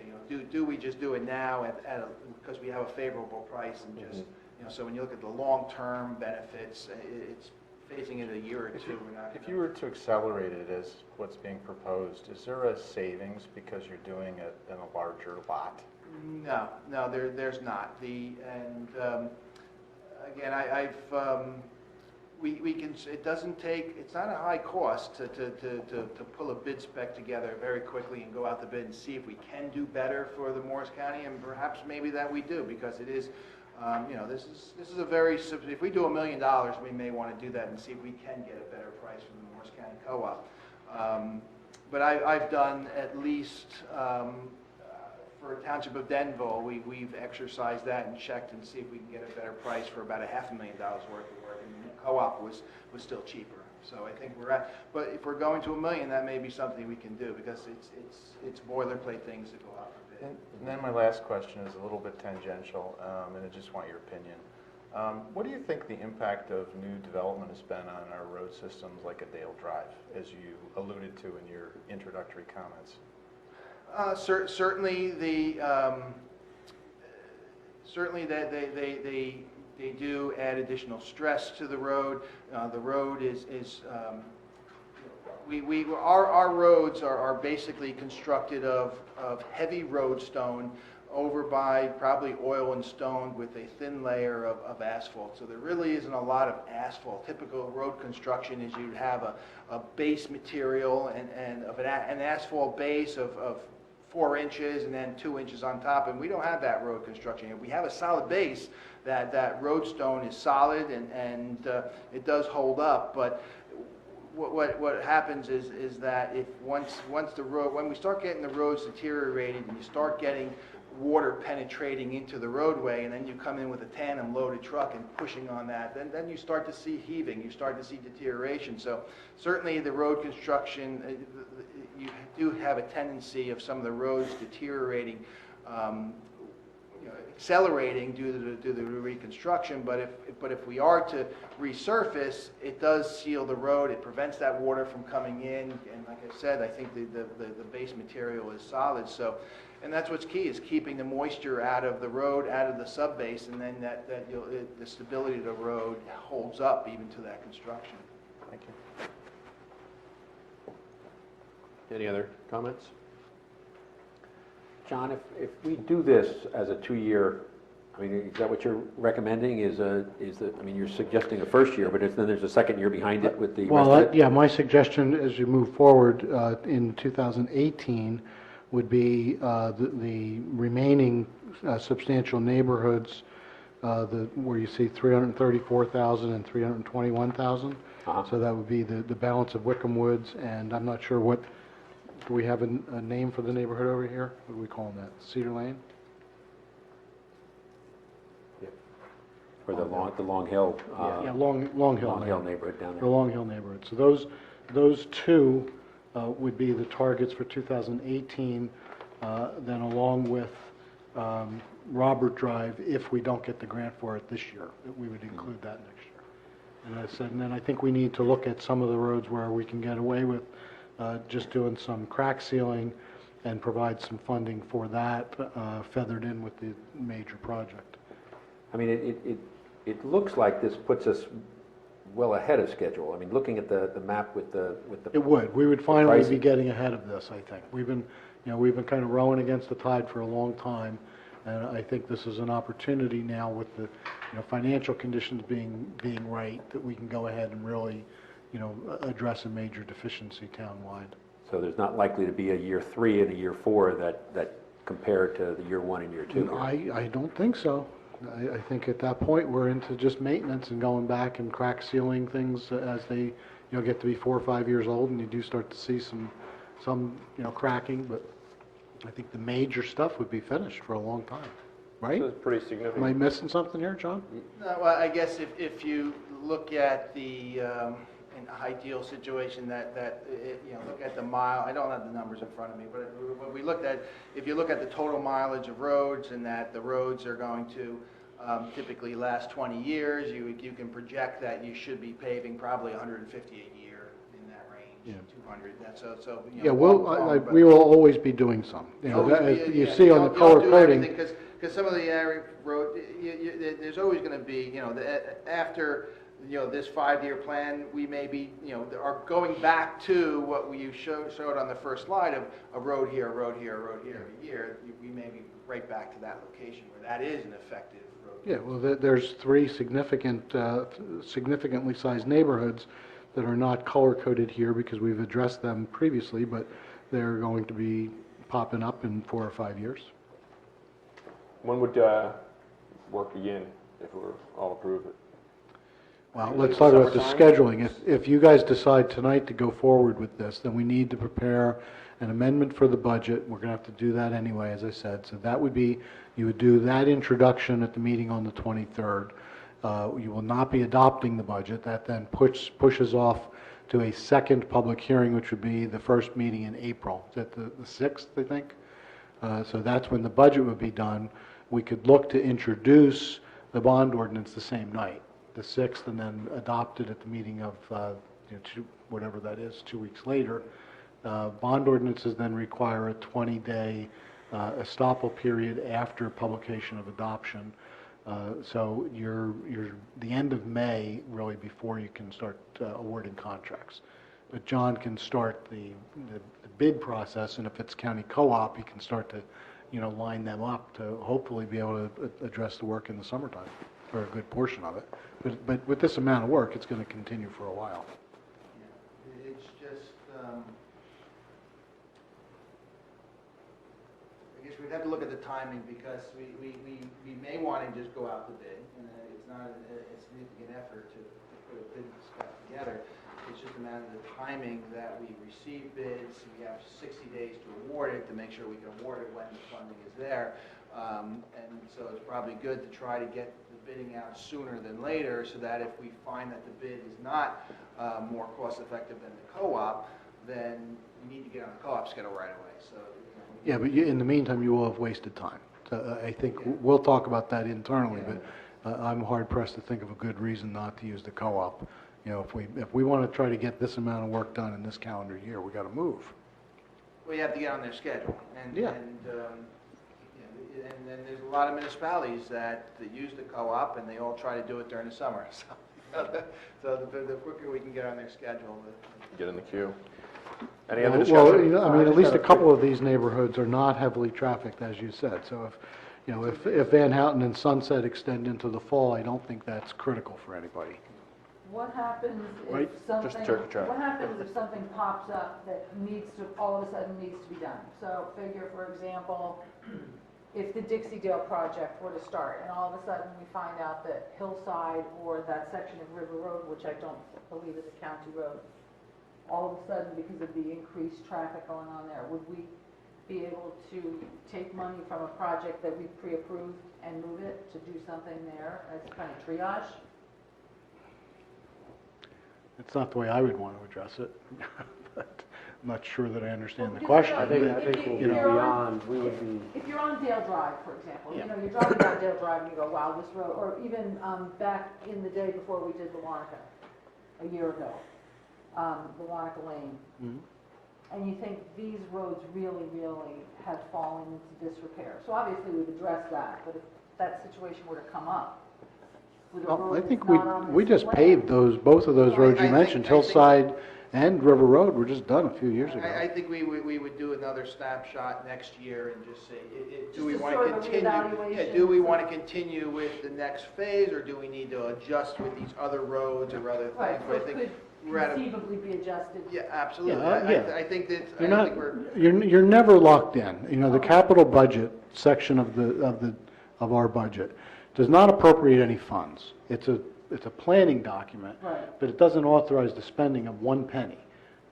do we just do it now because we have a favorable price, and just, so when you look at the long-term benefits, it's phasing it a year or two. If you were to accelerate it as what's being proposed, is there a savings because you're doing it in a larger lot? No, there's not. Again, we can. It doesn't take. It's not a high cost to pull a bid spec together very quickly and go out to bid and see if we can do better for the Morris County, and perhaps maybe that we do, because it is. This is a very. If we do $1 million, we may want to do that and see if we can get a better price from the Morris County Co-op. But I've done at least. For Township of Denville, we've exercised that and checked and see if we can get a better price for about $500,000 worth of work, and the co-op was still cheaper. So I think but if we're going to $1 million, that may be something we can do, because it's boilerplate things that go out for bid. And then my last question is a little bit tangential, and I just want your opinion. What do you think the impact of new development has been on our road systems like a Dale Drive, as you alluded to in your introductory comments? Certainly, they do add additional stress to the road. The road our roads are basically constructed of heavy road stone over by probably oil and stone with a thin layer of asphalt. So there really isn't a lot of asphalt. Typical road construction is you'd have a base material and an asphalt base of 4 inches and then 2 inches on top, and we don't have that road construction. If we have a solid base, that road stone is solid and it does hold up. But what happens is that if once the road, when we start getting the roads deteriorated and you start getting water penetrating into the roadway, and then you come in with a tandem loaded truck and pushing on that, then you start to see heaving, you start to see deterioration. So certainly the road construction, you do have a tendency of some of the roads deteriorating, accelerating due to the reconstruction, but if we are to resurface, it does seal the road, it prevents that water from coming in, and like I said, I think the base material is solid, so, and that's what's key, is keeping the moisture out of the road, out of the subbase, and then the stability of the road holds up even to that construction. Thank you. Any other comments? John, if we do this as a 2-year, I mean, is that what you're recommending? I mean, you're suggesting a first year, but then there's a second year behind it with the rest Well, of it? yeah, my suggestion as you move forward in 2018 would be the remaining substantial neighborhoods where you see 334,000 and 321,000. So that would be the balance of Wickham Woods, and I'm not sure what. Do we have a name for the neighborhood over here? What do we call that? Cedar Lane? Or the Long Hill? Yeah, Long Hill. Long Hill neighborhood down there. The Long Hill neighborhood. So those two would be the targets for 2018, then along with Robert Drive, if we don't get the grant for it this year, we would include that next year. And I said, and then I think we need to look at some of the roads where we can get away with just doing some crack sealing and provide some funding for that, feathered in with the major project. I mean, it looks like this puts us well ahead of schedule. I mean, looking at the map with the It would. We would finally pricing. be getting ahead of this, I think. We've been kind of rowing against the tide for a long time, and I think this is an opportunity now with the, financial conditions being right, that we can go ahead and really, address a major deficiency townwide. So there's not likely to be a year 3 and a year 4 that compare to the year 1 and year 2. I don't think so. I think at that point, we're into just maintenance and going back and crack sealing things as they, get to be 4 or 5 years old, and you do start to see some cracking, but I think the major stuff would be finished for a long time, right? This is pretty significant. Am I missing something here, John? No, well, I guess if you look at the, an ideal situation look at the mile, I don't have the numbers in front of me, but what we looked at, if you look at the total mileage of roads and that the roads are going to typically last 20 years, you can project that you should be paving probably 150 a year in that range, 200. That's so. Yeah, we will always be doing some. You see on the color coding. Because some of the area road, there's always going to be, after this 5-year plan, we may be, are going back to what you showed on the first slide of a road here, a road here, a road here every year. We may be right back to that location where that is an effective road. Yeah, well, there's 3 significantly sized neighborhoods that are not color-coded here because we've addressed them previously, but they're going to be popping up in 4 or 5 years. When would work begin if we were all approve it? Well, let's talk about the scheduling. If you guys decide tonight to go forward with this, then we need to prepare an amendment for the budget. We're going to have to do that anyway, as I said. So that would be, you would do that introduction at the meeting on the 23rd. You will not be adopting the budget. That then pushes off to a second public hearing, which would be the first meeting in April. Is that the 6th, I think? So that's when the budget would be done. We could look to introduce the bond ordinance the same night, the 6th, and then adopt it at the meeting of, whatever that is, 2 weeks later. Bond ordinances then require a 20-day estoppel period after publication of adoption. So you're the end of May, really, before you can start awarding contracts. But John can start the bid process, and if it's county co-op, he can start to, line them up to hopefully be able to address the work in the summertime, or a good portion of it. But with this amount of work, it's going to continue for a while. Yeah. It's just, I guess we'd have to look at the timing because we may want to just go out to bid, and it's not a significant effort to put a bid stuff together. It's just a matter of the timing that we receive bids. We have 60 days to award it to make sure we can award it when the funding is there. And so it's probably good to try to get the bidding out sooner than later so that if we find that the bid is not more cost effective than the co-op, then you need to get on the co-op schedule right away, so. Yeah, but in the meantime, you will have wasted time. So I think we'll talk about that internally, but I'm hard pressed to think of a good reason not to use the co-op. You know, if we want to try to get this amount of work done in this calendar year, we got to move. Well, you have to get on their schedule, and, Yeah. and then there's a lot of municipalities that use the co-op, and they all try to do it during the summer, so the quicker we can get on their schedule, Get in the queue. Any other Well, discussion? I mean, at least a couple of these neighborhoods are not heavily trafficked, as you said. So if Van Houten and Sunset extend into the fall, I don't think that's critical for anybody. What happens Right, if something, just turkey trot. what happens if something pops up that needs to, all of a sudden needs to be done? So figure, for example, if the Dixie-Dale project were to start, and all of a sudden we find out that Hillside or that section of River Road, which I don't believe is a county road, all of a sudden, because of the increased traffic going on there, would we be able to take money from a project that we pre-approved and move it to do something there as kind of triage? It's not the way I would want to address it, but I'm not sure that I understand the Well, question. because I think we'll be you know, beyond, we would be, If you're on Dale Drive, for example, Yeah. you know, you're driving down Dale Drive and you go, wow, this road, or even back in the day before we did Wawanaka, a year ago, Wawanaka Lane, Mhm. and you think these roads really, really have fallen into disrepair. So obviously we've addressed that, but if that situation were to come up, with a Well, road I that's think not on we this just plan- paved both of those Well, roads I you think- mentioned, I think- Hillside and River Road were just done a few years ago. I think we would do another snapshot next year and just say, do Just we a want sort to of a continue? Yeah, reevaluation. do we want to continue with the next phase, or do we need to adjust with these other roads or other things? Right, so But I it think could we're at a, conceivably be adjusted. yeah, absolutely. Yeah, I think that, You're I not, think we're, you're never locked in. You know, the capital budget section of our budget does not appropriate any funds. It's a planning document, Right. but it doesn't authorize the spending of one penny.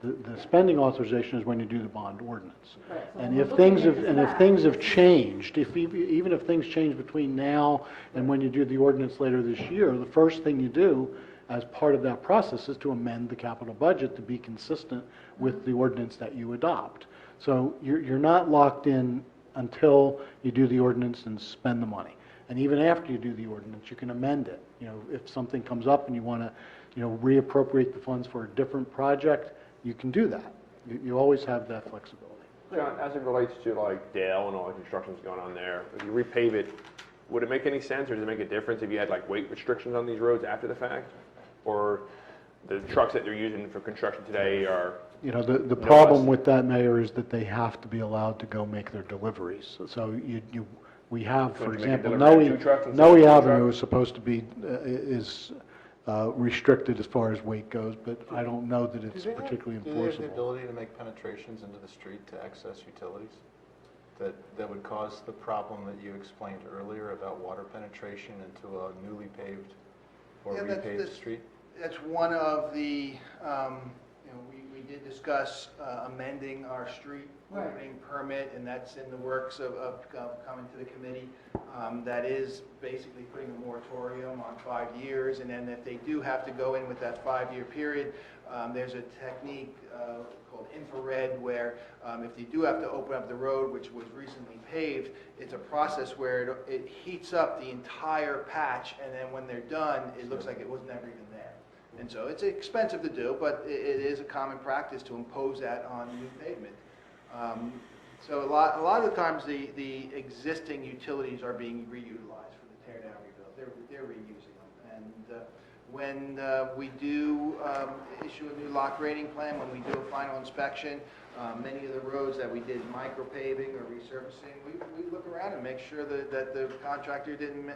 The spending authorization is when you do the bond ordinance. Right, so And when if we're things looking have, at and this if things map, have changed, even if things change between now and when you do the ordinance later this year, the first thing you do as part of that process is to amend the capital budget to be consistent with the ordinance that you adopt. So you're not locked in until you do the ordinance and spend the money. And even after you do the ordinance, you can amend it. You know, if something comes up and you want to, you know, reappropriate the funds for a different project, you can do that. You always have that flexibility. John, as it relates to like Dale and all the construction's going on there, if you repave it, would it make any sense, or does it make a difference if you had like weight restrictions on these roads after the fact? Or the trucks that they're using for construction today are, You know, the No problem less. with that, Mayor, is that they have to be allowed to go make their deliveries. So we have, So for they make a example, delivery on 2 trucks instead of Noe 2 Avenue trucks? is supposed to be, is restricted as far as weight goes, but I don't know that it's particularly Do they have the enforceable. ability to make penetrations into the street to access utilities? That would cause the problem that you explained earlier about water penetration into a newly paved or Yeah, repaved street? that's one of the, we did discuss amending our street Right. opening permit, and that's in the works of coming to the committee. That is basically putting a moratorium on 5 years, and then if they do have to go in with that 5-year period, there's a technique called infrared, where if you do have to open up the road, which was recently paved, it's a process where it heats up the entire patch, and then when they're done, it looks like it was never even there. And so it's expensive to do, but it is a common practice to impose that on new pavement. So a lot of the times, the existing utilities are being reutilized for the tear down rebuild. They're reusing them. And when we do issue a new lock rating plan, when we do a final inspection, many of the roads that we did micro paving or resurfacing, we look around and make sure that the contractor didn't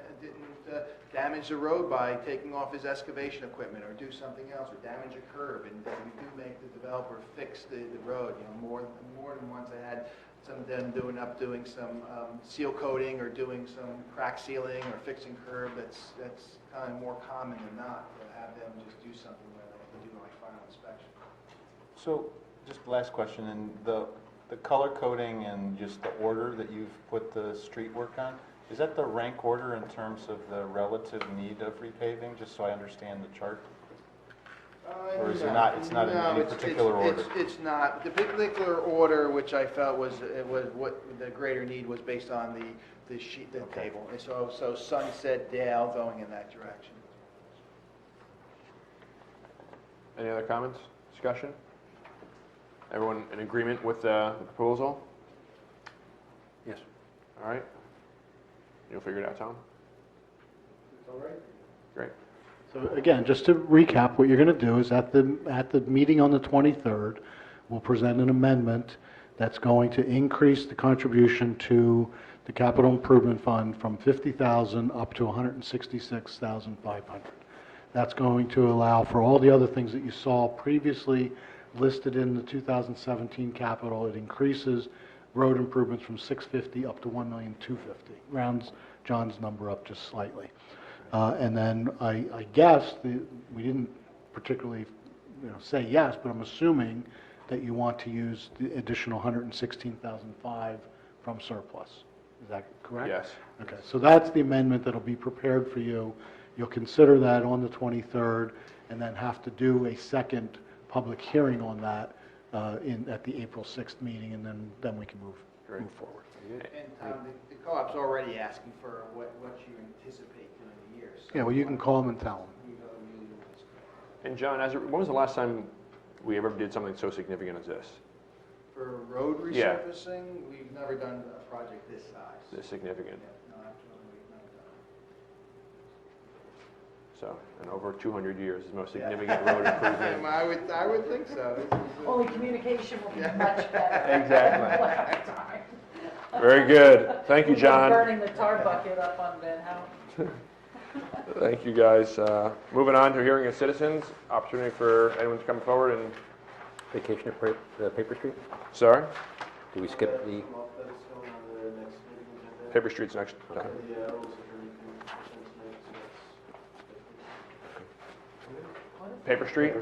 damage the road by taking off his excavation equipment or do something else or damage a curb. And we do make the developer fix the road. You know, more than once I had some of them doing some seal coating or doing some crack sealing or fixing curb. That's kind of more common than not to have them just do something where they do like final inspection. So, just last question, and the color coding and just the order that you've put the street work on, is that the rank order in terms of the relative need of repaving, just so I understand the chart? Or is it not, it's not in No, any it's- particular order? It's not. The particular order, which I felt was what the greater need was based on the sheet, the table. And so Sunset, Dale, going in that direction. Any other comments, discussion? Everyone in agreement with the proposal? Yes. All right. You'll figure it out, Tom? It's all right. Great. So again, just to recap, what you're going to do is at the meeting on the 23rd, we'll present an amendment that's going to increase the contribution to the capital improvement fund from 50,000 up to 166,500. That's going to allow for all the other things that you saw previously listed in the 2017 capital. It increases road improvements from 650 up to 1,250,000. Rounds John's number up just slightly. And then I guess we didn't particularly say yes, but I'm assuming that you want to use the additional 116,500 from surplus. Is that correct? Yes. Okay, so that's the amendment that'll be prepared for you. You'll consider that on the 23rd, and then have to do a second public hearing on that at the April 6th meeting, and then we can move forward. And Tom, the co-op's already asking for what you anticipate during the year. So Yeah, well, you can call them and tell them. And John, when was the last time we ever did something so significant as this? For road Yeah. resurfacing, we've never done a project this size. This significant? No, absolutely, we've never done it. So, in over 200 years, the most significant road improvement. I would think so. Only communication will be much better. Exactly. Very good. Thank you, John. Burning the tar bucket up on Van Houten. Thank you, guys. Moving on to hearing of citizens, opportunity for anyone to come forward and... Vacation at Paper Street? Sorry? Do we skip the... Paper Street's next time. Paper Street?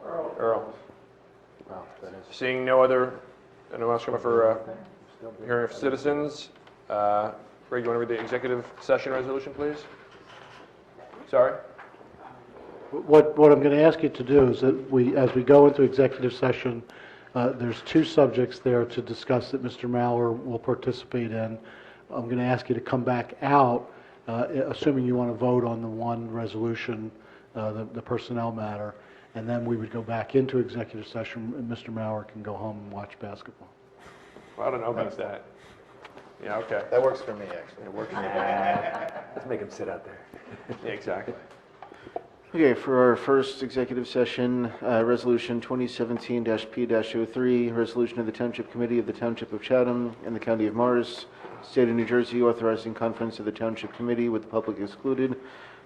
Earl. Wow, that is... Seeing no other, anyone else coming for hearing of citizens? Greg, you want to read the executive session resolution, please? Sorry? What I'm going to ask you to do is that as we go into executive session, there's two subjects there to discuss that Mr. Mauer will participate in. I'm going to ask you to come back out, assuming you want to vote on the one resolution, the personnel matter, and then we would go back into executive session, and Mr. Mauer can go home and watch basketball. Well, I don't know about that. Yeah, okay. That works for me, actually. It works for me. Let's make him sit out there. Yeah, exactly. Okay, for our first executive session, Resolution 2017-P-03, resolution of the Township Committee of the Township of Chatham and the County of Morris, State of New Jersey, authorizing conference of the Township Committee with the public excluded,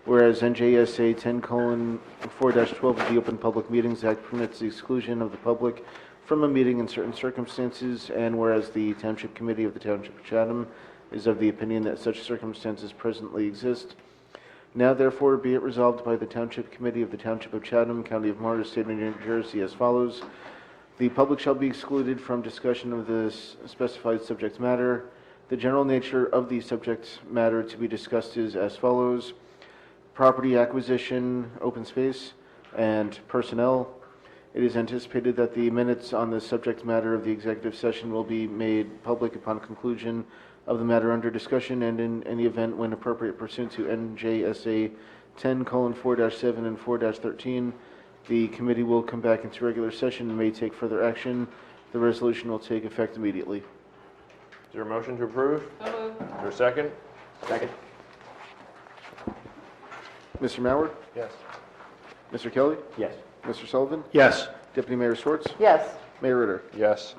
whereas NJSA 10:4-12 of the Open Public Meetings Act permits the exclusion of the public from a meeting in certain circumstances, and whereas the Township Committee of the Township of Chatham is of the opinion that such circumstances presently exist. Now therefore be it resolved by the Township Committee of the Township of Chatham, County of Morris, State of New Jersey as follows. The public shall be excluded from discussion of the specified subject matter. The general nature of the subject matter to be discussed is as follows. Property acquisition, open space, and personnel. It is anticipated that the minutes on the subject matter of the executive session will be made public upon conclusion of the matter under discussion, and in any event when appropriate pursuant to NJSA 10:4-7 and 4-13, the committee will come back into regular session and may take further action. The resolution will take effect immediately. Is there a motion to approve? So moved. Is there a second? Second. Mr. Mauer? Yes. Mr. Kelly? Yes. Mr. Sullivan? Yes. Deputy Mayor Schwartz? Yes. Mayor Ritter? Yes.